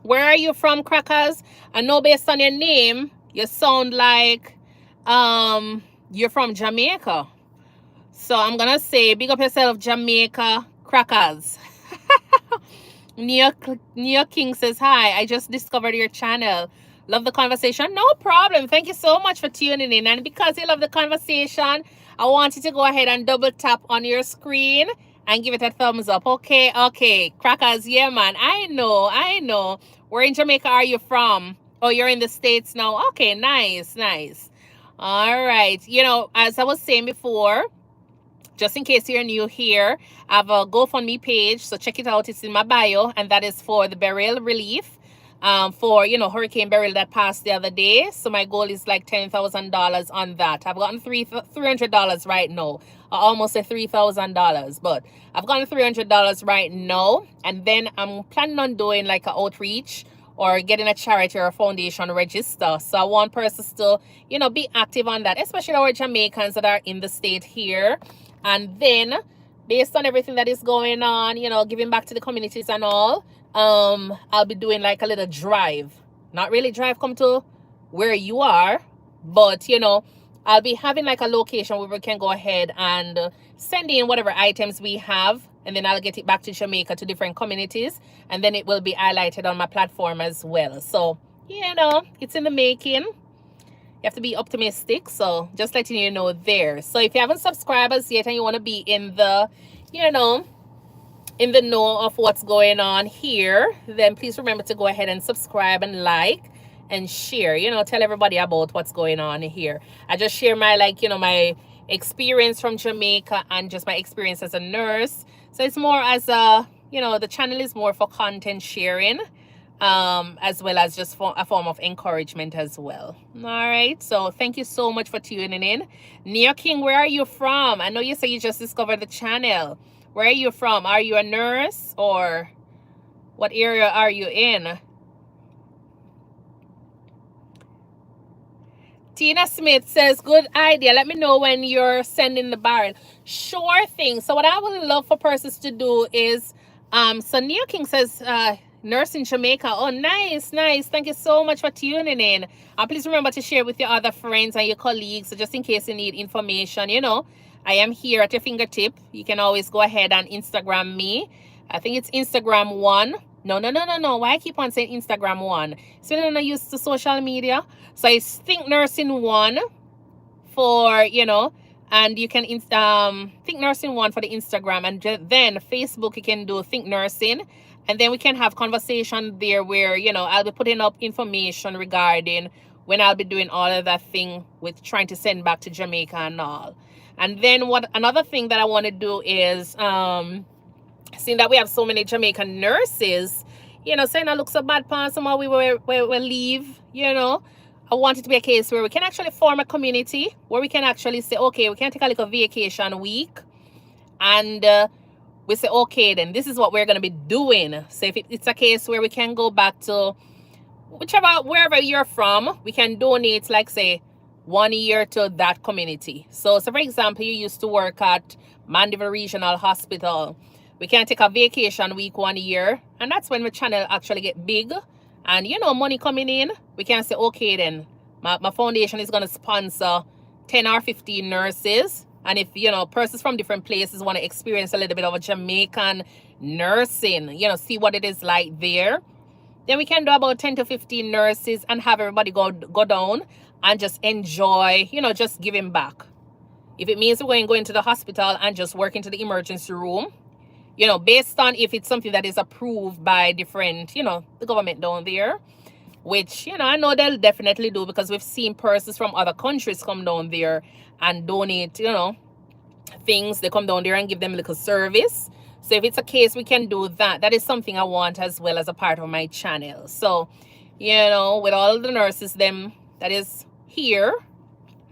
Where are you from, Crackers? I know based on your name, you sound like you're from Jamaica. So I'm gonna say big up yourself, Jamaica Crackers. Neo King says hi. I just discovered your channel. Love the conversation. No problem. Thank you so much for tuning in. And because you love the conversation, I want you to go ahead and double tap on your screen and give it a thumbs up. Okay, okay. Crackers, yeah, man. I know. Where in Jamaica are you from? Oh, you're in the States now. Okay, nice, nice. All right. You know, as I was saying before, just in case you're new here, I have a GoFundMe page, so check it out. It's in my bio, and that is for the Beryl relief, for, you know, Hurricane Beryl that passed the other day. So my goal is like $10,000 on that. I've gotten $300 right now. I almost said $3,000, but I've gotten $300 right now, and then I'm planning on doing like an outreach or getting a charity or a foundation register. So I want persons to, you know, be active on that, especially our Jamaicans that are in the state here. And then based on everything that is going on, you know, giving back to the communities and all, I'll be doing like a little drive. Not really drive come to where you are, but you know, I'll be having like a location where we can go ahead and send in whatever items we have, and then I'll get it back to Jamaica to different communities, and then it will be highlighted on my platform as well. So, you know, it's in the making. You have to be optimistic, so just letting you know there. So if you haven't subscribed us yet and you want to be in the, you know, in the know of what's going on here, then please remember to go ahead and subscribe and like and share, you know, tell everybody about what's going on here. I just share my, like, you know, my experience from Jamaica and just my experience as a nurse. So it's more as a, you know, the channel is more for content sharing, as well as just for a form of encouragement as well. All right, so thank you so much for tuning in. Neo King, where are you from? I know you say you just discovered the channel. Where are you from? Are you a nurse, or what area are you in? Tina Smith says, good idea. Let me know when you're sending the barrel. Sure thing. So what I would love for persons to do is, so Neo King says, nurse in Jamaica. Oh, nice, nice. Thank you so much for tuning in. Please remember to share with your other friends and your colleagues. So just in case you need information, you know, I am here at your fingertip. You can always go ahead and Instagram me. I think it's Instagram one. No. Why I keep on saying Instagram one? So I'm not used to social media. So it's Think Nursing One for, you know, and you can Think Nursing One for the Instagram, and then Facebook you can do Think Nursing, and then we can have conversation there where, you know, I'll be putting up information regarding when I'll be doing all of that thing with trying to send back to Jamaica and all. And then what another thing that I want to do is, seeing that we have so many Jamaican nurses, you know, saying I look so bad past somehow we will leave, you know. I want it to be a case where we can actually form a community where we can actually say, okay, we can take a little vacation week, and we say, okay, then this is what we're going to be doing. So if it's a case where we can go back to wherever you're from, we can donate, like say, 1 year to that community. So for example, you used to work at Mandeville Regional Hospital. We can take a vacation week 1 year, and that's when the channel actually get big, and you know, money coming in. We can say, okay, then my foundation is going to sponsor 10 or 15 nurses, and if, you know, persons from different places want to experience a little bit of a Jamaican nursing, you know, see what it is like there, then we can do about 10 to 15 nurses and have everybody go down and just enjoy, you know, just giving back. If it means we're going to the hospital and just work into the emergency room, you know, based on if it's something that is approved by different, you know, the government down there, which, you know, I know they'll definitely do, because we've seen persons from other countries come down there and donate, you know, things. They come down there and give them a little service. So if it's a case we can do that, that is something I want as well as a part of my channel. So, you know, with all the nurses, them, that is here.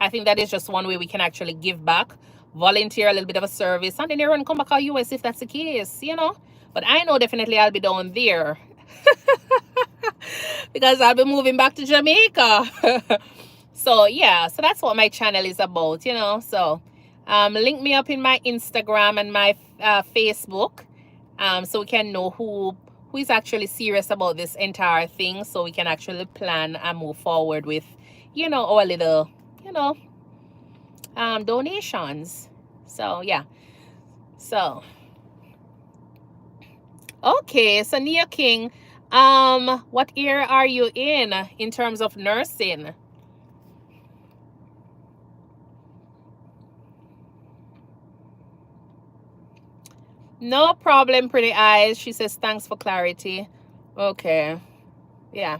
I think that is just one way we can actually give back, volunteer a little bit of a service, and then you run come back to US if that's the case, you know. But I know definitely I'll be down there because I'll be moving back to Jamaica. So yeah, so that's what my channel is about, you know. So link me up in my Instagram and my Facebook, so we can know who is actually serious about this entire thing, so we can actually plan and move forward with, you know, our little, you know, donations. So yeah. So okay, so Nia King, what year are you in terms of nursing? No problem, pretty eyes. She says thanks for clarity. Okay. Yeah.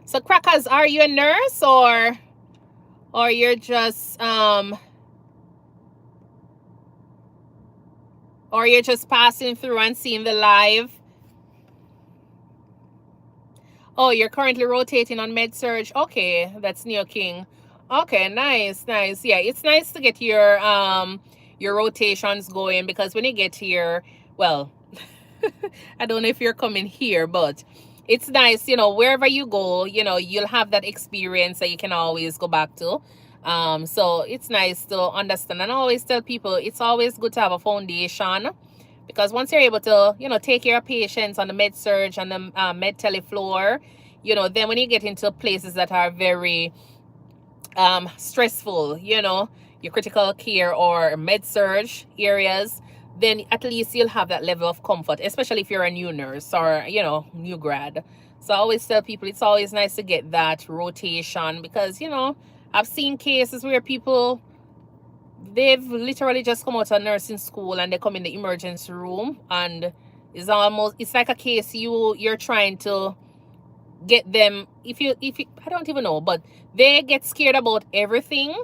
So Crackers, are you a nurse or you're just or you're just passing through and seeing the live? Oh, you're currently rotating on med surge. Okay, that's Neo King. Okay, nice, nice. Yeah, it's nice to get your rotations going, because when you get here, well, I don't know if you're coming here, but it's nice, you know, wherever you go, you know, you'll have that experience that you can always go back to. So it's nice to understand, and I always tell people it's always good to have a foundation, because once you're able to, you know, take care of patients on the med surge and the med tele floor, you know, then when you get into places that are very stressful, you know, your critical care or med surge areas, then at least you'll have that level of comfort, especially if you're a new nurse or, you know, new grad. So I always tell people it's always nice to get that rotation, because, you know, I've seen cases where people, they've literally just come out of nursing school and they come in the emergency room, and it's like a case you're trying to get them, if you I don't even know, but they get scared about everything.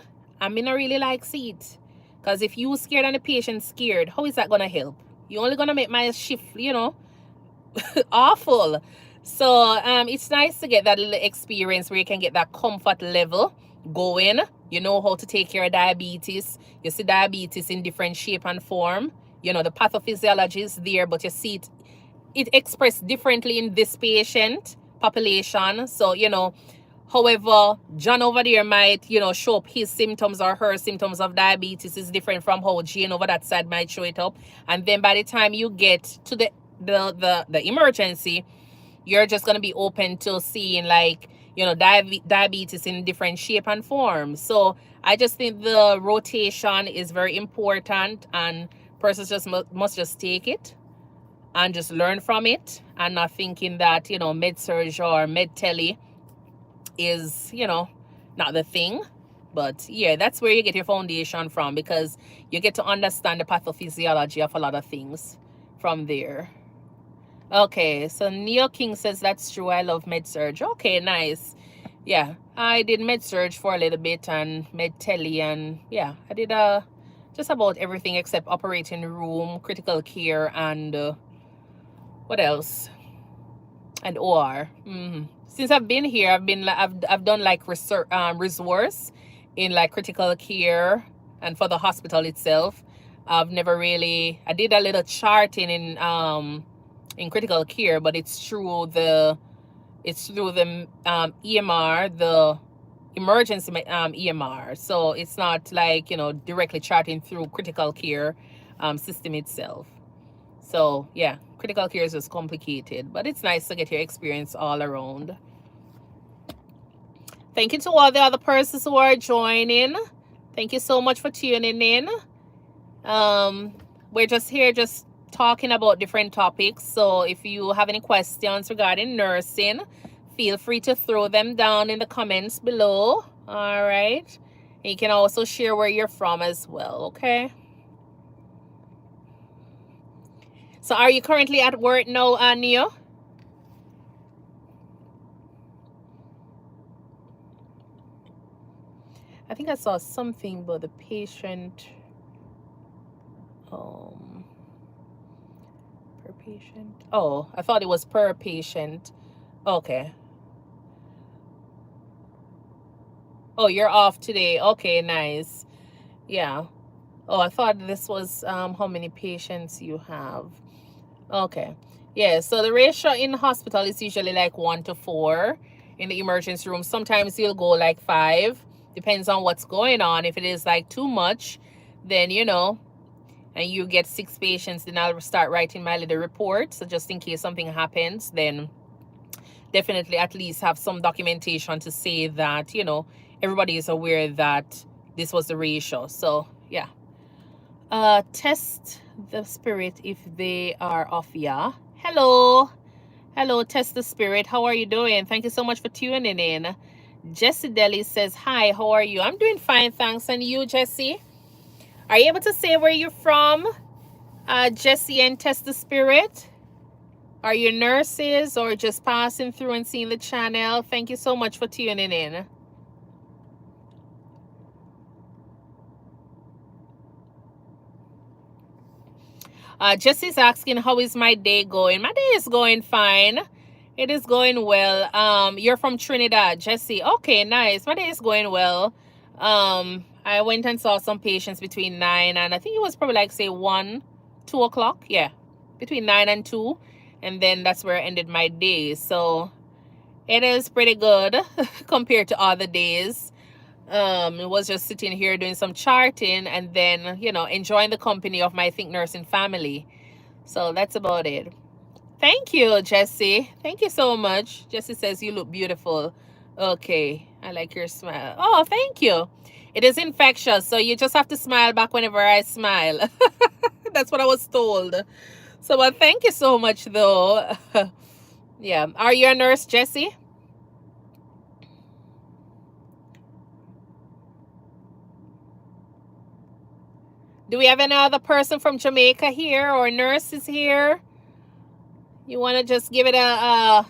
I mean, I really like see it, because if you scared and the patient scared, how is that gonna help? You're only gonna make my shift, you know, awful. So it's nice to get that little experience where you can get that comfort level going. You know how to take care of diabetes. You see diabetes in different shape and form. You know, the pathophysiology is there, but you see it expressed differently in this patient population. So, you know, however John over there might, you know, show up his symptoms or her symptoms of diabetes is different from how Jane over that side might show it up. And then by the time you get to the emergency, you're just going to be open to seeing, like, you know, diabetes in different shape and form. So I just think the rotation is very important, and persons just must just take it and just learn from it, and not thinking that, you know, med surge or med tele is, you know, not the thing. But yeah, that's where you get your foundation from, because you get to understand the pathophysiology of a lot of things from there. Okay, so Neo King says that's true. I love med surge. Okay, nice. Yeah, I did med surge for a little bit and med tele, and yeah, I did just about everything except operating room, critical care, and what else? And OR. Since I've been here, I've done like resource in like critical care and for the hospital itself. I've never really, I did a little charting in critical care, but it's through the EMR, the emergency EMR. So it's not like, you know, directly charting through critical care system itself. So yeah, critical care is just complicated, but it's nice to get your experience all around. Thank you to all the other persons who are joining. Thank you so much for tuning in. We're just here just talking about different topics. So if you have any questions regarding nursing, feel free to throw them down in the comments below. All right. And you can also share where you're from as well. Okay. So are you currently at work now, Neo? I think I saw something about the patient. Per patient. Oh, I thought it was per patient. Okay. Oh, you're off today. Okay, nice. Yeah. Oh, I thought this was how many patients you have. Okay. Yeah, so the ratio in the hospital is usually like 1 to 4 in the emergency room. Sometimes you'll go like 5. Depends on what's going on. If it is like too much, then and you get 6 patients, then I'll start writing my little report. So just in case something happens, then definitely at least have some documentation to say that, everybody is aware that this was the ratio. So yeah. Test the spirit if they are off. Yeah. Hello, test the spirit. How are you doing? Thank you so much for tuning in. Jessie Deli says, hi, how are you? I'm doing fine, thanks. And you, Jessie? Are you able to say where you're from? Jessie and Test the Spirit? Are you nurses or just passing through and seeing the channel? Thank you so much for tuning in. Jessie's asking, how is my day going? My day is going fine. It is going well. You're from Trinidad, Jessie. Okay, nice. My day is going well. I went and saw some patients between 9 and I think it was probably like say 1, 2 o'clock. Yeah, between 9 and 2. And then that's where I ended my day. So it is pretty good compared to other days. It was just sitting here doing some charting and then, enjoying the company of my Think Nursing family. So that's about it. Thank you, Jessie. Thank you so much. Jessie says you look beautiful. Okay, I like your smile. Oh, thank you. It is infectious, so you just have to smile back whenever I smile. That's what I was told. So, well, thank you so much, though. Yeah. Are you a nurse, Jessie? Do we have any other person from Jamaica here or nurses here? You want to just give it a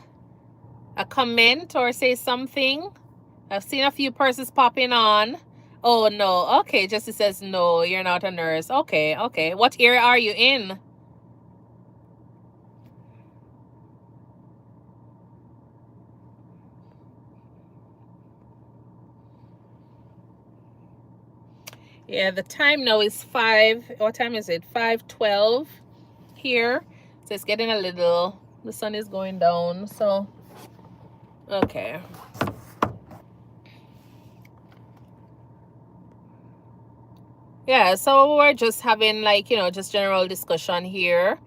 comment or say something? I've seen a few persons popping on. Oh, no. Okay, Jessie says, no, you're not a nurse. Okay, okay. What area are you in? Yeah, the time now is 5. What time is it? 5:12 here. So it's getting a little, the sun is going down. So, okay. Yeah, so we're just having like, just general discussion here.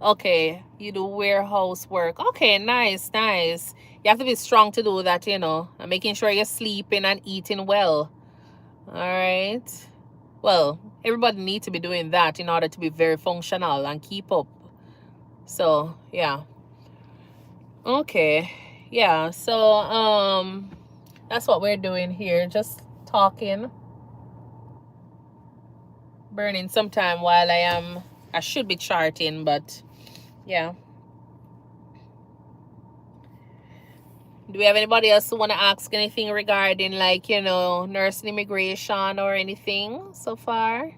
Okay, you do warehouse work. Okay, nice, nice. You have to be strong to do that, and making sure you're sleeping and eating well. All right. Well, everybody needs to be doing that in order to be very functional and keep up. So, yeah. Okay. Yeah, so that's what we're doing here, just talking, burning some time while I should be charting, but yeah. Do we have anybody else who want to ask anything regarding like, nursing immigration or anything so far?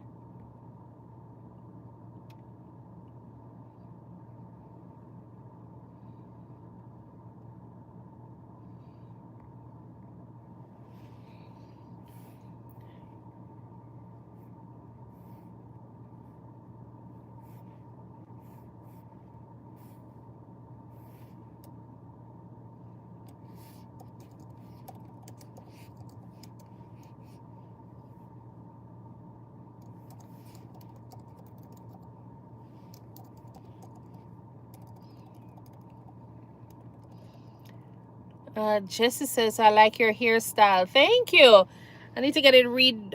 Jesse says, I like your hairstyle. Thank you. I need to get it redo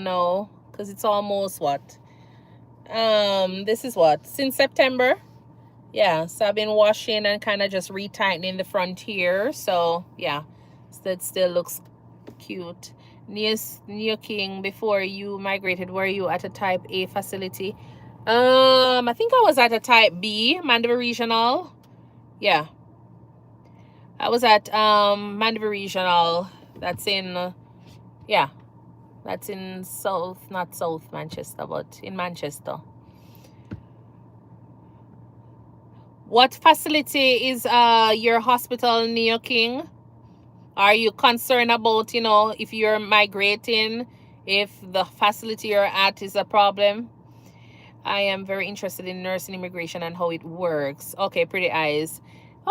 now because it's almost what? This is what? Since September? Yeah, so I've been washing and kind of just retightening the front here. So yeah, so that still looks cute. New King, before you migrated, were you at a type A facility? I think I was at a type B, Mandeville Regional. Yeah, I was at Mandeville Regional. That's in yeah, that's in not South Manchester, but in Manchester. What facility is your hospital, Neo King? Are you concerned about, if you're migrating, if the facility you're at is a problem? I am very interested in nursing immigration and how it works. Okay, pretty eyes.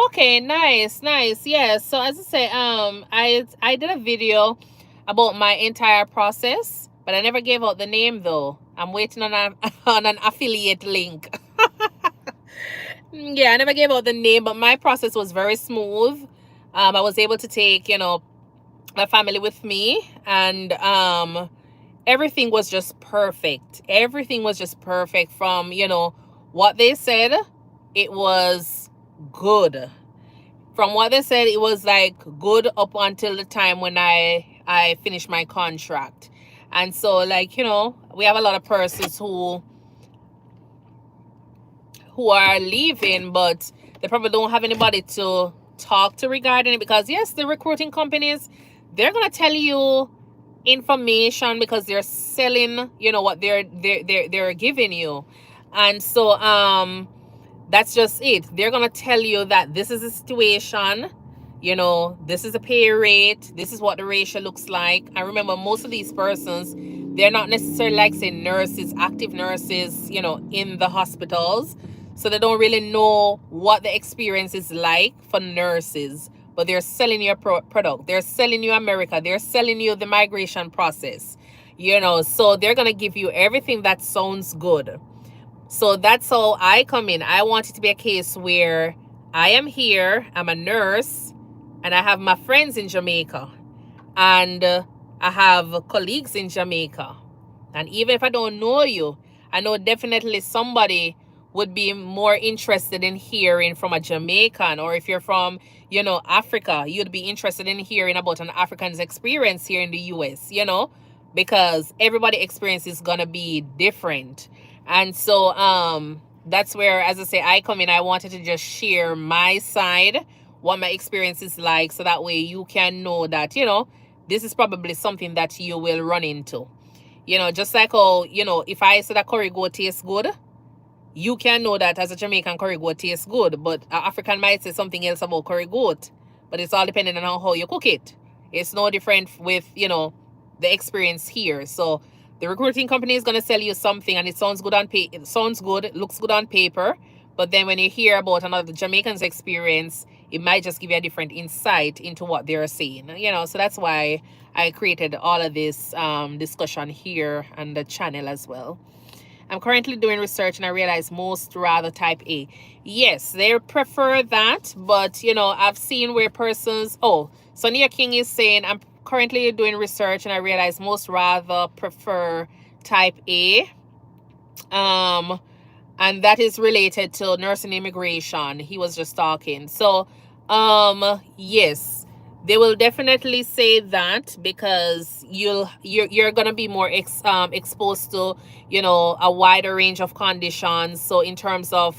Okay, nice, nice. Yes. So as I say, I did a video about my entire process, but I never gave out the name though. I'm waiting on on an affiliate link. Yeah, I never gave out the name, but my process was very smooth. I was able to take, my family with me, and everything was just perfect. Everything was just perfect from, what they said. It was good. From what they said, it was like good up until the time when I finished my contract. And so, like, we have a lot of persons who are leaving, but they probably don't have anybody to talk to regarding it, because yes, the recruiting companies, they're gonna tell you information because they're selling, what they're giving you. And so that's just it. They're gonna tell you that this is the situation, this is the pay rate, this is what the ratio looks like. I remember most of these persons, they're not necessarily like, say, nurses, active nurses, in the hospitals. So they don't really know what the experience is like for nurses, but they're selling your product. They're selling you America. They're selling you the migration process, so they're going to give you everything that sounds good. So that's how I come in. I want it to be a case where I am here, I'm a nurse, and I have my friends in Jamaica, and I have colleagues in Jamaica. And even if I don't know you, I know definitely somebody would be more interested in hearing from a Jamaican, or if you're from, Africa, you'd be interested in hearing about an African's experience here in the US, because everybody's experience is going to be different. And so that's where, as I say, I come in. I wanted to just share my side, what my experience is like, so that way you can know that, this is probably something that you will run into. Just like how, if I said that curry goat tastes good, you can know that as a Jamaican, curry goat tastes good, but an African might say something else about curry goat. But it's all depending on how you cook it. It's no different with, the experience here. So the recruiting company is going to sell you something, and it sounds good it sounds good, it looks good on paper. But then when you hear about another Jamaican's experience, it might just give you a different insight into what they're saying. So that's why I created all of this discussion here on the channel as well. I'm currently doing research, and I realize most rather type A. Yes, they prefer that, but I've seen where persons, Sonia King is saying, I'm currently doing research, and I realize most rather prefer type A. And that is related to nursing immigration. He was just talking. So yes, they will definitely say that, because you're gonna be more exposed to, a wider range of conditions. So in terms of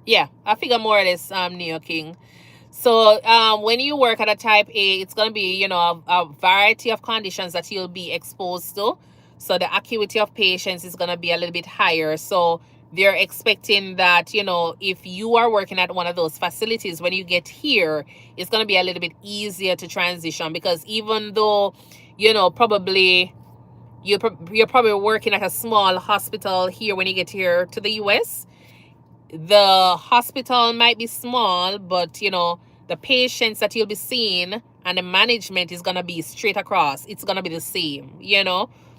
yeah, I figure more or less Neo King. So when you work at a type A, it's going to be, a variety of conditions that you'll be exposed to. So the acuity of patients is going to be a little bit higher. So they're expecting that, if you are working at one of those facilities, when you get here, it's going to be a little bit easier to transition, because even though, probably you're probably working at a small hospital here when you get here to the US, the hospital might be small, but the patients that you'll be seeing and the management is going to be straight across. It's going to be the same.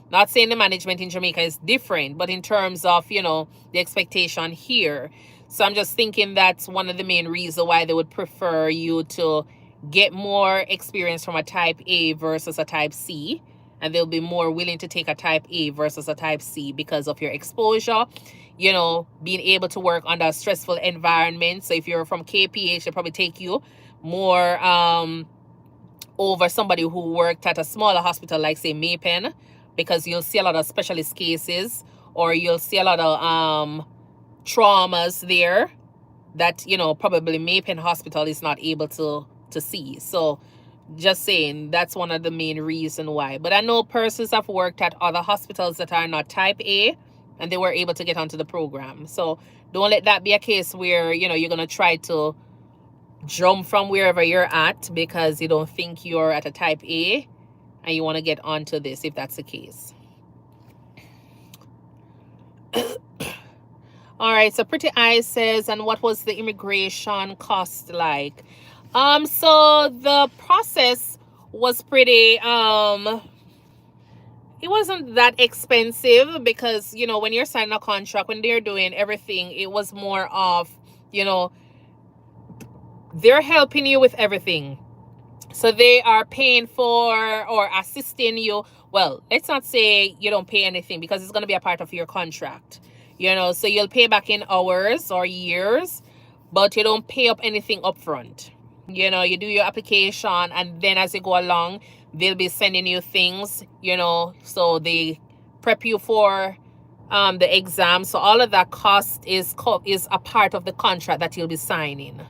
Not saying the management in Jamaica is different, but in terms of the expectation here. So I'm just thinking that's one of the main reasons why they would prefer you to get more experience from a type A versus a type C, and they'll be more willing to take a type A versus a type C because of your exposure, being able to work under a stressful environment. So if you're from KPH, they'll probably take you more over somebody who worked at a smaller hospital like, say, Maypen, because you'll see a lot of specialist cases, or you'll see a lot of traumas there that, probably Maypen Hospital is not able to see. So just saying, that's one of the main reasons why. But I know persons have worked at other hospitals that are not type A, and they were able to get onto the program. So don't let that be a case where, you know, you're going to try to jump from wherever you're at because you don't think you're at a type A and you want to get onto this, if that's the case. All right, so Pretty Eyes says, and what was the immigration cost like? So the process was pretty, it wasn't that expensive because, you know, when you're signing a contract, when they're doing everything, it was more of, you know, they're helping you with everything. So they are paying for or assisting you. Well, let's not say you don't pay anything because it's going to be a part of your contract, you know, so you'll pay back in hours or years, but you don't pay up anything up front. You know, you do your application and then as you go along, they'll be sending you things, you know, so they prep you for the exam. So all of that cost is a part of the contract that you'll be signing.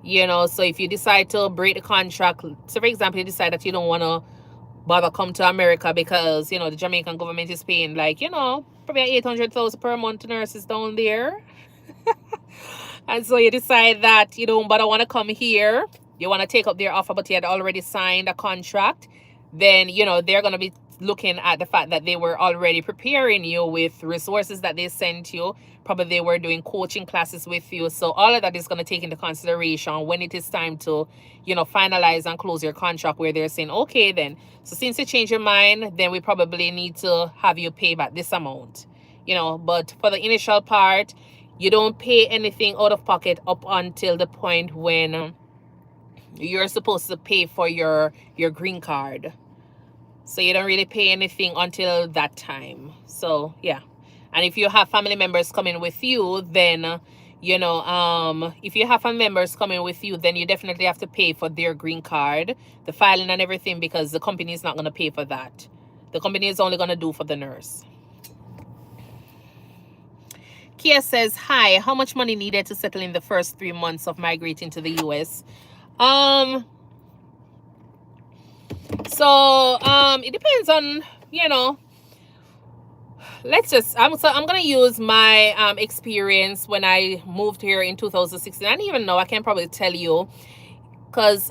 You know, so if you decide to break the contract, so for example, you decide that you don't want to bother come to America because, you know, the Jamaican government is paying like, you know, probably 800,000 per month to nurses down there. And so you decide that you don't bother want to come here, you want to take up their offer, but you had already signed a contract, then, you know, they're going to be looking at the fact that they were already preparing you with resources that they sent you. Probably they were doing coaching classes with you. So all of that is going to take into consideration when it is time to, you know, finalize and close your contract, where they're saying, okay, then, so since you change your mind, then we probably need to have you pay back this amount, you know. But for the initial part, you don't pay anything out of pocket up until the point when you're supposed to pay for your green card. So you don't really pay anything until that time. So yeah. And if you have family members coming with you, then, you know, if you have family members coming with you, then you definitely have to pay for their green card, the filing and everything, because the company is not going to pay for that. The company is only going to do for the nurse. Kia says, hi, how much money needed to settle in the first 3 months of migrating to the US? So it depends on, you know, I'm gonna use my experience when I moved here in 2016. I don't even know, I can probably tell you, because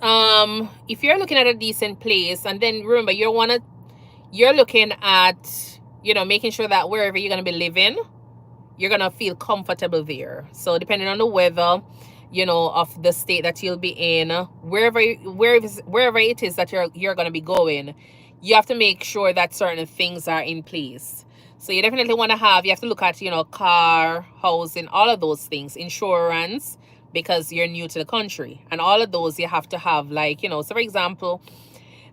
if you're looking at a decent place, and then remember, you're looking at, you know, making sure that wherever you're gonna be living, you're gonna feel comfortable there. So depending on the weather, you know, of the state that you'll be in, wherever it is that you're gonna be going, you have to make sure that certain things are in place. So you definitely want to you have to look at, you know, car, housing, all of those things, insurance, because you're new to the country, and all of those you have to have, like, you know. So for example,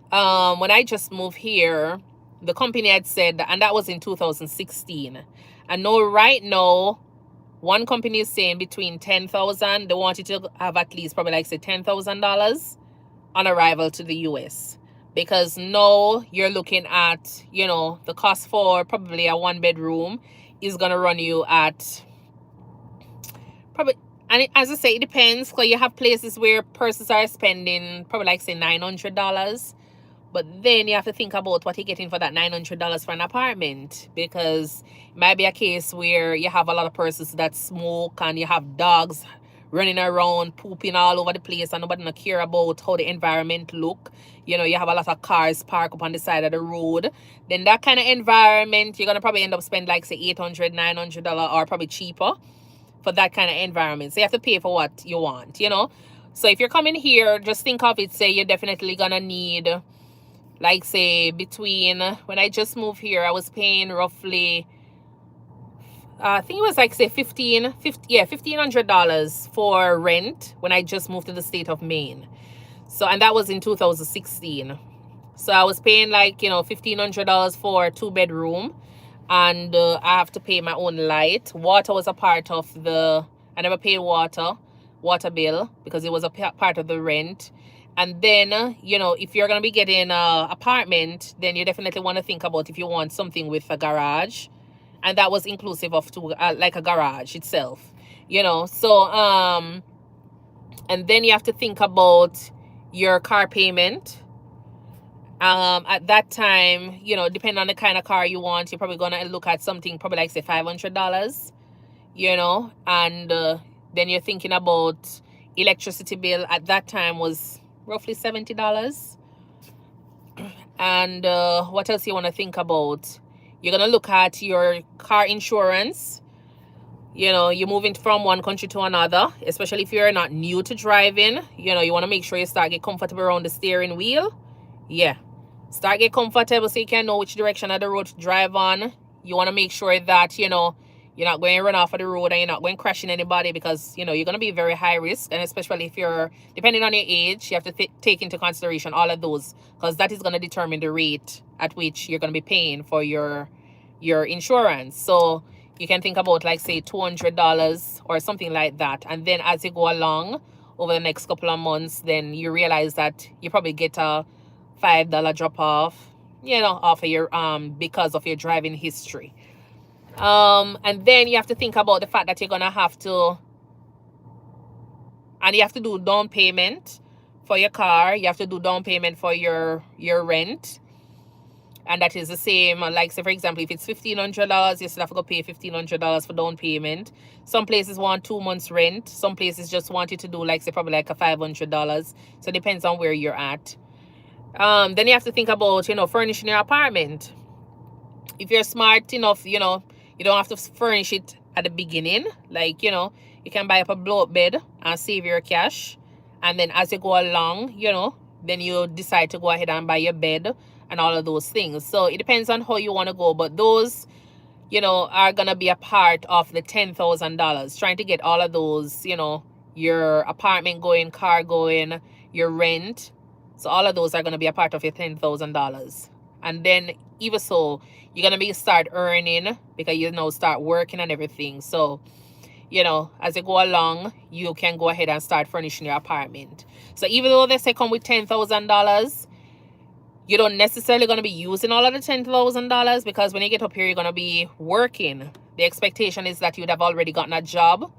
when I just moved here, the company had said, and that was in 2016, and no, right now, one company is saying between 10,000, they want you to have at least probably like say $10,000 on arrival to the US. Because now you're looking at, you know, the cost for probably a 1-bedroom is going to run you at probably, and as I say, it depends, because you have places where persons are spending probably like say $900. But then you have to think about what you're getting for that $900 for an apartment, because it might be a case where you have a lot of persons that smoke, and you have dogs running around, pooping all over the place, and nobody don't care about how the environment look. You know, you have a lot of cars parked up on the side of the road. Then that kind of environment, you're going to probably end up spending like say $800, $900, or probably cheaper for that kind of environment. So you have to pay for what you want, you know. So if you're coming here, just think of it, say you're definitely going to need, like say between, when I just moved here, I was paying roughly, I think it was like say $1,500 for rent when I just moved to the state of Maine. So, and that was in 2016. So I was paying like, you know, $1,500 for a 2-bedroom, and I have to pay my own light. Water was a part of I never paid water bill because it was a part of the rent. And then, you know, if you're going to be getting an apartment, then you definitely want to think about if you want something with a garage. And that was inclusive of like a garage itself, you know. So, and then you have to think about your car payment. At that time, you know, depending on the kind of car you want, you're probably gonna look at something probably like say $500, you know, and then you're thinking about electricity bill at that time was roughly $70. And what else you want to think about? You're gonna look at your car insurance. You know, you're moving from one country to another, especially if you're not new to driving. You know, you want to make sure you start get comfortable around the steering wheel. Yeah, start get comfortable so you can know which direction of the road to drive on. You want to make sure that, you know, you're not going to run off of the road and you're not going crashing anybody, because, you know, you're going to be very high risk. And especially if you're, depending on your age, you have to take into consideration all of those, because that is going to determine the rate at which you're going to be paying for your insurance. So you can think about like say $200 or something like that. And then as you go along over the next couple of months, then you realize that you probably get a $5 drop off, you know, off of your because of your driving history. And then you have to think about the fact that you're gonna have to, and you have to do down payment for your car. You have to do down payment for your rent. And that is the same, like say for example, if it's $1,500, you still have to go pay $1,500 for down payment. Some places want 2 months rent. Some places just want you to do like say probably like a $500. So it depends on where you're at. Then you have to think about, you know, furnishing your apartment. If you're smart enough, you know, you don't have to furnish it at the beginning. Like, you know, you can buy up a blow-up bed and save your cash. And then as you go along, you know, then you decide to go ahead and buy your bed and all of those things. So it depends on how you want to go. But those, you know, are going to be a part of the $10,000. Trying to get all of those, you know, your apartment going, car going, your rent. So all of those are going to be a part of your $10,000. And then even so, you're going to start earning because you know, start working and everything. So, you know, as you go along, you can go ahead and start furnishing your apartment. So even though they say come with $10,000, you don't necessarily going to be using all of the $10,000, because when you get up here, you're going to be working. The expectation is that you'd have already gotten a job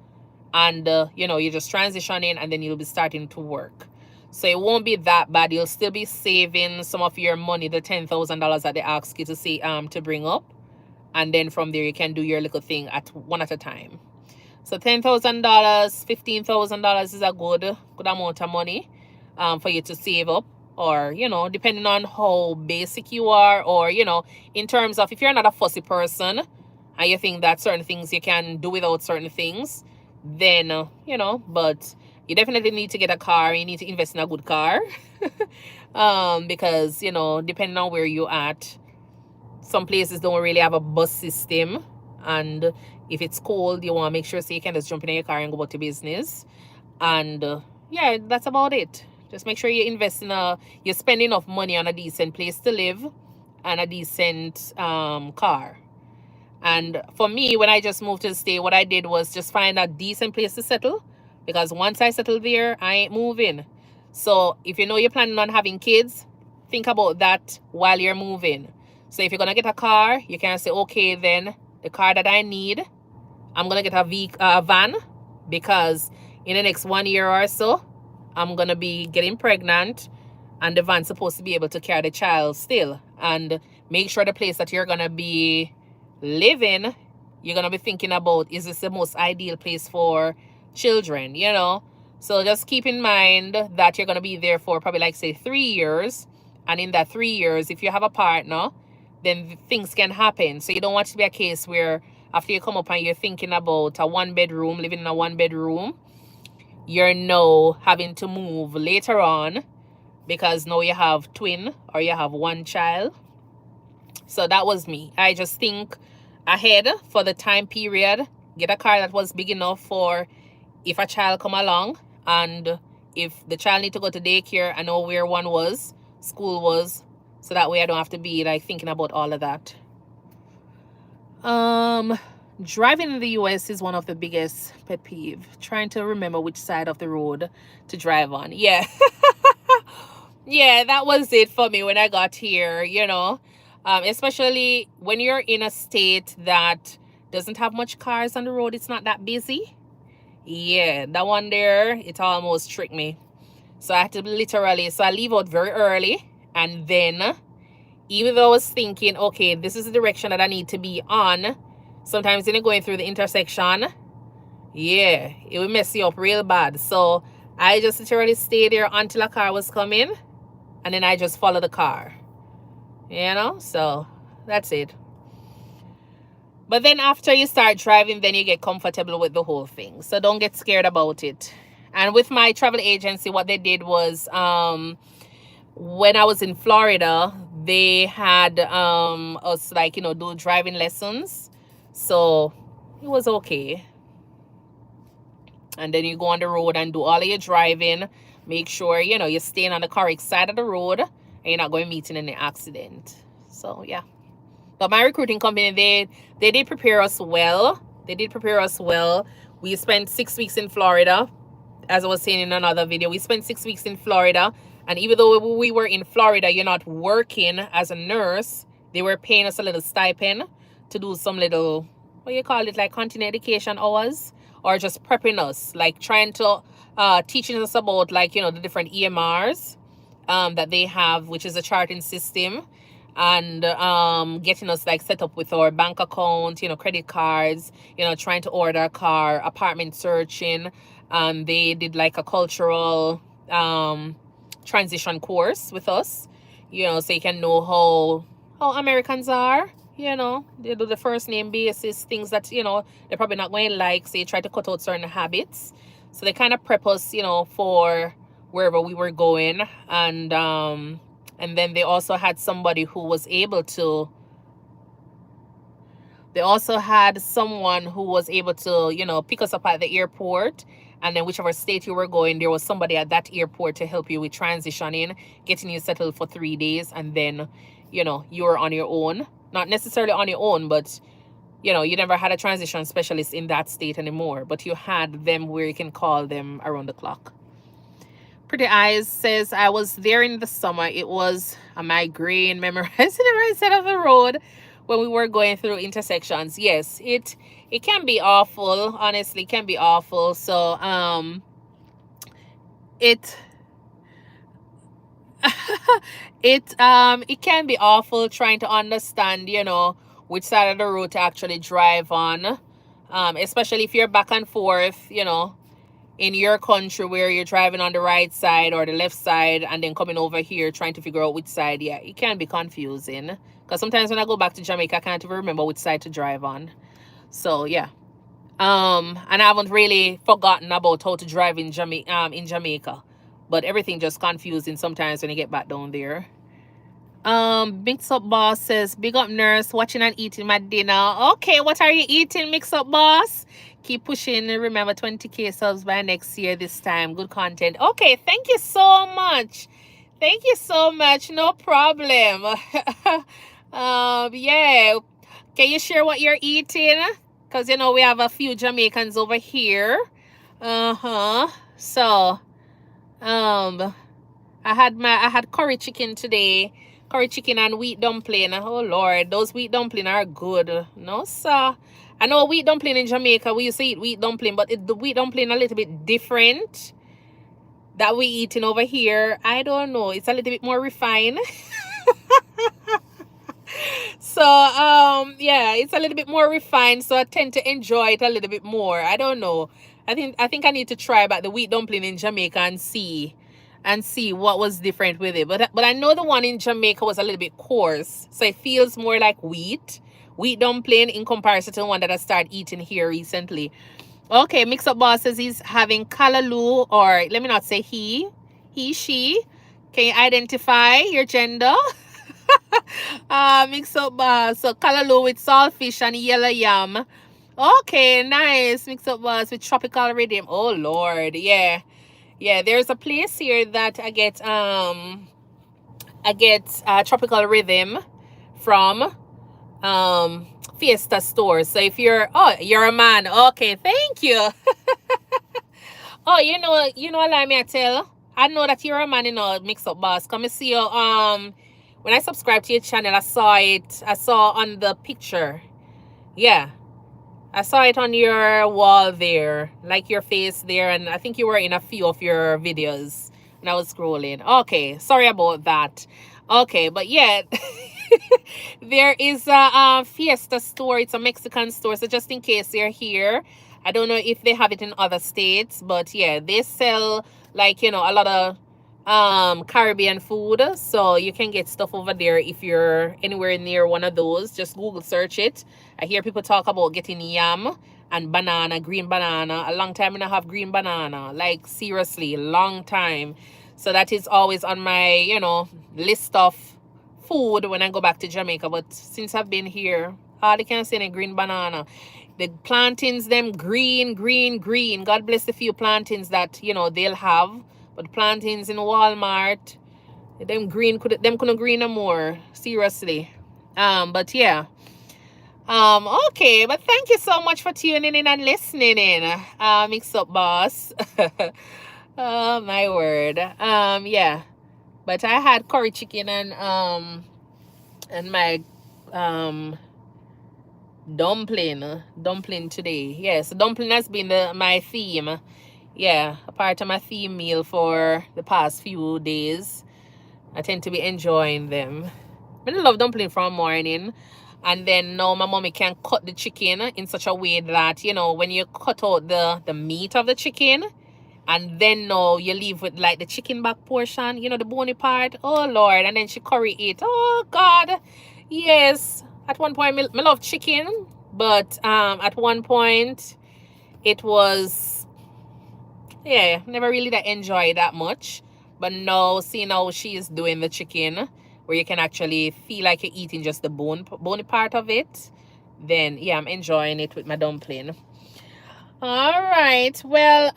and, you know, you just transitioning and then you'll be starting to work. So it won't be that bad. You'll still be saving some of your money, the $10,000 that they ask you to see, to bring up. And then from there, you can do your little thing one at a time. So $10,000, $15,000 is a good amount of money for you to save up. Or, you know, depending on how basic you are, or, you know, in terms of if you're not a fussy person and you think that certain things you can do without certain things, then, you know, but you definitely need to get a car. You need to invest in a good car because, you know, depending on where you're at, some places don't really have a bus system. And if it's cold, you want to make sure so you can just jump in your car and go about your business. And yeah, that's about it. Just make sure you invest in you spend enough money on a decent place to live and a decent car. And for me, when I just moved to the state, what I did was just find a decent place to settle, because once I settle there, I ain't moving. So if you know you're planning on having kids, think about that while you're moving. So if you're going to get a car, you can say, okay, then the car that I need, I'm going to get a van, because in the next 1 year or so, I'm going to be getting pregnant and the van's supposed to be able to carry the child still. And make sure the place that you're going to be living, you're going to be thinking about, is this the most ideal place for children, you know? So just keep in mind that you're going to be there for probably like say 3 years. And in that 3 years, if you have a partner, then things can happen. So you don't want it to be a case where after you come up and you're thinking about a 1-bedroom, living in a 1-bedroom, you're now having to move later on because now you have twin or you have one child. So that was me. I just think ahead for the time period, get a car that was big enough for if a child come along, and if the child need to go to daycare, I know where one was, school was, so that way I don't have to be like thinking about all of that. Driving in the US is one of the biggest pet peeve. Trying to remember which side of the road to drive on. Yeah. Yeah, that was it for me when I got here, you know. Especially when you're in a state that doesn't have much cars on the road, it's not that busy. Yeah, that one there, it almost tricked me. So I had to literally, so I leave out very early And then, even though I was thinking, okay, this is the direction that I need to be on, sometimes when you're going through the intersection, yeah, it will mess you up real bad. So I just literally stayed there until a car was coming, and then I just follow the car. You know, so that's it. But then after you start driving, then you get comfortable with the whole thing. So don't get scared about it. And with my travel agency, what they did was, when I was in Florida, they had us, like, you know, do driving lessons. So it was okay. And then you go on the road and do all of your driving. Make sure, you know, you're staying on the correct side of the road and you're not going to meet in any accident. So yeah. But my recruiting company, they did prepare us well. They did prepare us well. We spent 6 weeks in Florida. As I was saying in another video, we spent 6 weeks in Florida. And even though we were in Florida, you're not working as a nurse. They were paying us a little stipend to do some little, what you call it, like continuing education hours, or just prepping us, like trying to teaching us about, like, you know, the different EMRs that they have, which is a charting system, and getting us like set up with our bank account, you know, credit cards, you know, trying to order a car, apartment searching. They did like a cultural transition course with us, you know, so you can know how Americans are. You know, they do the first name basis, things that, you know, they're probably not going to like. So you try to cut out certain habits. So they kind of prep us, you know, for wherever we were going. And then they also had somebody who was able to, they also had someone who was able to, you know, pick us up at the airport. And then whichever state you were going, there was somebody at that airport to help you with transitioning, getting you settled for 3 days. And then, you know, you were on your own. Not necessarily on your own, but, you know, you never had a transition specialist in that state anymore. But you had them where you can call them around the clock. Pretty Eyes says, I was there in the summer. It was a migraine memorizing the right side of the road when we were going through intersections. Yes, it can be awful. Honestly, it can be awful. So it can be awful trying to understand, you know, which side of the road to actually drive on, especially if you're back and forth, you know, in your country where you're driving on the right side or the left side, and then coming over here trying to figure out which side. Yeah, it can be confusing, because sometimes when I go back to Jamaica, I can't even remember which side to drive on. So yeah, and I haven't really forgotten about how to drive in Jamaica, but everything just confusing sometimes when you get back down there. Mix Up Boss says, big up nurse, watching and eating my dinner. Okay, what are you eating, Mix Up Boss? Keep pushing. Remember, 20K subs by next year this time. Good content. Okay, thank you so much. Thank you so much. No problem. Yeah. Can you share what you're eating? Because, you know, we have a few Jamaicans over here. So, I had curry chicken today. Curry chicken and wheat dumpling. Oh Lord, those wheat dumpling are good. No, sir. I know wheat dumpling in Jamaica, we used to eat wheat dumpling, but the wheat dumpling a little bit different that we eating over here. I don't know. It's a little bit more refined. So, yeah, it's a little bit more refined. So I tend to enjoy it a little bit more. I don't know. I think I need to try back the wheat dumpling in Jamaica and see what was different with it. But I know the one in Jamaica was a little bit coarse, so it feels more like wheat dumpling in comparison to the one that I started eating here recently. Okay, Mix Up Boss says he's having callaloo, or let me not say he, she. Can you identify your gender? Mix Up Boss. So callaloo with saltfish and yellow yam. Okay, nice. Mix Up Boss with tropical rhythm. Oh Lord, yeah. Yeah, there's a place here that I get tropical rhythm from Fiesta store. So if you're a man, okay, thank you. Oh, you know, allow me to tell. I know that you're a man, you know, Mix Up Boss. Come and see you. When I subscribed to your channel, I saw on the picture. Yeah. I saw it on your wall there, like your face there, and I think you were in a few of your videos when I was scrolling. Okay, sorry about that. Okay, but yeah, there is a Fiesta store. It's a Mexican store. So just in case you're here, I don't know if they have it in other states, but yeah, they sell like a lot of Caribbean food. So you can get stuff over there if you're anywhere near one of those. Just Google search it. I hear people talk about getting yam and banana, green banana. A long time and I have green banana. Like seriously, long time. So that is always on my, list of food when I go back to Jamaica. But since I've been here, all I can see any green banana. The plantains, them green, green, green. God bless the few plantains that, they'll have. But plantains in Walmart, them couldn't green no more. Seriously. But yeah. Okay, but thank you so much for tuning in and listening in. Mix up boss. Oh my word. Yeah. But I had curry chicken and my um dumpling today. Yes, dumpling has been my theme. Yeah, a part of my theme meal for the past few days. I tend to be enjoying them. I love dumpling from morning. And then now my mommy can cut the chicken in such a way that, when you cut out the meat of the chicken, and then now you leave with like the chicken back portion, the bony part. Oh Lord. And then she curry it. Oh God. Yes. At one point, me love chicken, but at one point it was, yeah, never really that enjoy that much. But now, seeing how she is doing the chicken, where you can actually feel like you're eating just the bony part of it, then yeah, I'm enjoying it with my dumpling. All right. Well,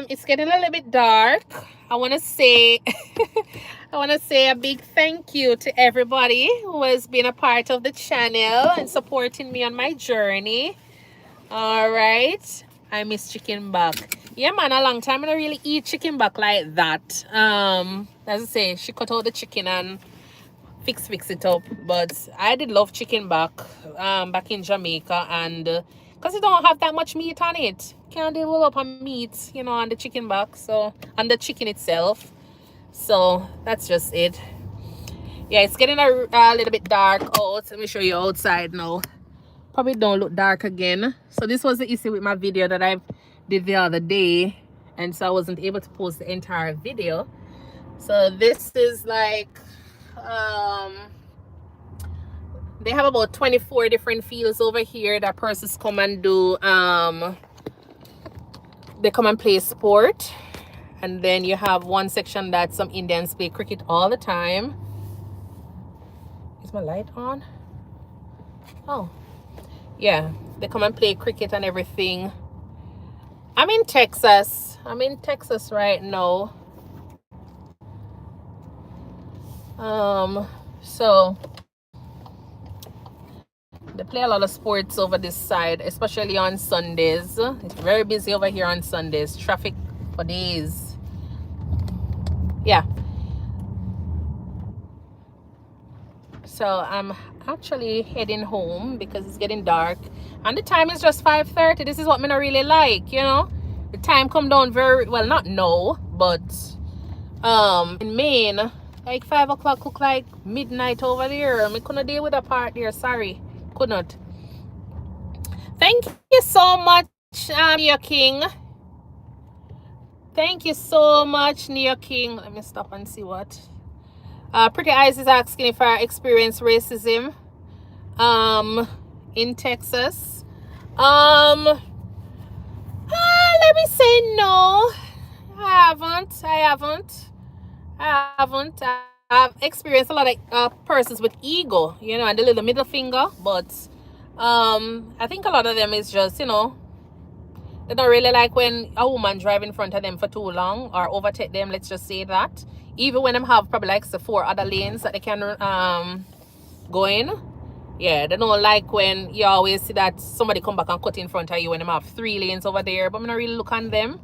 it's getting a little bit dark. I want to say a big thank you to everybody who has been a part of the channel and supporting me on my journey. All right. I miss chicken back. Yeah, man, a long time I don't really eat chicken back like that. As I say, she cut out the chicken and fix it up. But I did love chicken back back in Jamaica, and because it don't have that much meat on it, can't develop on meat, on the chicken back, so on the chicken itself. So that's just it. Yeah, it's getting a little bit dark out. Let me show you outside now. Probably don't look dark again. So this was the issue with my video that I did the other day, and so I wasn't able to post the entire video. So this is like they have about 24 different fields over here that persons come and do they come and play sport. And then you have one section that some Indians play cricket all the time. Is my light on? Oh yeah, they come and play cricket and everything. I'm in Texas right now. So they play a lot of sports over this side, especially on Sundays. It's very busy over here on Sundays. Traffic for days. Yeah. So I'm actually heading home because it's getting dark. And the time is just 5:30. This is what me not really like, The time come down very, well, not now, but in Maine, like 5 o'clock look like midnight over there. Me couldn't deal with a part there, sorry. Could not. Thank you so much, Neo King. Thank you so much, Neo King. Let me stop and see what. Pretty Eyes is asking if I experience racism in Texas. Let me say no. I haven't. I've experienced a lot of persons with ego, and the little middle finger, but I think a lot of them is just, they don't really like when a woman drive in front of them for too long or overtake them, let's just say that. Even when them have probably like the 4 other lanes that they can go in. Yeah, they don't like when you always see that somebody come back and cut in front of you when them have 3 lanes over there, but I'm not really look on them.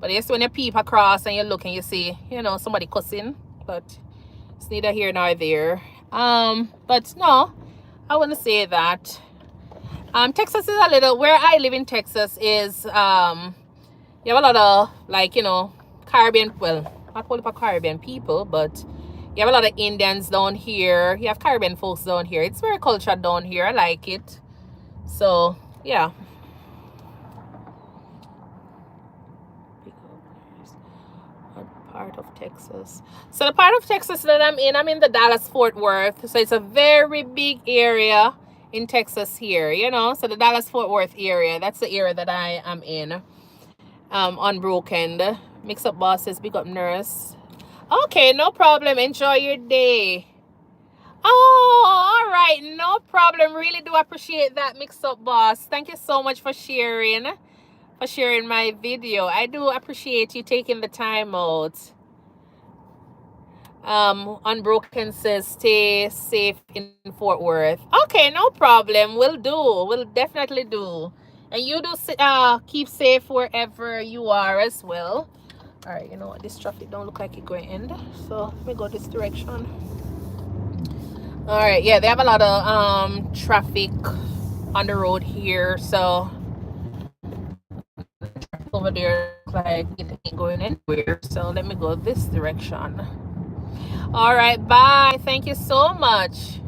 But yes, when you peep across and you look and you see, somebody cussing, but it's neither here nor there. But no, I wouldn't say that. Texas is a little, where I live in Texas is, you have a lot of, like, Caribbean, well, not only for Caribbean people, but You have a lot of Indians down here. You have Caribbean folks down here. It's very cultured down here. I like it. So, yeah. What part of Texas? So the part of Texas that I'm in the Dallas-Fort Worth. So it's a very big area in Texas here, you know. So the Dallas-Fort Worth area, that's the area that I am in. Unbroken. Mix Up Boss says, big up nurse. Okay, no problem. Enjoy your day. Oh, all right. No problem. Really do appreciate that, Mix Up Boss. Thank you so much for sharing my video. I do appreciate you taking the time out. Unbroken says, stay safe in Fort Worth. Okay, no problem. We'll definitely do. And you do keep safe wherever you are as well. All right, you know what? This traffic don't look like it's going to end. So let me go this direction. All right, yeah, they have a lot of traffic on the road here. So over there looks like it ain't going anywhere. So let me go this direction. All right, bye. Thank you so much.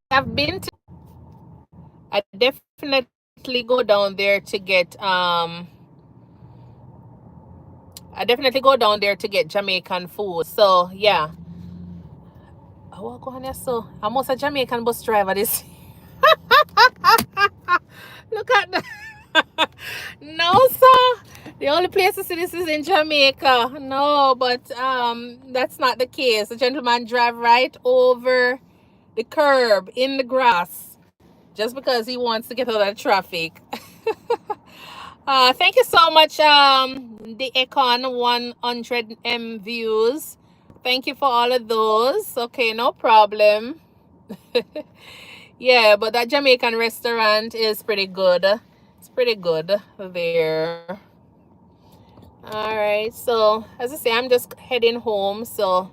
I've been to, I definitely go down there to get Jamaican food. So yeah. Oh, go on, so I'm also a Jamaican bus driver this. Look at that. No, sir. The only place to see this is in Jamaica. No, but that's not the case. The gentleman drive right over the curb in the grass just because he wants to get out of the traffic. Thank you so much, the Econ 100M views. Thank you for all of those. Okay, no problem. Yeah, but that Jamaican restaurant is pretty good. It's pretty good there. All right, so as I say, I'm just heading home. So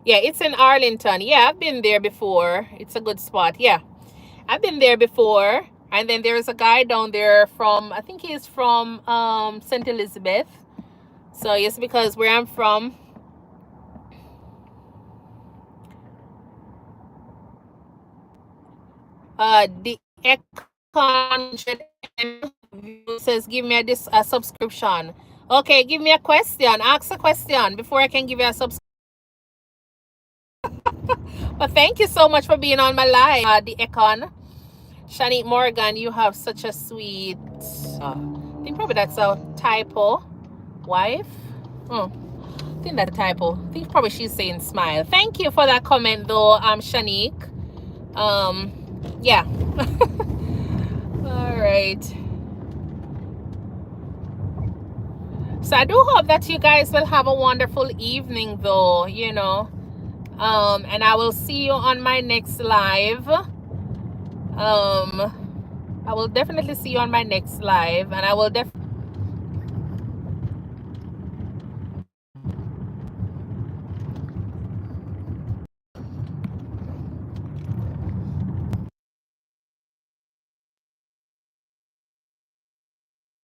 yeah, it's in Arlington. Yeah, I've been there before. It's a good spot. Yeah, I've been there before. And then there's a guy down there from, I think he's from St. Elizabeth. So yes, because where I'm from, the Econ says, give me a subscription. Okay, give me a question. Ask a question before I can give you a subscription. But thank you so much for being on my live, the Econ. Shanique Morgan, you have such a sweet, I think probably that's a typo. Wife? Oh, I think that's a typo. I think probably she's saying smile. Thank you for that comment though, Shanique. Yeah. All right. So I do hope that you guys will have a wonderful evening though, you know. And I will see you on my next live. I will definitely see you on my next live, and I will definitely